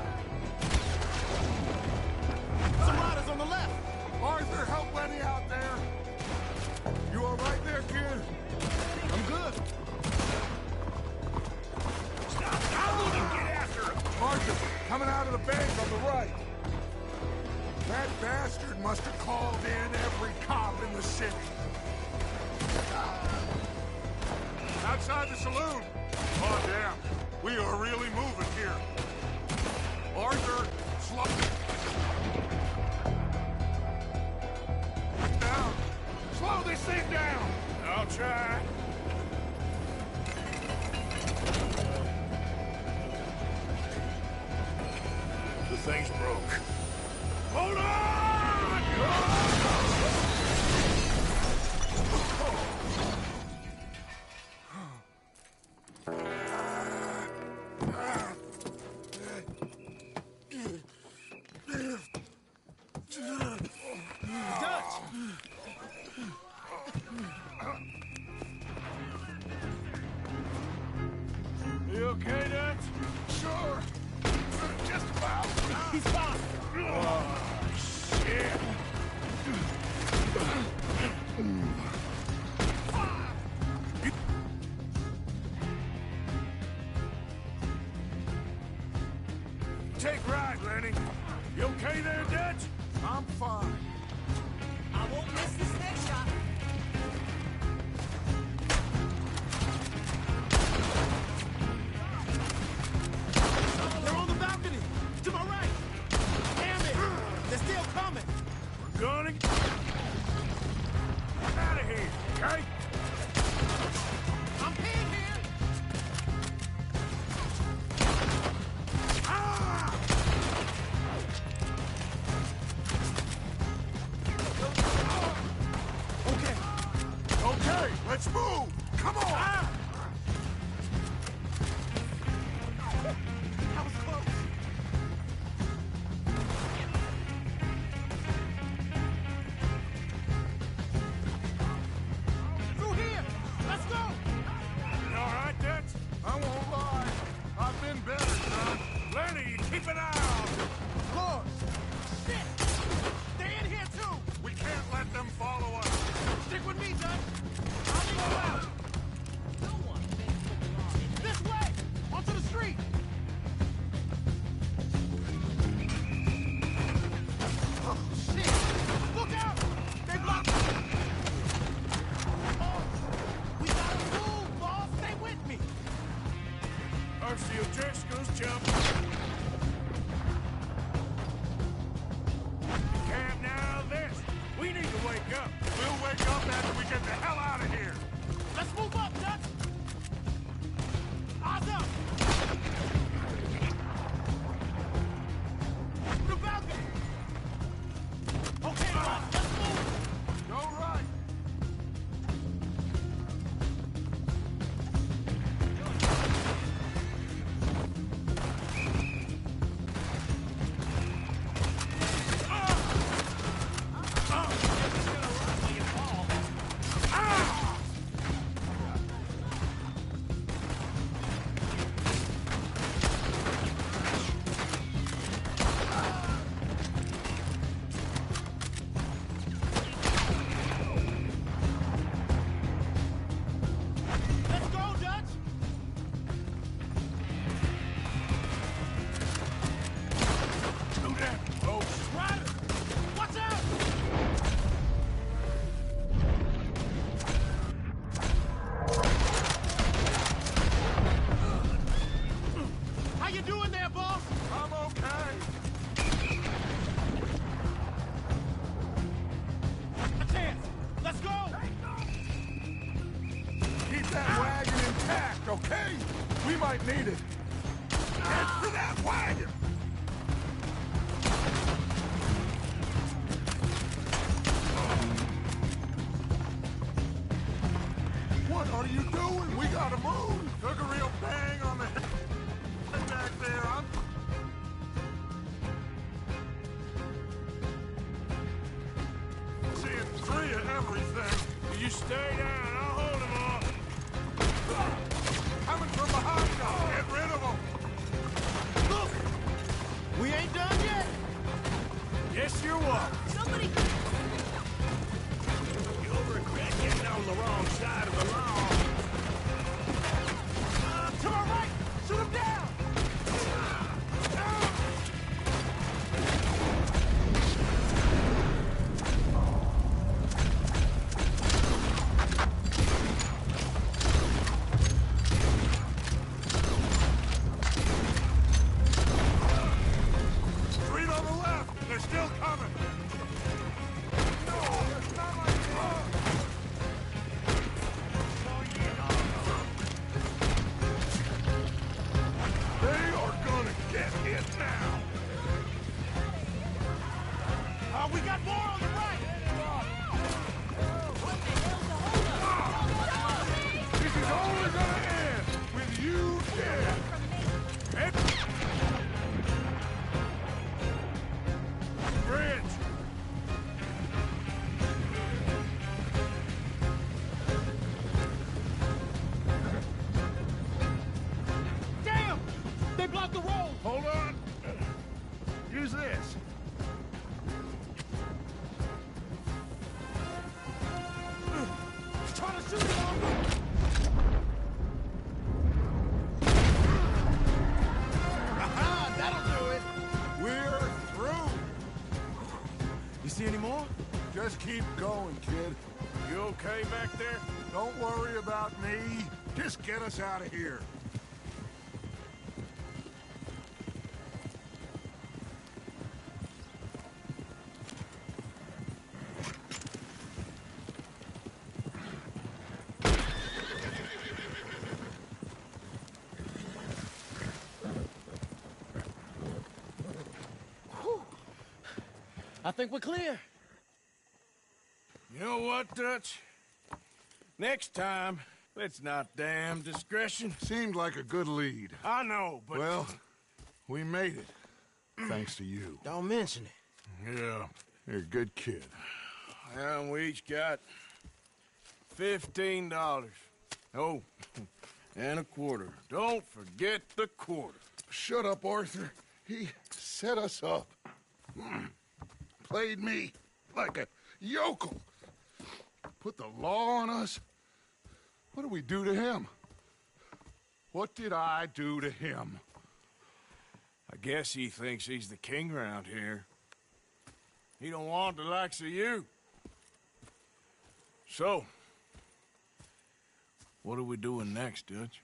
Speaker 9: Some riders on the left.
Speaker 5: Arthur, help Lenny out there. You all right there, kid?
Speaker 9: I'm good.
Speaker 17: Stop! I want to get after him!
Speaker 5: Arthur, coming out of the bank on the right. That bastard must have called in every cop in the city. Outside the saloon. Oh, damn. We are really moving here. Arthur, slow down. Slow this thing down.
Speaker 17: I'll try. The thing's broke. Hold on! You okay, Dutch?
Speaker 5: Sure. Just about.
Speaker 9: He's fine.
Speaker 17: Oh, shit. Take right, Lenny. You okay there, Dutch?
Speaker 5: I'm fine.
Speaker 9: I won't miss this next shot. They're on the balcony. To my right. Damn it. They're still coming.
Speaker 17: We're gonna get out of here, okay?
Speaker 9: I'm pinned here.
Speaker 5: Move! Come on! Ah!
Speaker 9: That was close. Through here! Let's go!
Speaker 17: You all right, Dutch?
Speaker 5: I won't lie. I've been better, son.
Speaker 17: Lenny, keep an eye on them.
Speaker 9: Lord! Shit! They're in here, too!
Speaker 5: We can't let them follow us.
Speaker 9: Stick with me, Dutch! I'll lead you out!
Speaker 23: No one thinks to belong.
Speaker 9: This way! Onto the street! Oh, shit! Look out! They blocked us! Oh, we gotta move, boss! Stay with me!
Speaker 17: Percy O'Driscoll's jump. Camp now this. We need to wake up.
Speaker 5: We'll wake up after we get the hell out of here.
Speaker 9: Let's move up, Dutch! Eyes up! The balcony! Okay, boss, let's move!
Speaker 5: Go right.
Speaker 9: Let's go, Dutch!
Speaker 17: Do that, folks.
Speaker 9: Ryder! Watch out! How you doing there, boss?
Speaker 5: I'm okay.
Speaker 9: A chance! Let's go!
Speaker 5: Keep that wagon intact, okay? We might need it. Get to that wagon! What are you doing? We gotta move. Took a real bang on the head back there. I'm seeing three of everything.
Speaker 17: You stay down. I'll hold him off.
Speaker 5: Coming from behind us. Get rid of them.
Speaker 9: Look! We ain't done yet!
Speaker 17: Yes, you're what?
Speaker 23: Somebody.
Speaker 17: You'll regret getting on the wrong side of the law.
Speaker 9: To my right! Shoot him down!
Speaker 5: Three on the left. They're still coming. No, that's not my car. They are gonna get it now.
Speaker 9: We got more on the right!
Speaker 5: This is only gonna end with you dead.
Speaker 17: Bridge.
Speaker 9: Damn! They blocked the road!
Speaker 5: Hold on. Use this.
Speaker 9: Trying to shoot him! Aha! That'll do it!
Speaker 5: We're through.
Speaker 9: You see any more?
Speaker 5: Just keep going, kid.
Speaker 17: You okay back there?
Speaker 5: Don't worry about me. Just get us out of here.
Speaker 9: I think we're clear.
Speaker 17: You know what, Dutch? Next time, let's not damn discretion.
Speaker 5: Seemed like a good lead.
Speaker 17: I know, but...
Speaker 5: Well, we made it. Thanks to you.
Speaker 17: Don't mention it. Yeah,
Speaker 5: you're a good kid.
Speaker 17: And we each got $15. Oh, and a quarter. Don't forget the quarter.
Speaker 5: Shut up, Arthur. He set us up. Played me like a yokel. Put the law on us. What did we do to him? What did I do to him?
Speaker 17: I guess he thinks he's the king around here. He don't want the likes of you. So, what are we doing next, Dutch?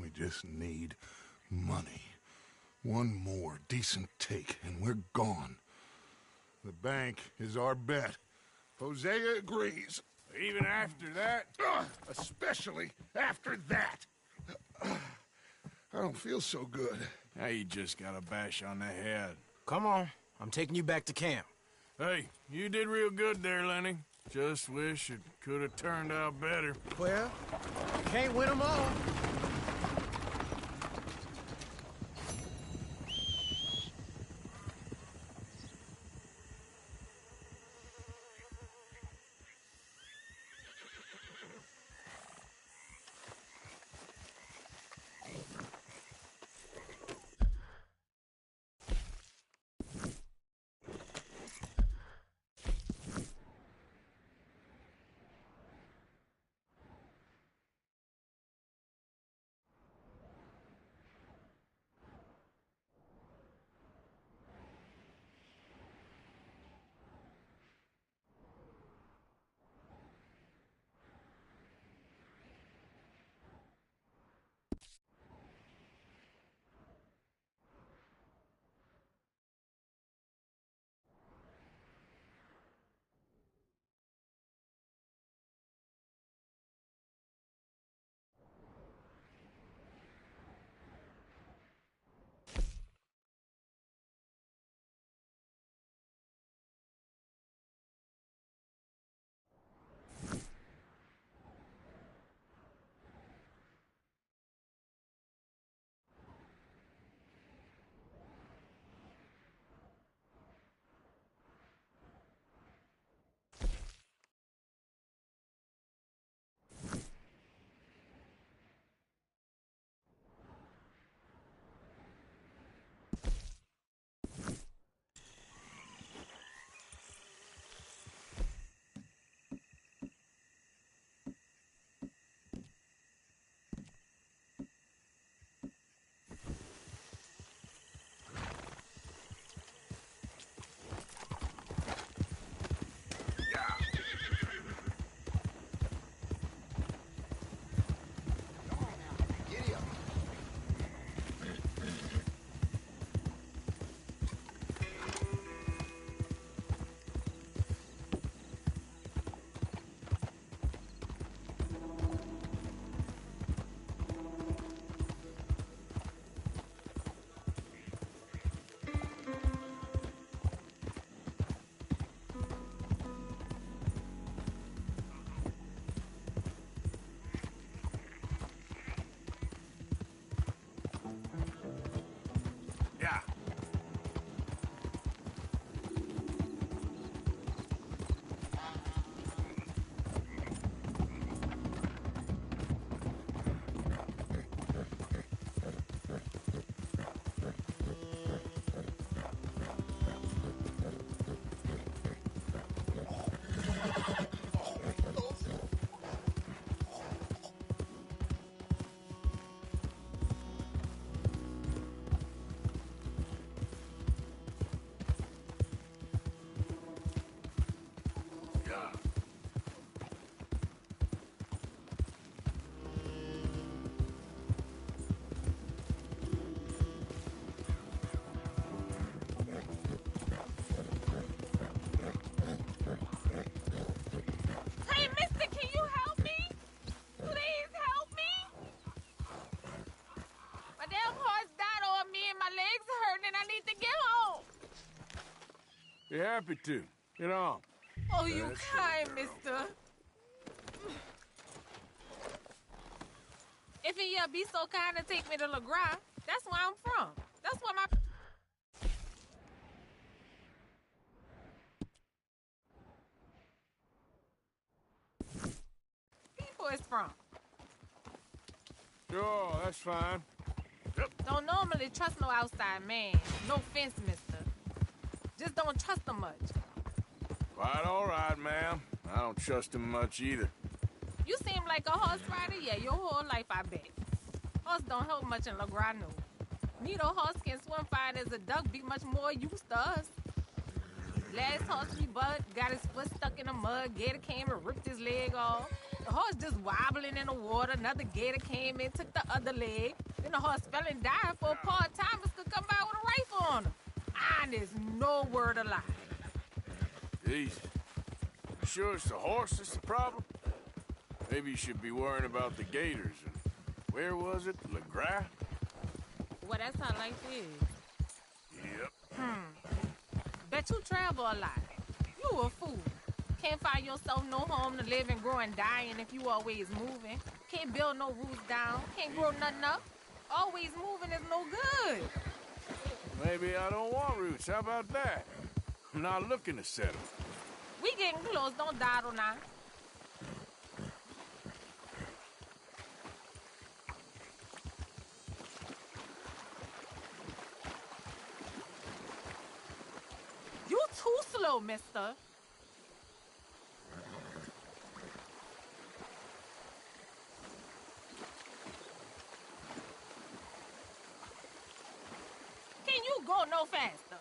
Speaker 5: We just need money. One more decent take, and we're gone. The bank is our bet. Hosea agrees.
Speaker 17: Even after that?
Speaker 5: Especially after that. I don't feel so good.
Speaker 17: Now you just got a bash on the head.
Speaker 19: Come on. I'm taking you back to camp.
Speaker 17: Hey, you did real good there, Lenny. Just wish it could have turned out better.
Speaker 19: Well, you can't win them all.
Speaker 17: Be happy to. Get on.
Speaker 4: Oh, you kind, mister.
Speaker 12: Even you be so kind to take me to LeGras. That's where I'm from. That's where my people is from.
Speaker 6: Sure, that's fine.
Speaker 12: Don't normally trust no outside man. No offense, mister. Just don't trust him much.
Speaker 6: Quite all right, ma'am. I don't trust him much either.
Speaker 12: You seem like a horse rider, yeah, your whole life, I bet. Horse don't help much in LeGras, no. Neither horse can swim fine as a duck, be much more used to us. Last horse we bucked, got his foot stuck in the mud, gator came and ripped his leg off. The horse just wobbling in the water, another gator came in, took the other leg. Then the horse fell and died before part-timers could come by with a rifle on him. Honest, no word of lie.
Speaker 6: Jesus. You sure it's the horse that's the problem? Maybe you should be worrying about the gators. And where was it? LeGras?
Speaker 12: Well, that's how life is.
Speaker 6: Yep.
Speaker 12: Bet you travel a lot. You a fool. Can't find yourself no home to live and grow and dying if you always moving. Can't build no roots down. Can't grow nothing up. Always moving is no good.
Speaker 6: Maybe I don't want roots. How about that? I'm not looking to settle.
Speaker 12: We getting close. Don't dawdle now. You too slow, mister. Can you go no faster?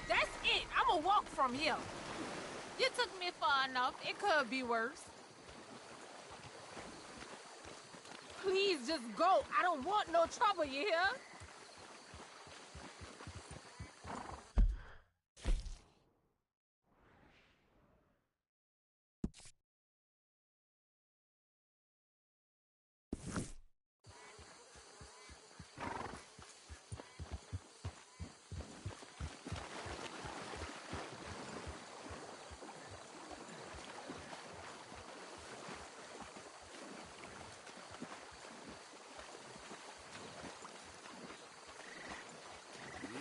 Speaker 12: That's it. I'ma walk from here. You took me far enough. It could be worse. Please just go. I don't want no trouble, you hear?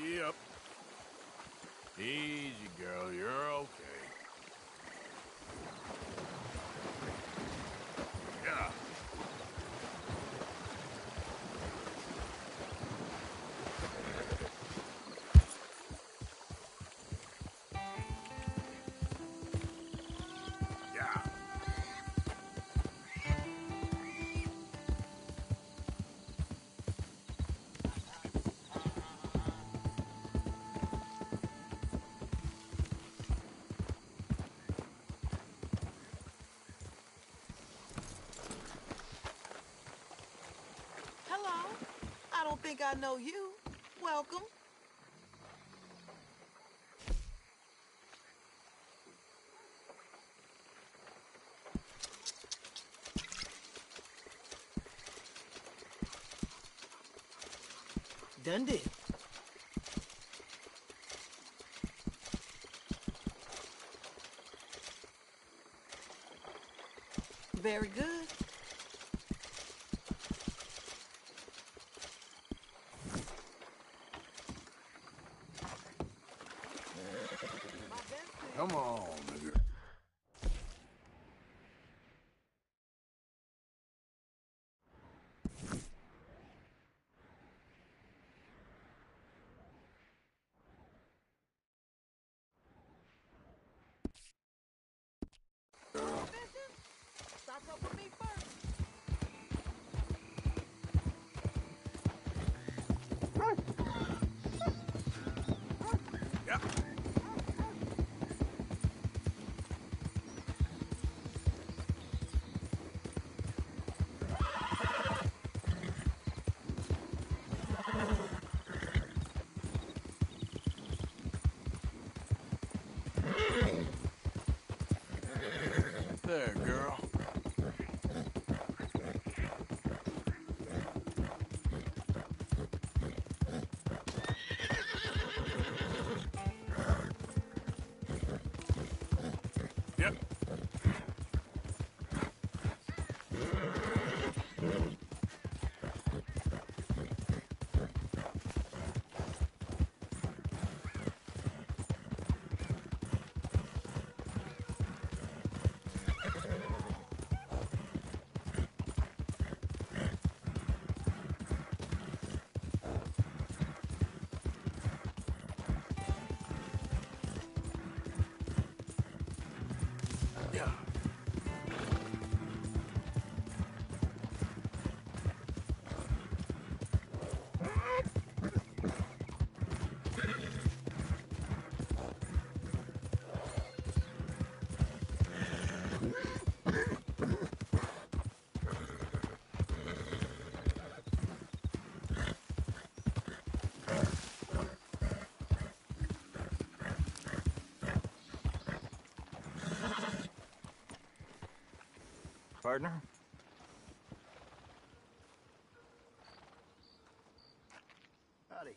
Speaker 6: Yep. Easy, girl. You're okay. Yeah. Yeah.
Speaker 15: Hello. I don't think I know you. Welcome. Done did. Very good.
Speaker 6: Come on, nigga.
Speaker 15: Start up with me first.
Speaker 6: Yep. There, girl.
Speaker 19: partner.
Speaker 13: Howdy.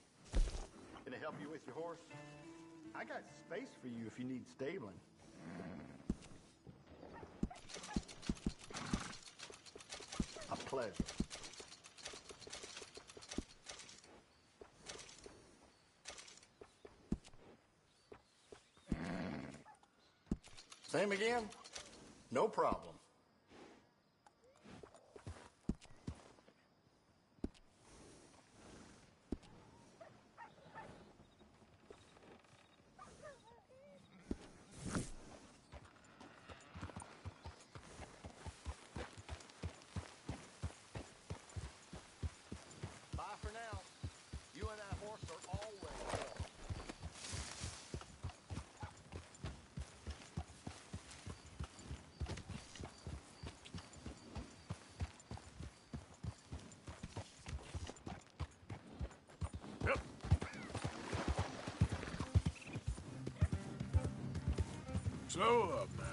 Speaker 13: Can I help you with your horse? I got space for you if you need stabling. A pleasure. Same again? No problem. Bye for now. You and that horse are always welcome.
Speaker 17: Yep. So up now.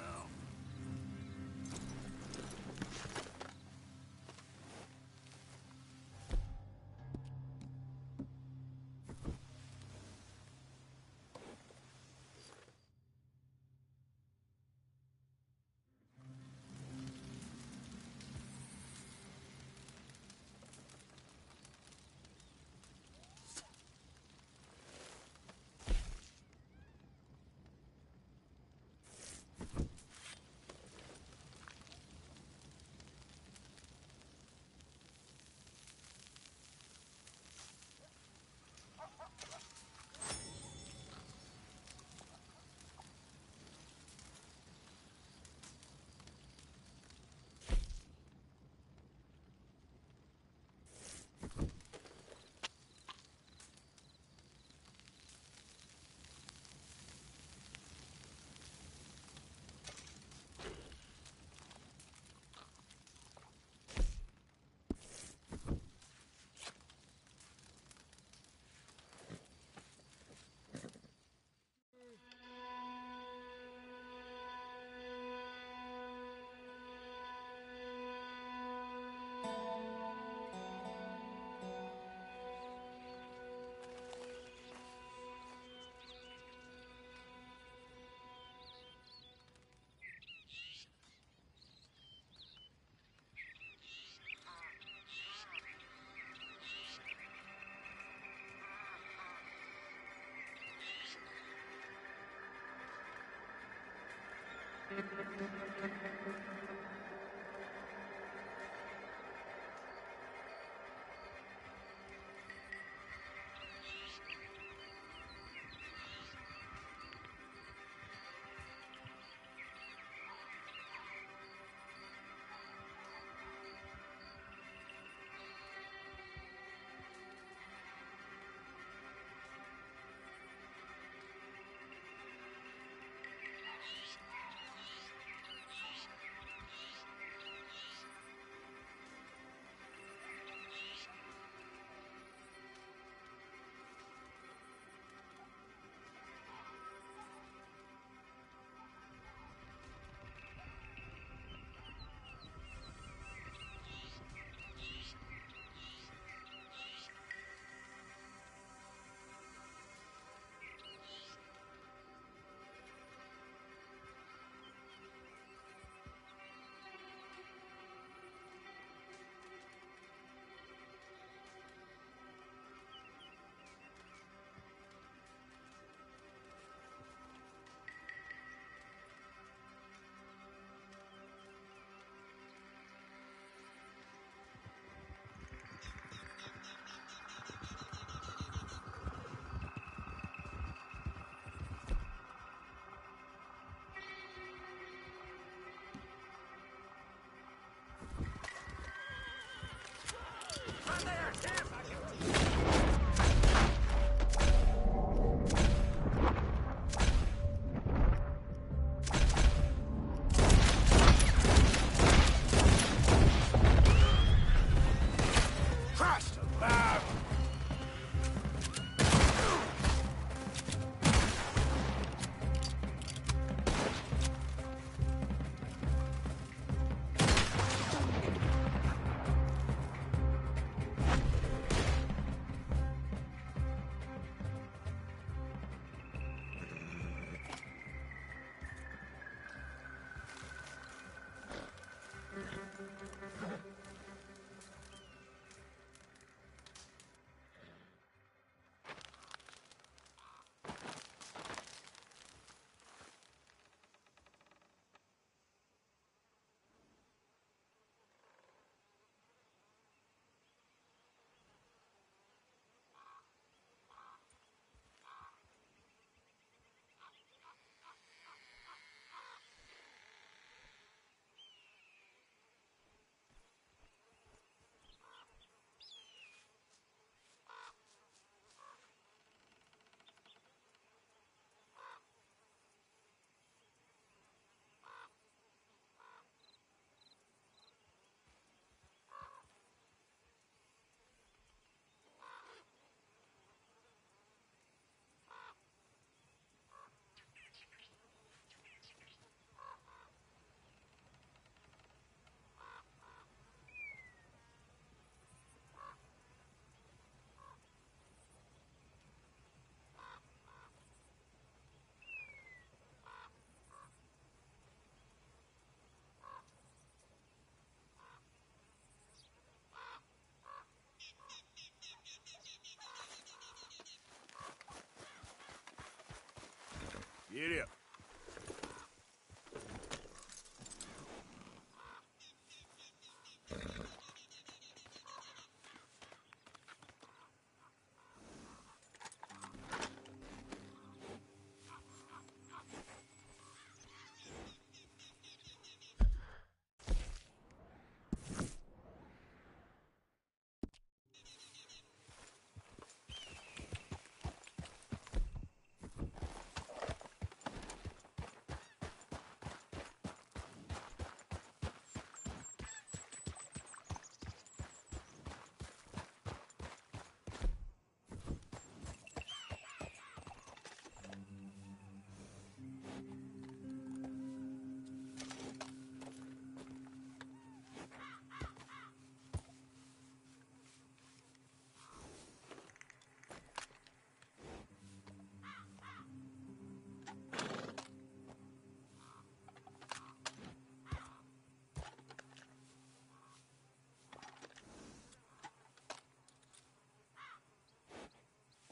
Speaker 17: Get up.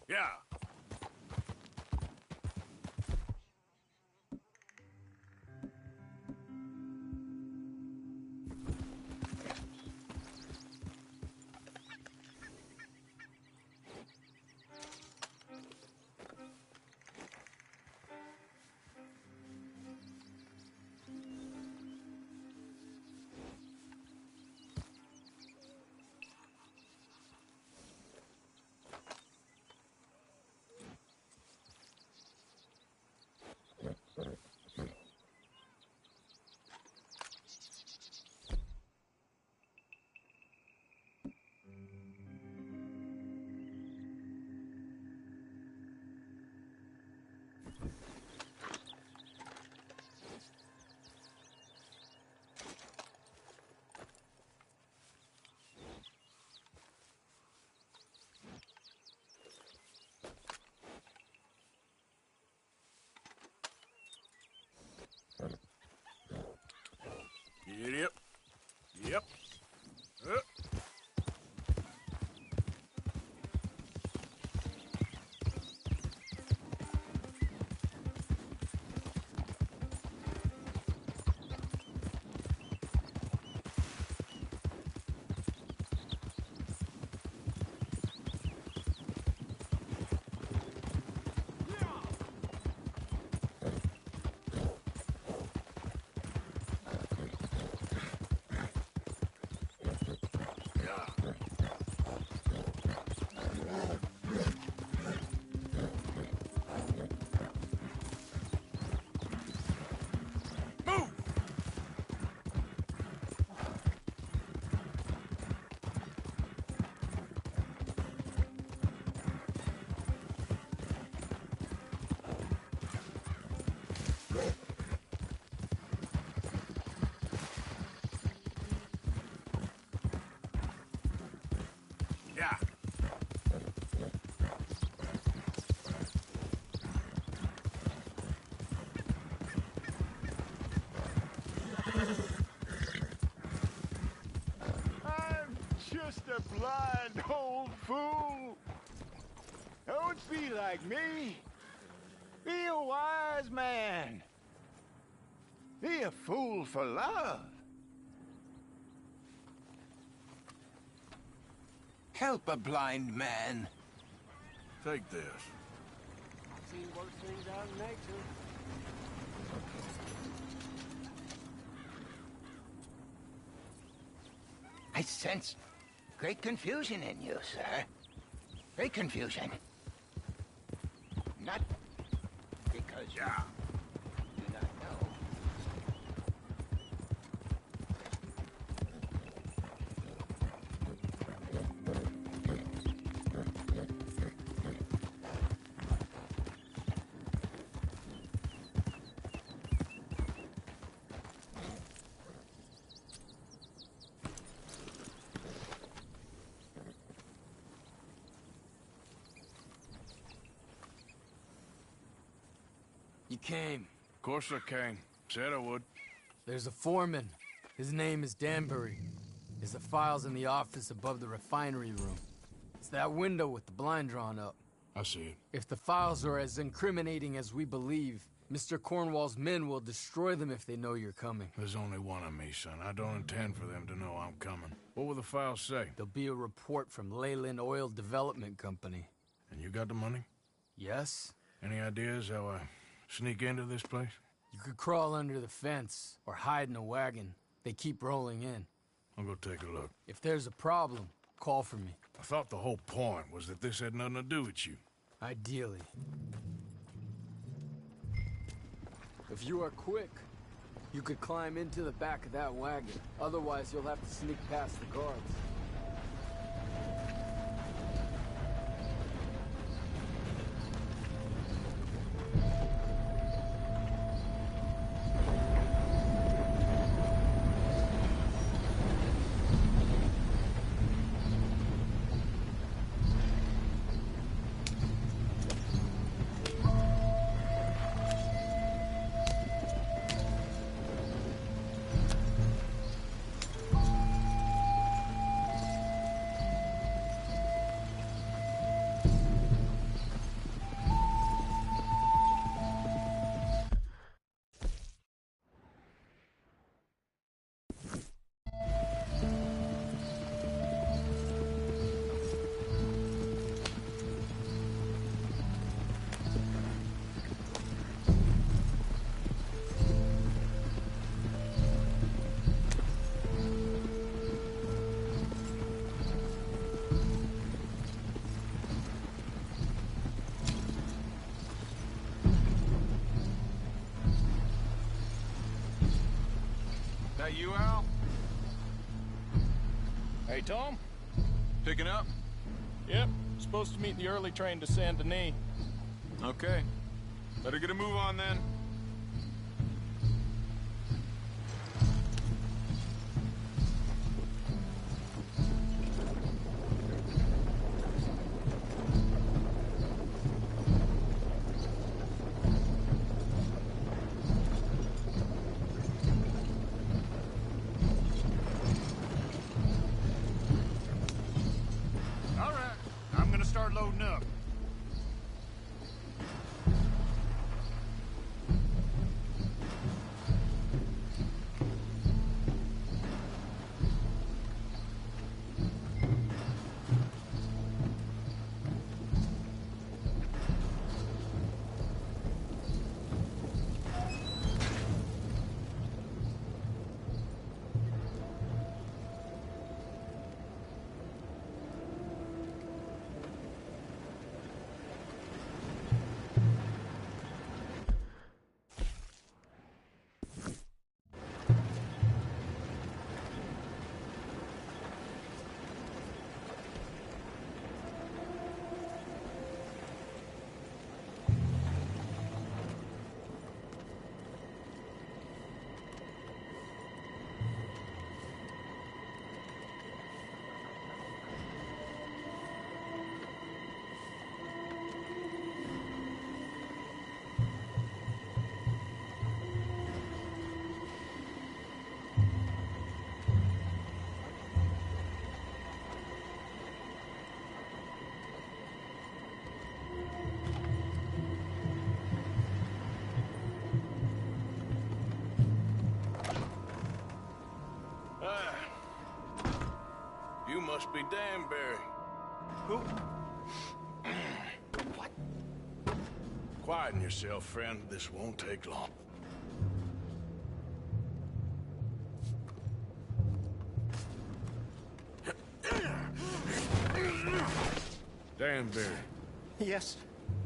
Speaker 17: Yeah. Get up. Yep. Up. Yeah.
Speaker 18: I'm just a blind old fool. Don't be like me. Be a wise man. Be a fool for love. Help a blind man.
Speaker 17: Take this.
Speaker 1: I've seen worse things out in nature.
Speaker 18: I sense great confusion in you, sir. Great confusion. Not because you do not know.
Speaker 21: You came.
Speaker 17: Of course I came. Said I would.
Speaker 21: There's a foreman. His name is Danbury. There's the files in the office above the refinery room. It's that window with the blind drawn up.
Speaker 17: I see it.
Speaker 21: If the files are as incriminating as we believe, Mr. Cornwall's men will destroy them if they know you're coming.
Speaker 17: There's only one of me, son. I don't intend for them to know I'm coming. What will the files say?
Speaker 21: There'll be a report from Leyland Oil Development Company.
Speaker 17: And you got the money?
Speaker 21: Yes?
Speaker 17: Any ideas how I sneak into this place?
Speaker 21: You could crawl under the fence or hide in a wagon. They keep rolling in.
Speaker 17: I'll go take a look.
Speaker 21: If there's a problem, call for me.
Speaker 17: I thought the whole point was that this had nothing to do with you.
Speaker 21: Ideally. If you are quick, you could climb into the back of that wagon. Otherwise, you'll have to sneak past the guards.
Speaker 10: That you, Al?
Speaker 11: Hey, Tom?
Speaker 10: Picking up?
Speaker 11: Yep. Supposed to meet the early train to Saint Denis.
Speaker 10: Okay. Better get a move on then.
Speaker 17: All right, I'm gonna start loading up. You must be Danbury. Who? What? Quieten yourself, friend. This won't take long. Danbury.
Speaker 2: Yes?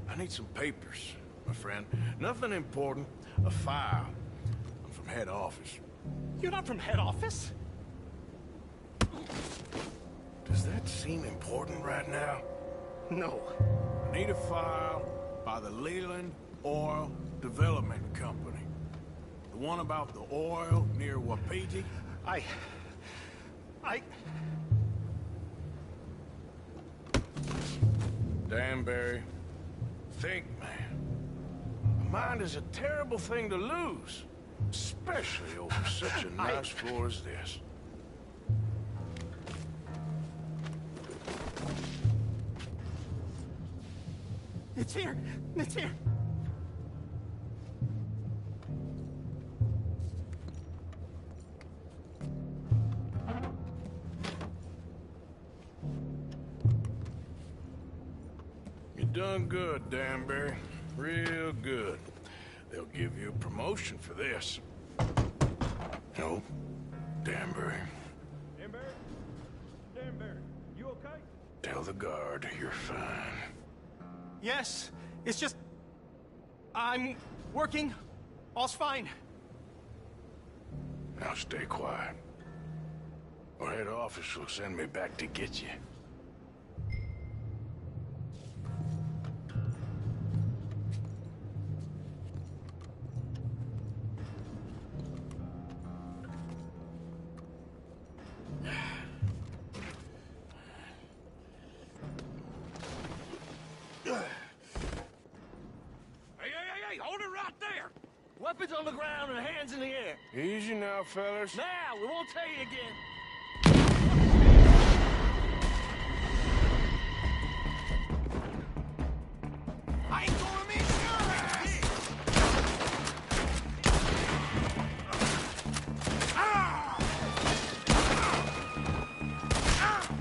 Speaker 17: I need some papers, my friend. Nothing important. A file. I'm from head office.
Speaker 2: You're not from head office?
Speaker 17: Does that seem important right now?
Speaker 2: No.
Speaker 17: I need a file by the Leyland Oil Development Company. The one about the oil near Wapiti? Danbury, think, man. A mind is a terrible thing to lose, especially over such a nice floor as this.
Speaker 2: It's here. It's here.
Speaker 17: done good, Danbury. Real good. They'll give you a promotion for this. No, Danbury.
Speaker 11: Danbury? Danbury, you okay?
Speaker 17: Tell the guard you're fine.
Speaker 14: Yes, it's just... I'm working. All's fine.
Speaker 17: Now stay quiet. Or head office will send me back to get you.
Speaker 9: Hey, hold it right there! Weapons on the ground and hands in the air.
Speaker 17: Easy now, fellas.
Speaker 9: Now, we won't tell you again. I ain't gonna miss your ass!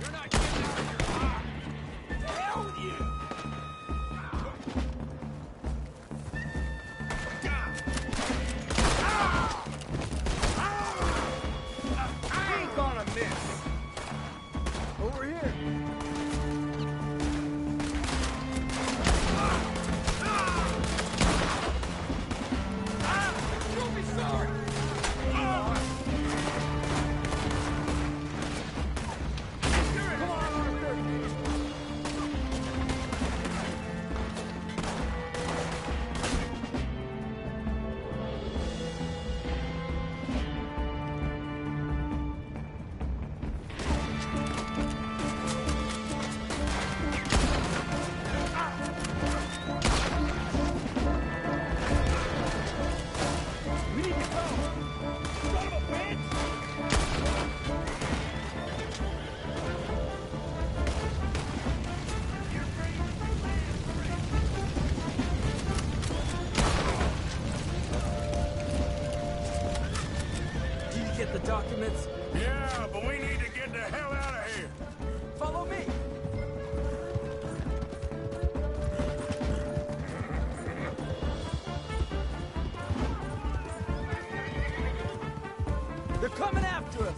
Speaker 9: You're not getting out of here alive. The hell with you! I ain't gonna miss.
Speaker 14: Over here.
Speaker 9: You'll be sorry.
Speaker 14: Come on, Arthur. We need to go. Son of a bitch!
Speaker 21: Did you get the documents?
Speaker 17: Yeah, but we need to get the hell out of here.
Speaker 21: Follow me. They're coming after us.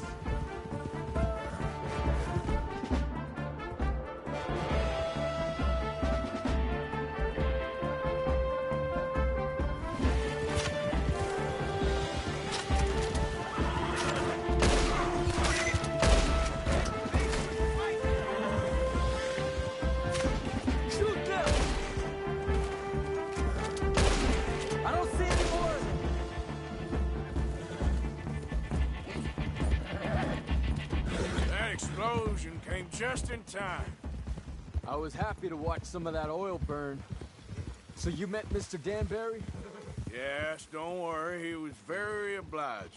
Speaker 21: Shoot them! I don't see any more of them.
Speaker 17: That explosion came just in time.
Speaker 21: I was happy to watch some of that oil burn. So you met Mr. Danbury?
Speaker 17: Yes, don't worry. He was very obliging.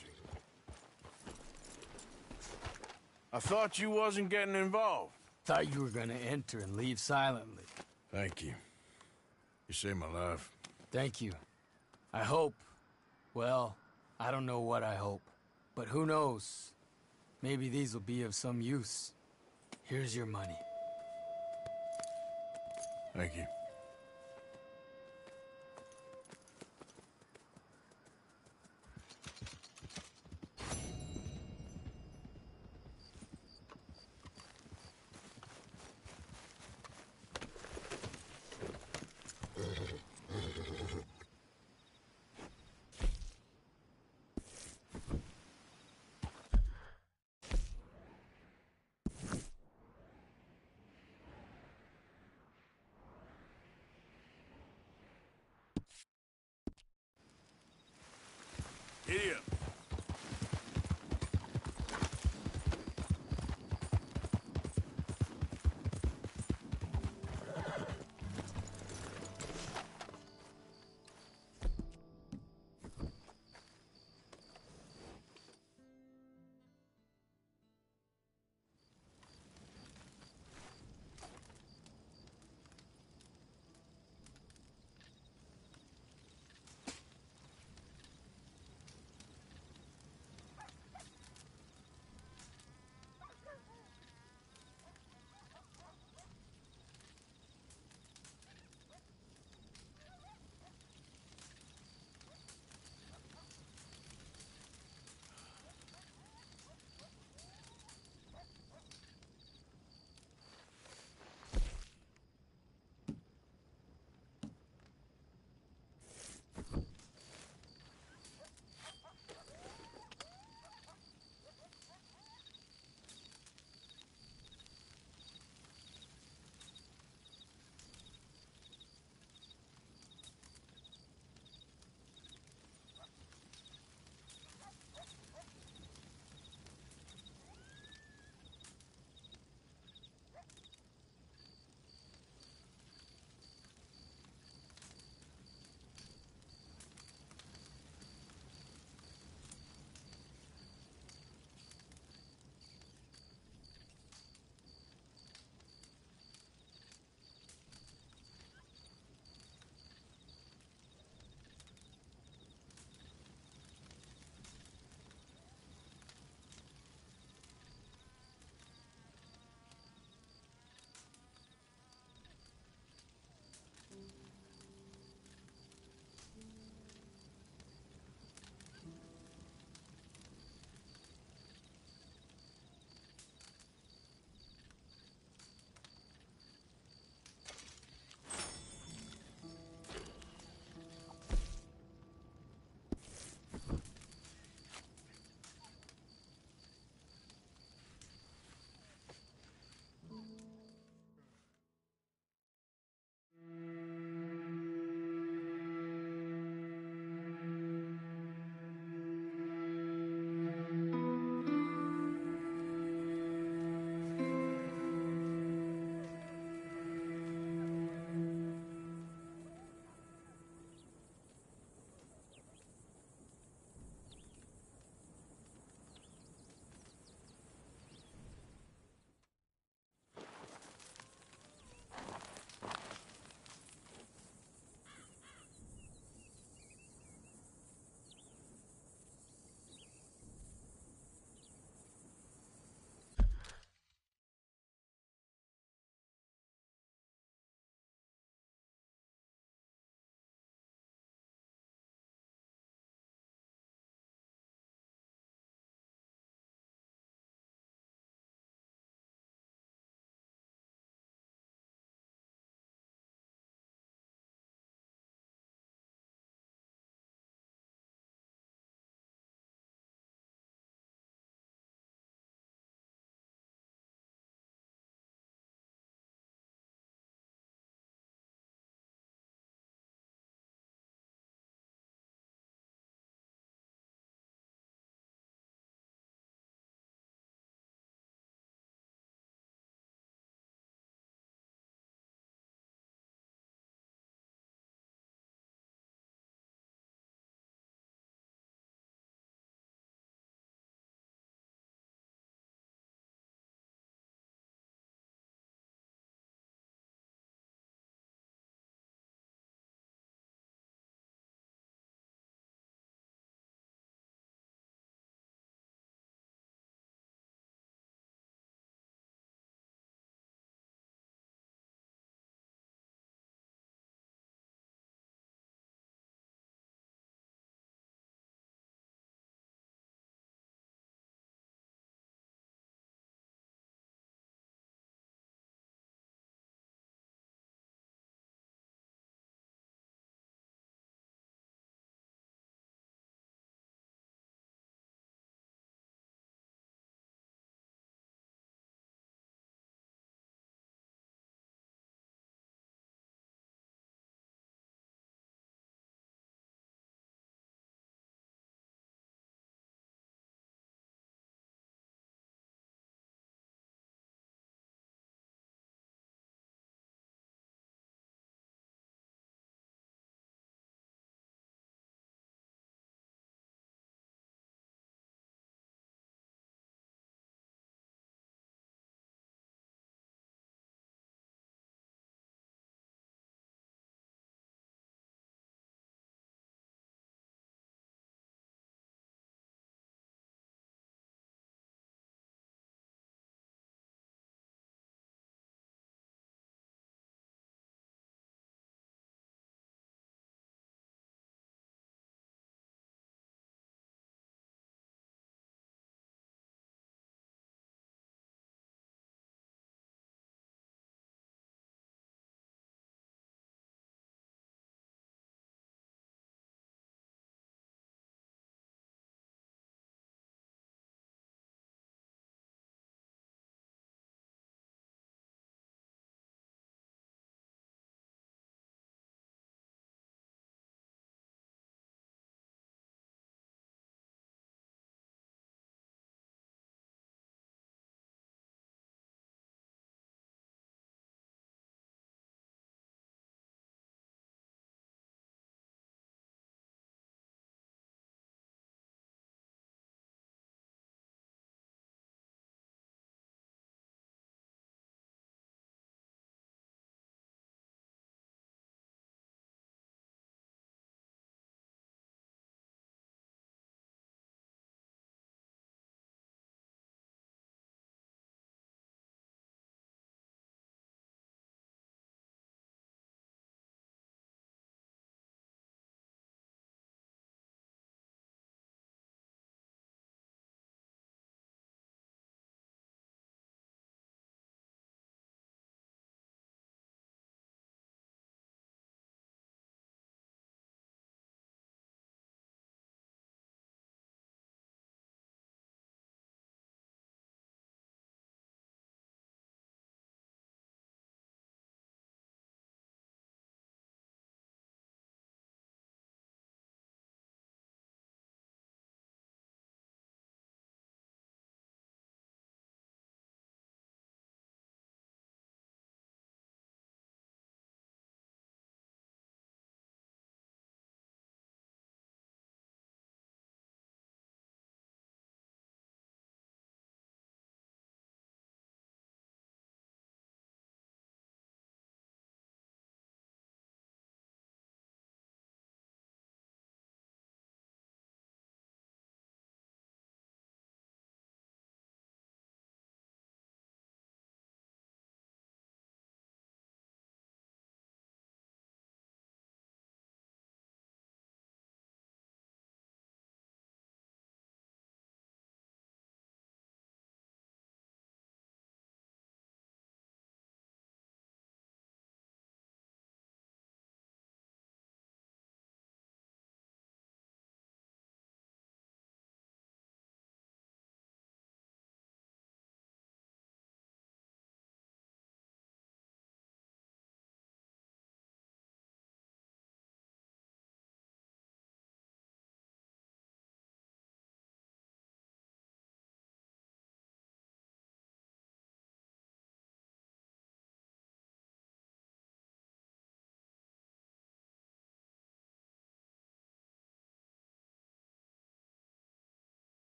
Speaker 17: I thought you wasn't getting involved.
Speaker 21: Thought you were gonna enter and leave silently.
Speaker 17: Thank you. You saved my life.
Speaker 21: Thank you. I hope. Well, I don't know what I hope. But who knows? Maybe these will be of some use. Here's your money.
Speaker 17: Thank you. Giddy up.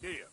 Speaker 6: Here.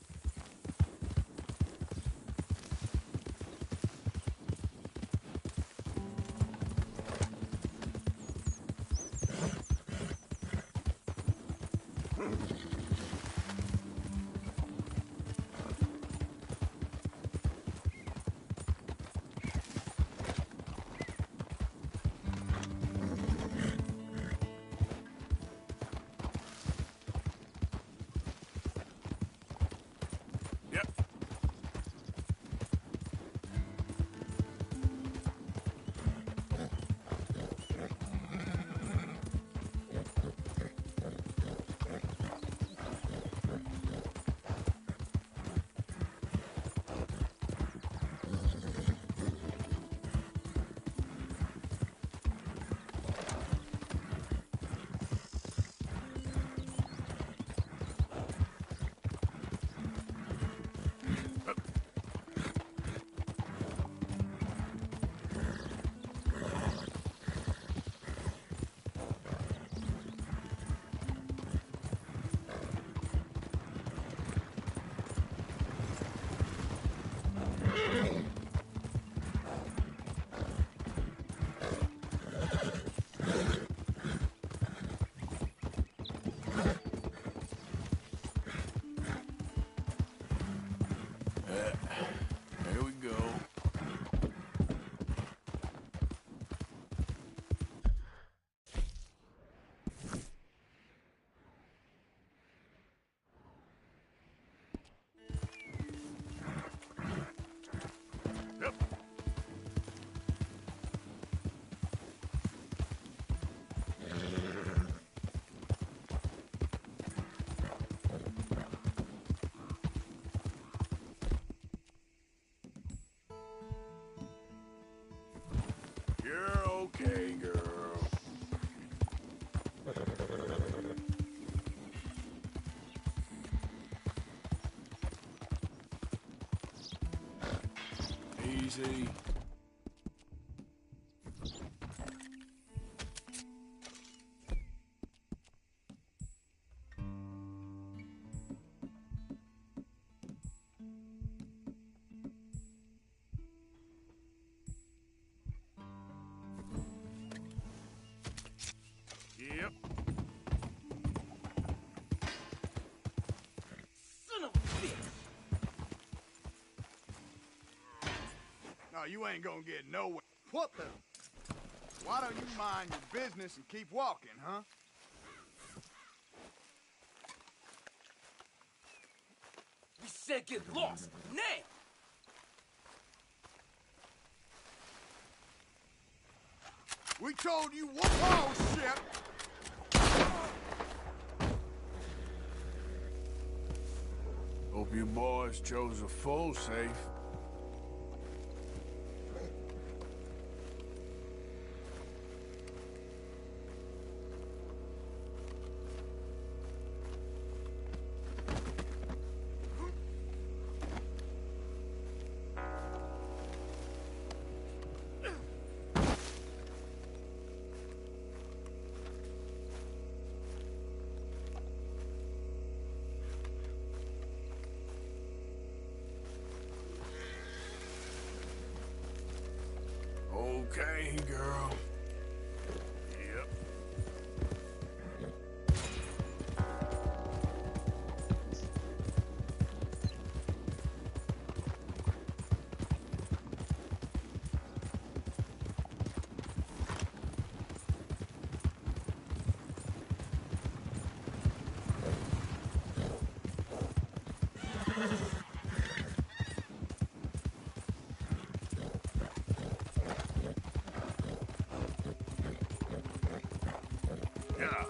Speaker 6: There we go. Yep. You're okay, girl. Easy. Yep.
Speaker 9: Son of a bitch!
Speaker 5: No, you ain't gonna get nowhere. What the? Why don't you mind your business and keep walking, huh?
Speaker 9: We said get lost, now!
Speaker 5: We told you what? Oh, shit!
Speaker 6: Hope you boys chose a full safe. Okay, girl. Yep. Yeah.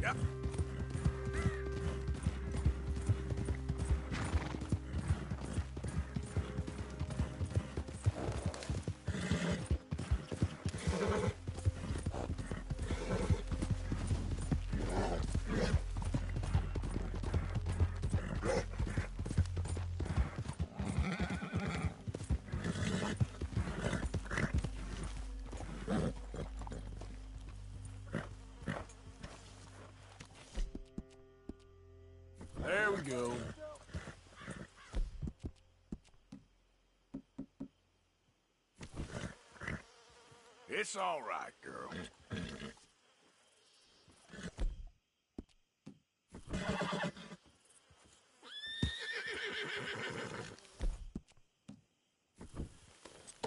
Speaker 5: Yep.
Speaker 6: There we go. It's all right, girl.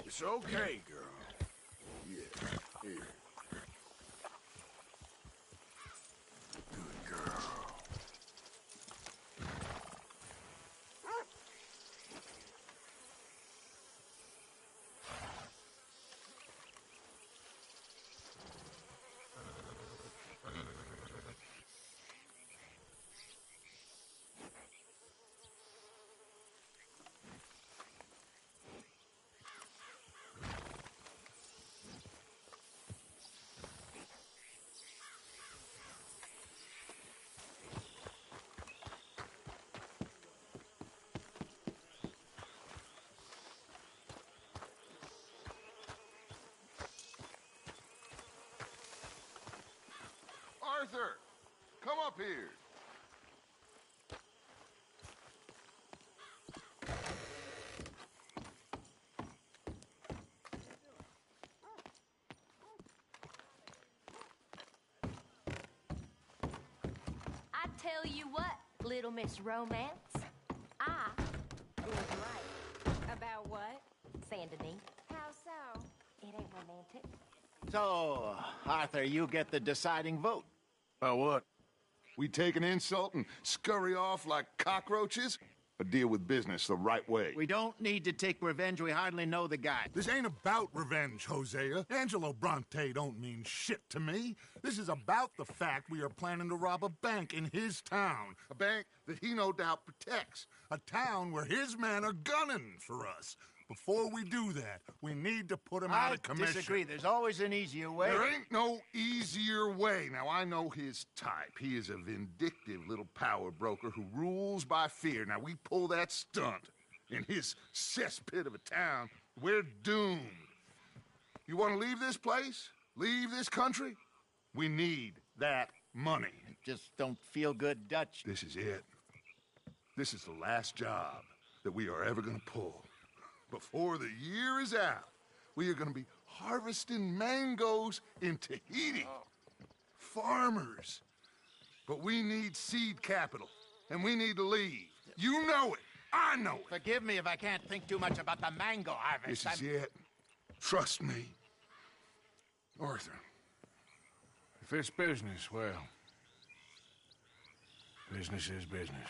Speaker 6: It's okay, girl. Yeah, here. Good girl.
Speaker 5: Arthur, come up here.
Speaker 8: I tell you what, Little Miss Romance, I was right.
Speaker 12: About what?
Speaker 8: Saint Denis. How so? It ain't romantic.
Speaker 13: So, Arthur, you get the deciding vote.
Speaker 5: What? We take an insult and scurry off like cockroaches? Or deal with business the right way?
Speaker 13: We don't need to take revenge. We hardly know the guy.
Speaker 5: This ain't about revenge, Hosea. Angelo Bronte don't mean shit to me. This is about the fact we are planning to rob a bank in his town. A bank that he no doubt protects. A town where his men are gunning for us. Before we do that, we need to put him out of commission.
Speaker 13: I disagree. There's always an easier way.
Speaker 5: There ain't no easier way. Now, I know his type. He is a vindictive little power broker who rules by fear. Now, we pull that stunt in his cesspit of a town, we're doomed. You want to leave this place? Leave this country? We need that money.
Speaker 13: Just don't feel good, Dutch.
Speaker 5: This is it. This is the last job that we are ever going to pull. Before the year is out, we are going to be harvesting mangoes in Tahiti. Farmers. But we need seed capital, and we need to leave. You know it. I know it.
Speaker 13: Forgive me if I can't think too much about the mango harvest.
Speaker 5: This is it. Trust me. Arthur.
Speaker 17: If it's business, well, business is business.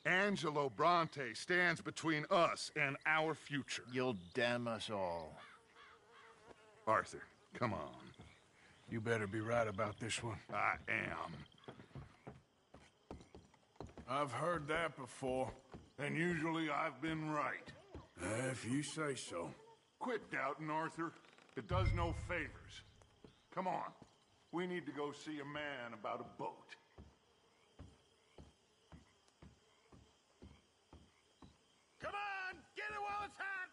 Speaker 5: Angelo Bronte stands between us and our future.
Speaker 13: You'll damn us all.
Speaker 5: Arthur, come on.
Speaker 17: You better be right about this one.
Speaker 5: I am.
Speaker 6: I've heard that before.
Speaker 5: And usually I've been right.
Speaker 6: If you say so.
Speaker 5: Quit doubting, Arthur. It does no favors. Come on. We need to go see a man about a boat.
Speaker 9: Come on! Get it while it's hot!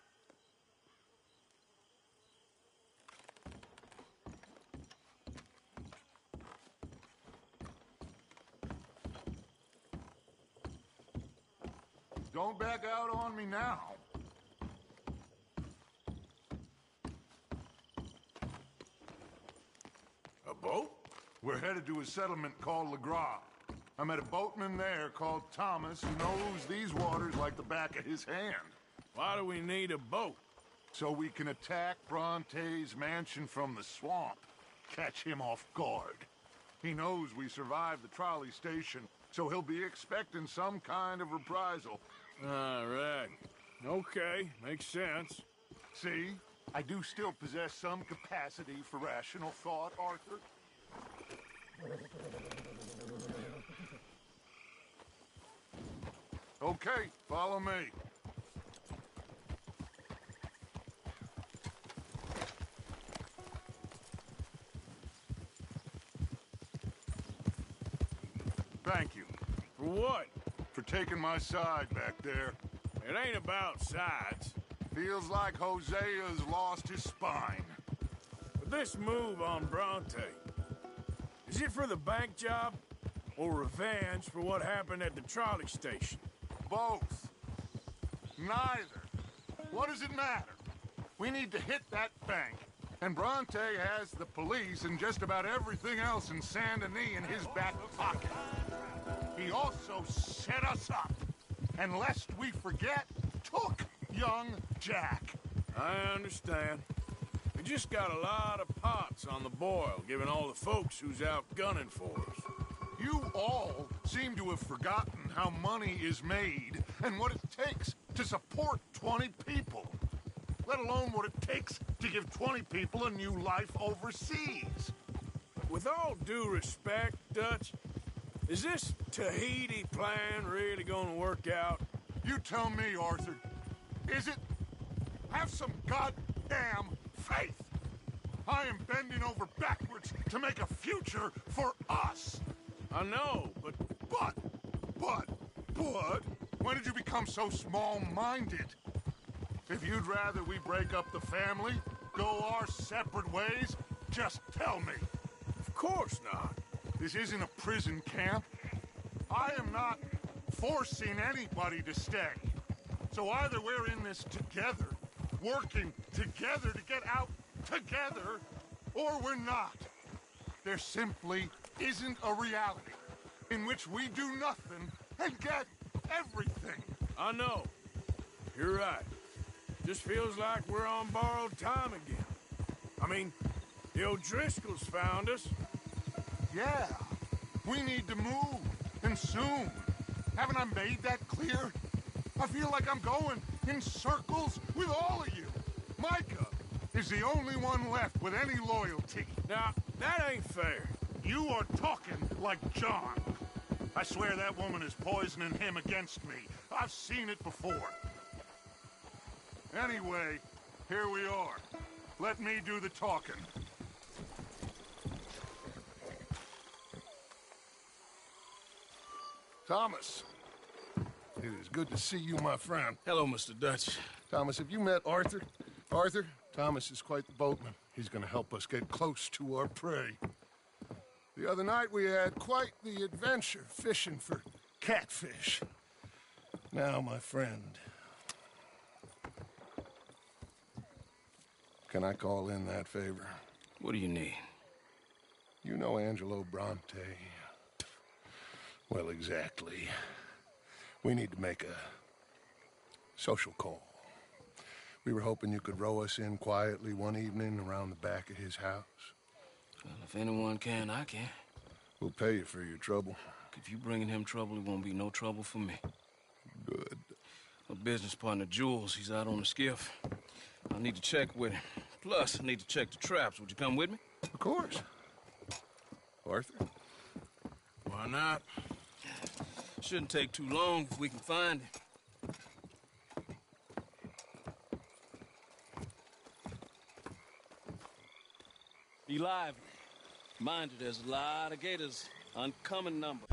Speaker 5: Don't back out on me now.
Speaker 6: A boat?
Speaker 5: We're headed to a settlement called LeGras. I met a boatman there called Thomas who knows these waters like the back of his hand.
Speaker 6: Why do we need a boat?
Speaker 5: So we can attack Bronte's mansion from the swamp. Catch him off guard. He knows we survived the trolley station, so he'll be expecting some kind of reprisal.
Speaker 6: All right. Okay, makes sense.
Speaker 5: See? I do still possess some capacity for rational thought, Arthur. Okay, follow me. Thank you.
Speaker 17: For what?
Speaker 5: For taking my side back there.
Speaker 17: It ain't about sides.
Speaker 5: Feels like Hosea's lost his spine.
Speaker 17: But this move on Bronte, is it for the bank job or revenge for what happened at the trolley station?
Speaker 5: Both. Neither. What does it matter? We need to hit that bank, and Bronte has the police and just about everything else in Saint Denis in his back pocket. He also set us up, and lest we forget, took young Jack.
Speaker 17: I understand. We just got a lot of pots on the boil, given all the folks who's out gunning for us.
Speaker 5: You all seem to have forgotten how money is made and what it takes to support 20 people, let alone what it takes to give 20 people a new life overseas.
Speaker 17: With all due respect, Dutch, is this Tahiti plan really gonna work out?
Speaker 5: You tell me, Arthur. Is it? Have some goddamn faith. I am bending over backwards to make a future for us.
Speaker 17: I know, but...
Speaker 5: When did you become so small-minded? If you'd rather we break up the family, go our separate ways, just tell me.
Speaker 17: Of course not.
Speaker 5: This isn't a prison camp. I am not forcing anybody to stay. So either we're in this together, working together to get out together, or we're not. There simply isn't a reality in which we do nothing and get everything.
Speaker 17: I know. You're right. Just feels like we're on borrowed time again. I mean, the O'Driscolls found us.
Speaker 5: Yeah. We need to move, and soon. Haven't I made that clear? I feel like I'm going in circles with all of you. Micah is the only one left with any loyalty.
Speaker 17: Now, that ain't fair.
Speaker 5: You are talking like John. I swear that woman is poisoning him against me. I've seen it before. Anyway, here we are. Let me do the talking. Thomas, it is good to see you, my friend.
Speaker 17: Hello, Mr. Dutch.
Speaker 5: Thomas, have you met Arthur? Arthur, Thomas is quite the boatman. He's going to help us get close to our prey. The other night we had quite the adventure fishing for catfish. Now, my friend, can I call in that favor?
Speaker 17: What do you need?
Speaker 5: You know Angelo Bronte. Well, exactly. We need to make a social call. We were hoping you could row us in quietly one evening around the back of his house.
Speaker 17: Well, if anyone can, I can.
Speaker 5: We'll pay you for your trouble.
Speaker 17: If you bringing him trouble, it won't be no trouble for me.
Speaker 5: Good.
Speaker 17: My business partner, Jules, he's out on the skiff. I need to check with him. Plus, I need to check the traps. Would you come with me?
Speaker 5: Of course. Arthur?
Speaker 17: Why not? Shouldn't take too long if we can find him. Be lively. Mind you, there's a lot of gators. Uncommon number.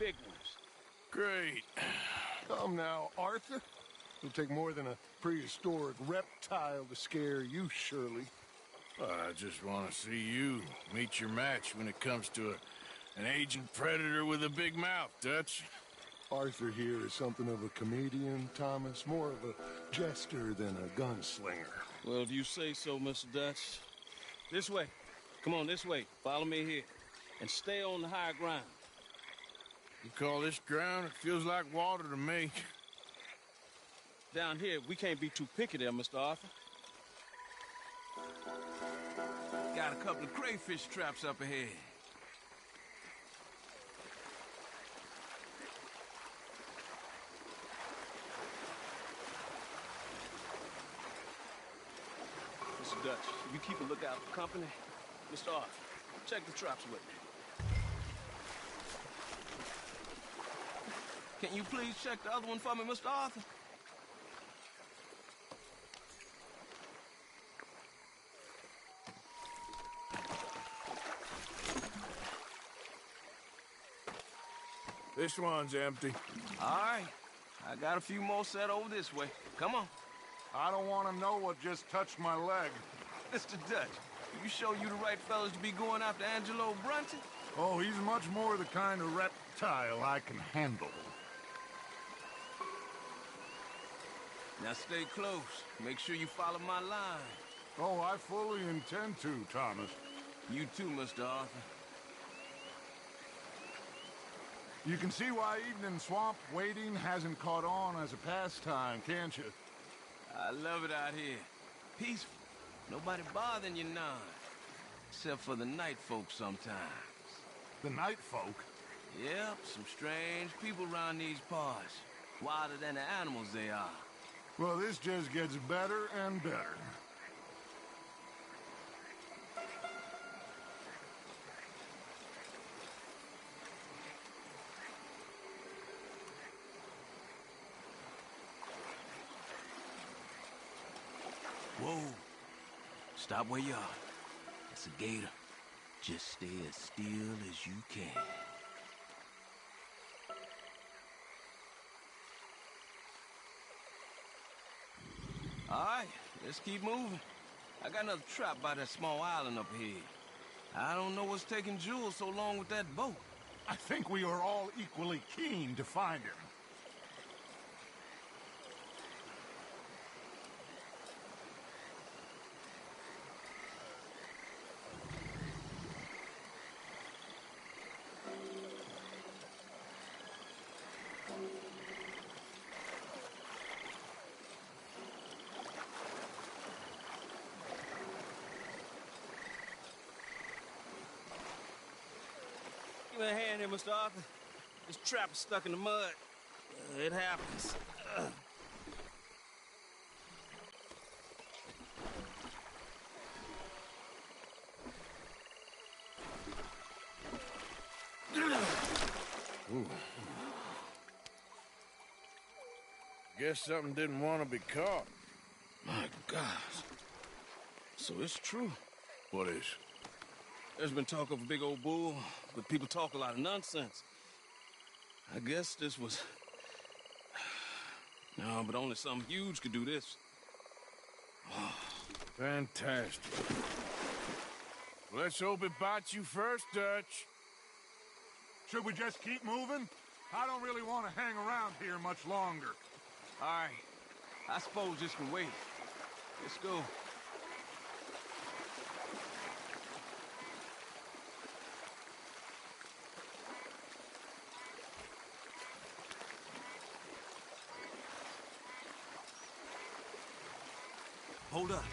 Speaker 19: big ones.
Speaker 17: Great.
Speaker 3: Come now, Arthur. It'll take more than a prehistoric reptile to scare you, Shirley.
Speaker 17: I just want to see you meet your match when it comes to an agent predator with a big mouth, Dutch.
Speaker 3: Arthur here is something of a comedian, Thomas. More of a jester than a gunslinger.
Speaker 19: Well, if you say so, Mr. Dutch. This way. Come on, this way. Follow me here. And stay on the higher ground.
Speaker 17: You call this ground? It feels like water to me.
Speaker 19: Down here, we can't be too picky there, Mr. Arthur.
Speaker 6: Got a couple of crayfish traps up ahead.
Speaker 19: Mr. Dutch, you keep a lookout for company. Mr. Arthur, check the traps with me.
Speaker 6: Can you please check the other one for me, Mr. Arthur?
Speaker 17: This one's empty.
Speaker 6: All right. I got a few more set over this way. Come on.
Speaker 5: I don't want to know what just touched my leg.
Speaker 6: Mr. Dutch, you sure you the right fellas to be going after Angelo Brunton?
Speaker 5: Oh, he's much more the kind of reptile I can handle.
Speaker 6: Now stay close. Make sure you follow my line.
Speaker 5: Oh, I fully intend to, Thomas.
Speaker 6: You too, Mr. Arthur.
Speaker 5: You can see why eating in swamp wading hasn't caught on as a pastime, can't you?
Speaker 6: I love it out here. Peaceful. Nobody bothering you none. Except for the night folk sometimes.
Speaker 5: The night folk?
Speaker 6: Yep, some strange people around these parts. Wilder than the animals they are.
Speaker 5: Well, this just gets better and better.
Speaker 6: Whoa. Stop where you are. It's a gator. Just stay as still as you can. All right, let's keep moving. I got another trap by that small island up here. I don't know what's taking Jules so long with that boat.
Speaker 5: I think we are all equally keen to find him.
Speaker 19: Give me a hand here, Mr. Arthur. This trap is stuck in the mud. It happens.
Speaker 17: Ooh. Guess something didn't want to be caught.
Speaker 19: My God. So it's true.
Speaker 17: What is?
Speaker 19: There's been talk of a big old bull, but people talk a lot of nonsense. I guess this was... No, but only something huge could do this.
Speaker 17: Fantastic. Let's hope it bites you first, Dutch.
Speaker 5: Should we just keep moving? I don't really want to hang around here much longer.
Speaker 6: All right. I suppose this can wait. Let's go.
Speaker 1: Hold up.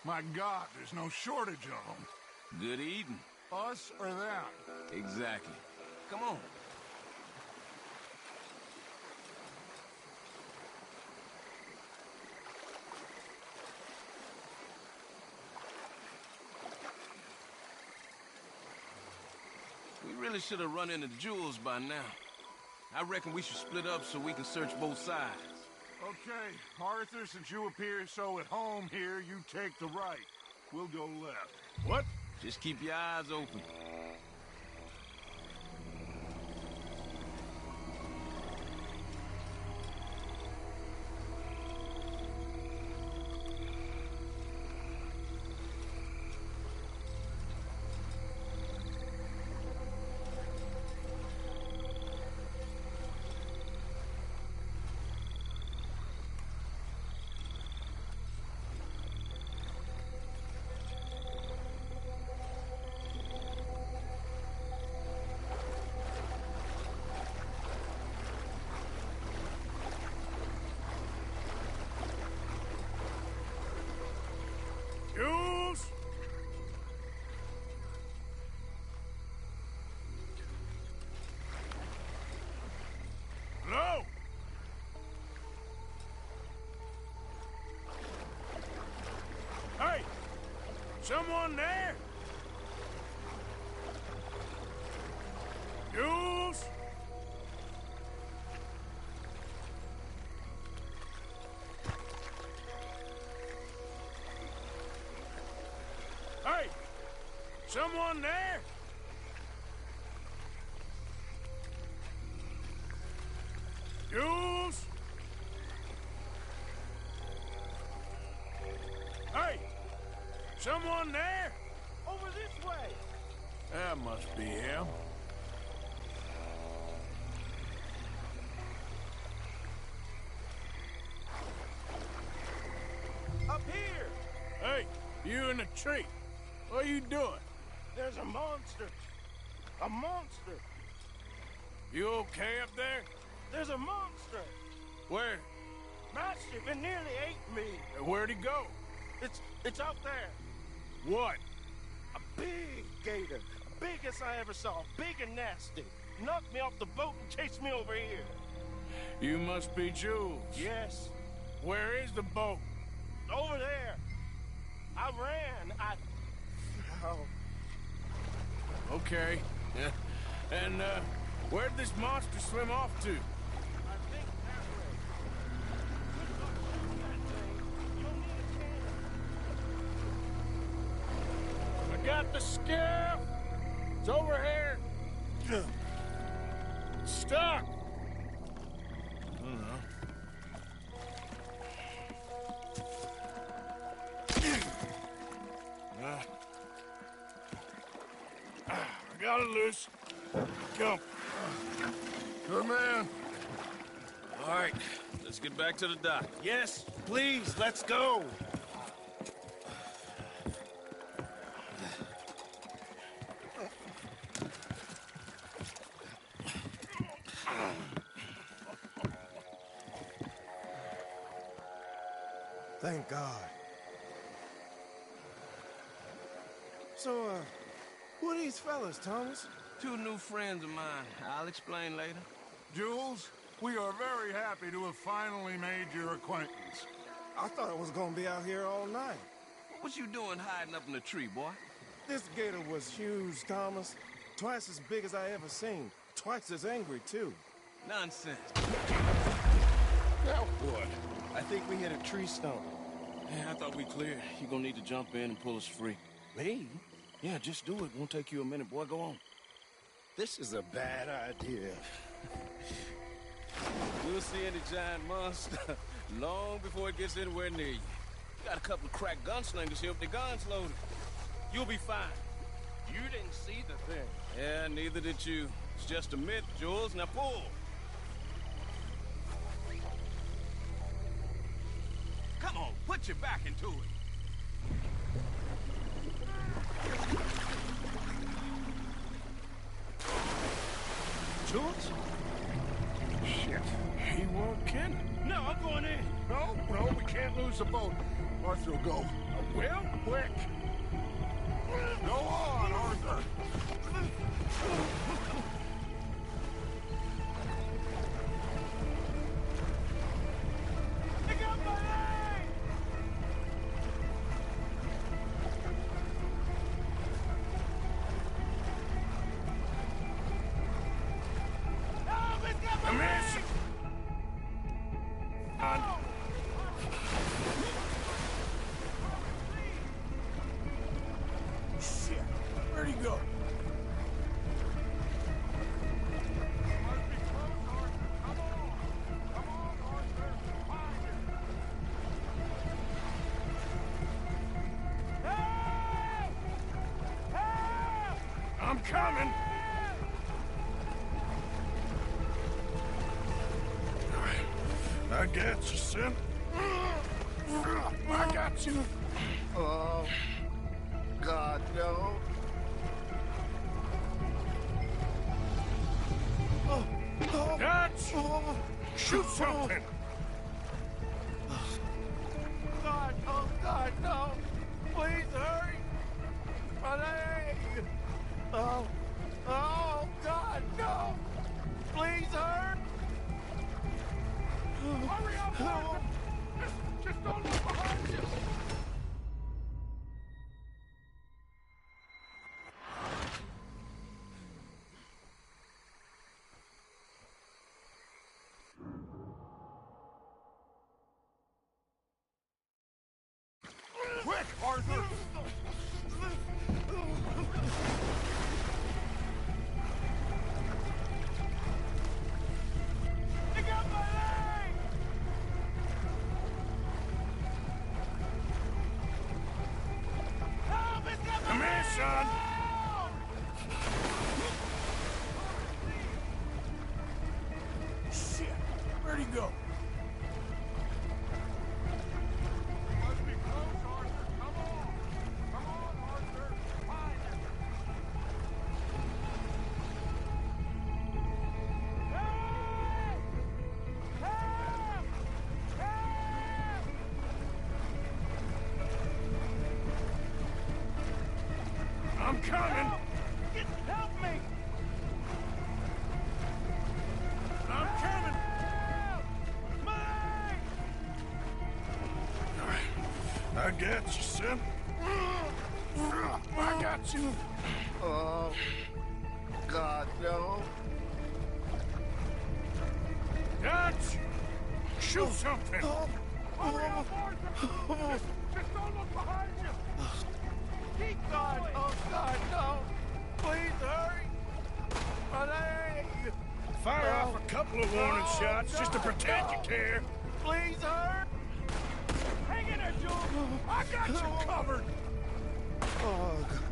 Speaker 5: My God, there's no shortage of them.
Speaker 6: Good eating.
Speaker 5: Us or them?
Speaker 6: Exactly. Come on. We really should have run into Jules by now.
Speaker 19: I reckon we should split up so we can search both sides.
Speaker 5: Okay, Arthur, since you appear so at home here, you take the right. We'll go left.
Speaker 19: What? Just keep your eyes open.
Speaker 17: Jules? Hello? Hey! Someone there? Jules? Hey! Someone there? Jules? Hey! Someone there?
Speaker 9: Over this way!
Speaker 17: That must be him.
Speaker 9: Up here!
Speaker 17: Hey, you in the tree. What are you doing?
Speaker 9: There's a monster! A monster!
Speaker 17: You okay up there?
Speaker 9: There's a monster!
Speaker 17: Where?
Speaker 9: Massive, it nearly ate me!
Speaker 17: Where'd he go?
Speaker 9: It's out there!
Speaker 17: What?
Speaker 9: A big gator! Biggest I ever saw, big and nasty. Knocked me off the boat and chased me over here.
Speaker 17: You must be Jules.
Speaker 9: Yes.
Speaker 17: Where is the boat?
Speaker 9: Over there. I ran. Oh.
Speaker 17: Okay. Yeah. And, where'd this monster swim off to?
Speaker 9: I think that way. Good luck shooting that thing. You'll need a cannon.
Speaker 17: I got the skiff. It's over here. Stuck. I don't know. I got it loose. Jump.
Speaker 5: Good man.
Speaker 19: All right, let's get back to the dock.
Speaker 9: Yes, please, let's go. Thank God. So, who are these fellas, Thomas?
Speaker 19: Two new friends of mine. I'll explain later.
Speaker 5: Jules, we are very happy to have finally made your acquaintance.
Speaker 9: I thought I was gonna be out here all night.
Speaker 19: What you doing hiding up in the tree, boy?
Speaker 9: This gator was huge, Thomas. Twice as big as I ever seen. Twice as angry, too.
Speaker 19: Nonsense.
Speaker 9: Now what? I think we hit a tree stump.
Speaker 19: Yeah, I thought we cleared. You gonna need to jump in and pull us free.
Speaker 9: Me?
Speaker 19: Yeah, just do it. Won't take you a minute, boy. Go on.
Speaker 9: This is a bad idea.
Speaker 19: You'll see any giant monster long before it gets anywhere near you. Got a couple of crack gunslingers here with their guns loaded. You'll be fine.
Speaker 9: You didn't see the thing.
Speaker 19: Yeah, neither did you. It's just a myth, Jules. Now pull. Come on, put your back into it.
Speaker 9: Jules?
Speaker 17: Shit. He won't kidding.
Speaker 9: No, I'm going in.
Speaker 5: No, we can't lose the boat. Arthur will go.
Speaker 17: Well,
Speaker 5: Quick. Go on, Arthur.
Speaker 9: Pick up my leg!
Speaker 17: Come go? I'm coming! I got you, son. I got you.
Speaker 2: Oh, God, no.
Speaker 17: Dutch! Shoot something!
Speaker 14: God, oh God, no! Please hurry! My leg! Oh, oh God, no! Please hurry! Hurry up, Arthur! Just don't look behind you!
Speaker 3: Quick, Arthur!
Speaker 14: They got my leg! Help! It's got my
Speaker 17: Come here,
Speaker 14: leg!
Speaker 17: son! Shit! Where'd he go?
Speaker 3: Must be close, Arthur. Come on! Come on, Arthur! Find him!
Speaker 17: I'm coming!
Speaker 14: Help me!
Speaker 17: I'm coming!
Speaker 14: My leg!
Speaker 17: I got you, son. I got you.
Speaker 2: Oh, God, no.
Speaker 17: Dutch! Shoot something!
Speaker 14: Hurry up, Arthur! Just don't look behind you! Keep going! Oh, God, no! Please hurry! My leg!
Speaker 17: Fire off a couple of warning shots just to pretend you care.
Speaker 14: Please hurry! Hang in there, Jules! I got you covered!
Speaker 2: Oh, God.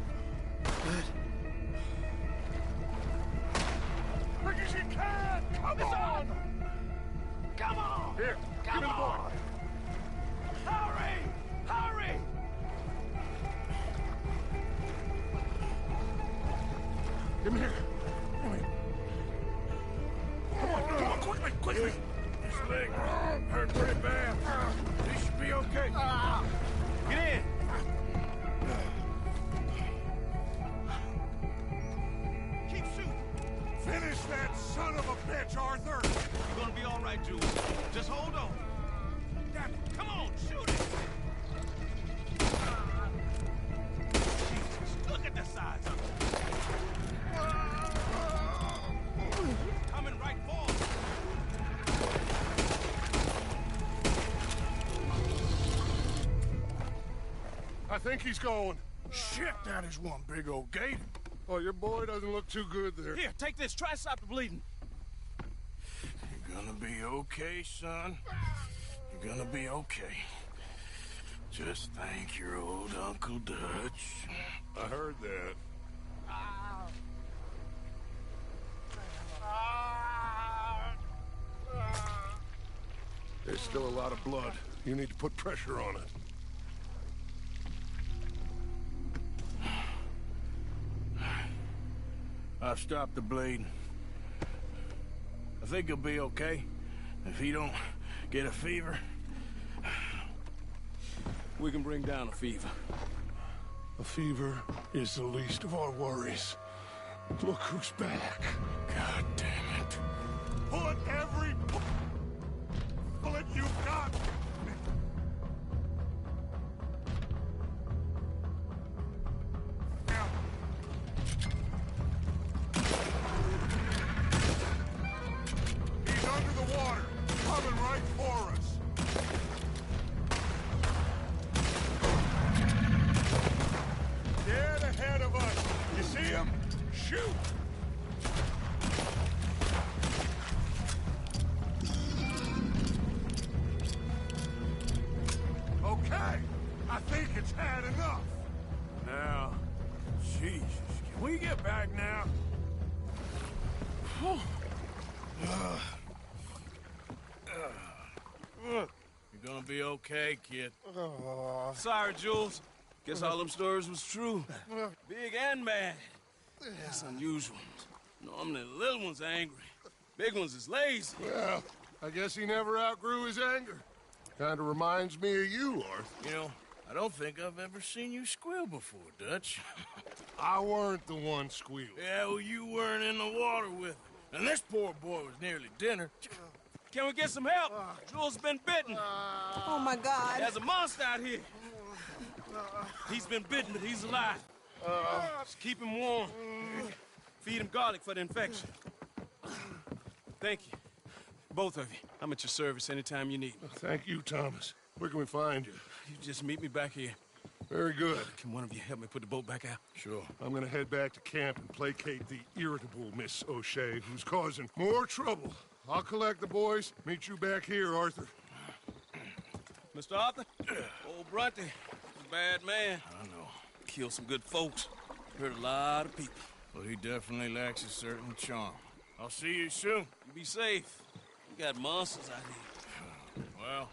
Speaker 14: Quick as you can! Come on! Come on!
Speaker 3: Here,
Speaker 14: Come
Speaker 3: give me the boy.
Speaker 14: on! Hurry! Hurry!
Speaker 3: Give me here. Come here. Come on, quickly, quickly!
Speaker 17: His leg hurt pretty bad. He should be okay.
Speaker 14: Get in!
Speaker 3: Keep shooting! Finish that son of a bitch, Arthur!
Speaker 19: You're gonna be all right, Jules. Just hold on. Damn it. Come on, shoot it! Jesus, look at the size of it. Coming right for us.
Speaker 3: I think he's going.
Speaker 17: Shit, that is one big old gator.
Speaker 3: Oh, your boy doesn't look too good there.
Speaker 19: Here, take this. Try to stop the bleeding.
Speaker 17: You're gonna be okay, son. You're gonna be okay. Just thank your old Uncle Dutch.
Speaker 3: I heard that. There's still a lot of blood. You need to put pressure on it.
Speaker 17: I've stopped the bleeding. I think he'll be okay. If he don't get a fever.
Speaker 19: We can bring down a fever.
Speaker 3: A fever is the least of our worries. Look who's back.
Speaker 17: God damn it.
Speaker 3: Put every bullet you've got! Now. He's under the water, coming right for us. Dead ahead of us.
Speaker 5: You see him? Shoot! Okay, I think it's had enough.
Speaker 17: Now, Jesus, can we get back now? You're gonna be okay, kid.
Speaker 19: Sorry, Jules. Guess all them stories was true. Big and bad. That's unusual. Normally the little ones are angry. Big ones is lazy.
Speaker 3: Well, I guess he never outgrew his anger. Kind of reminds me of you, Arthur.
Speaker 17: You know, I don't think I've ever seen you squeal before, Dutch.
Speaker 3: I weren't the one squealing.
Speaker 17: Yeah, well, you weren't in the water with him. And this poor boy was nearly dinner.
Speaker 19: Can we get some help? Jules been bitten.
Speaker 4: Oh, my God.
Speaker 19: There's a monster out here. He's been bitten, but he's alive. Just keep him warm. Feed him garlic for the infection. Thank you. Both of you. I'm at your service anytime you need me.
Speaker 3: Thank you, Thomas. Where can we find you?
Speaker 19: You just meet me back here.
Speaker 3: Very good.
Speaker 19: Can one of you help me put the boat back out?
Speaker 3: Sure. I'm gonna head back to camp and placate the irritable Miss O'Shea, who's causing more trouble. I'll collect the boys. Meet you back here, Arthur.
Speaker 19: Mr. Arthur? Old Brunty. A bad man. I know. Killed some good folks. Hurt a lot of people.
Speaker 17: Well, he definitely lacks a certain charm. I'll see you soon.
Speaker 19: You be safe. You got monsters out here.
Speaker 17: Well,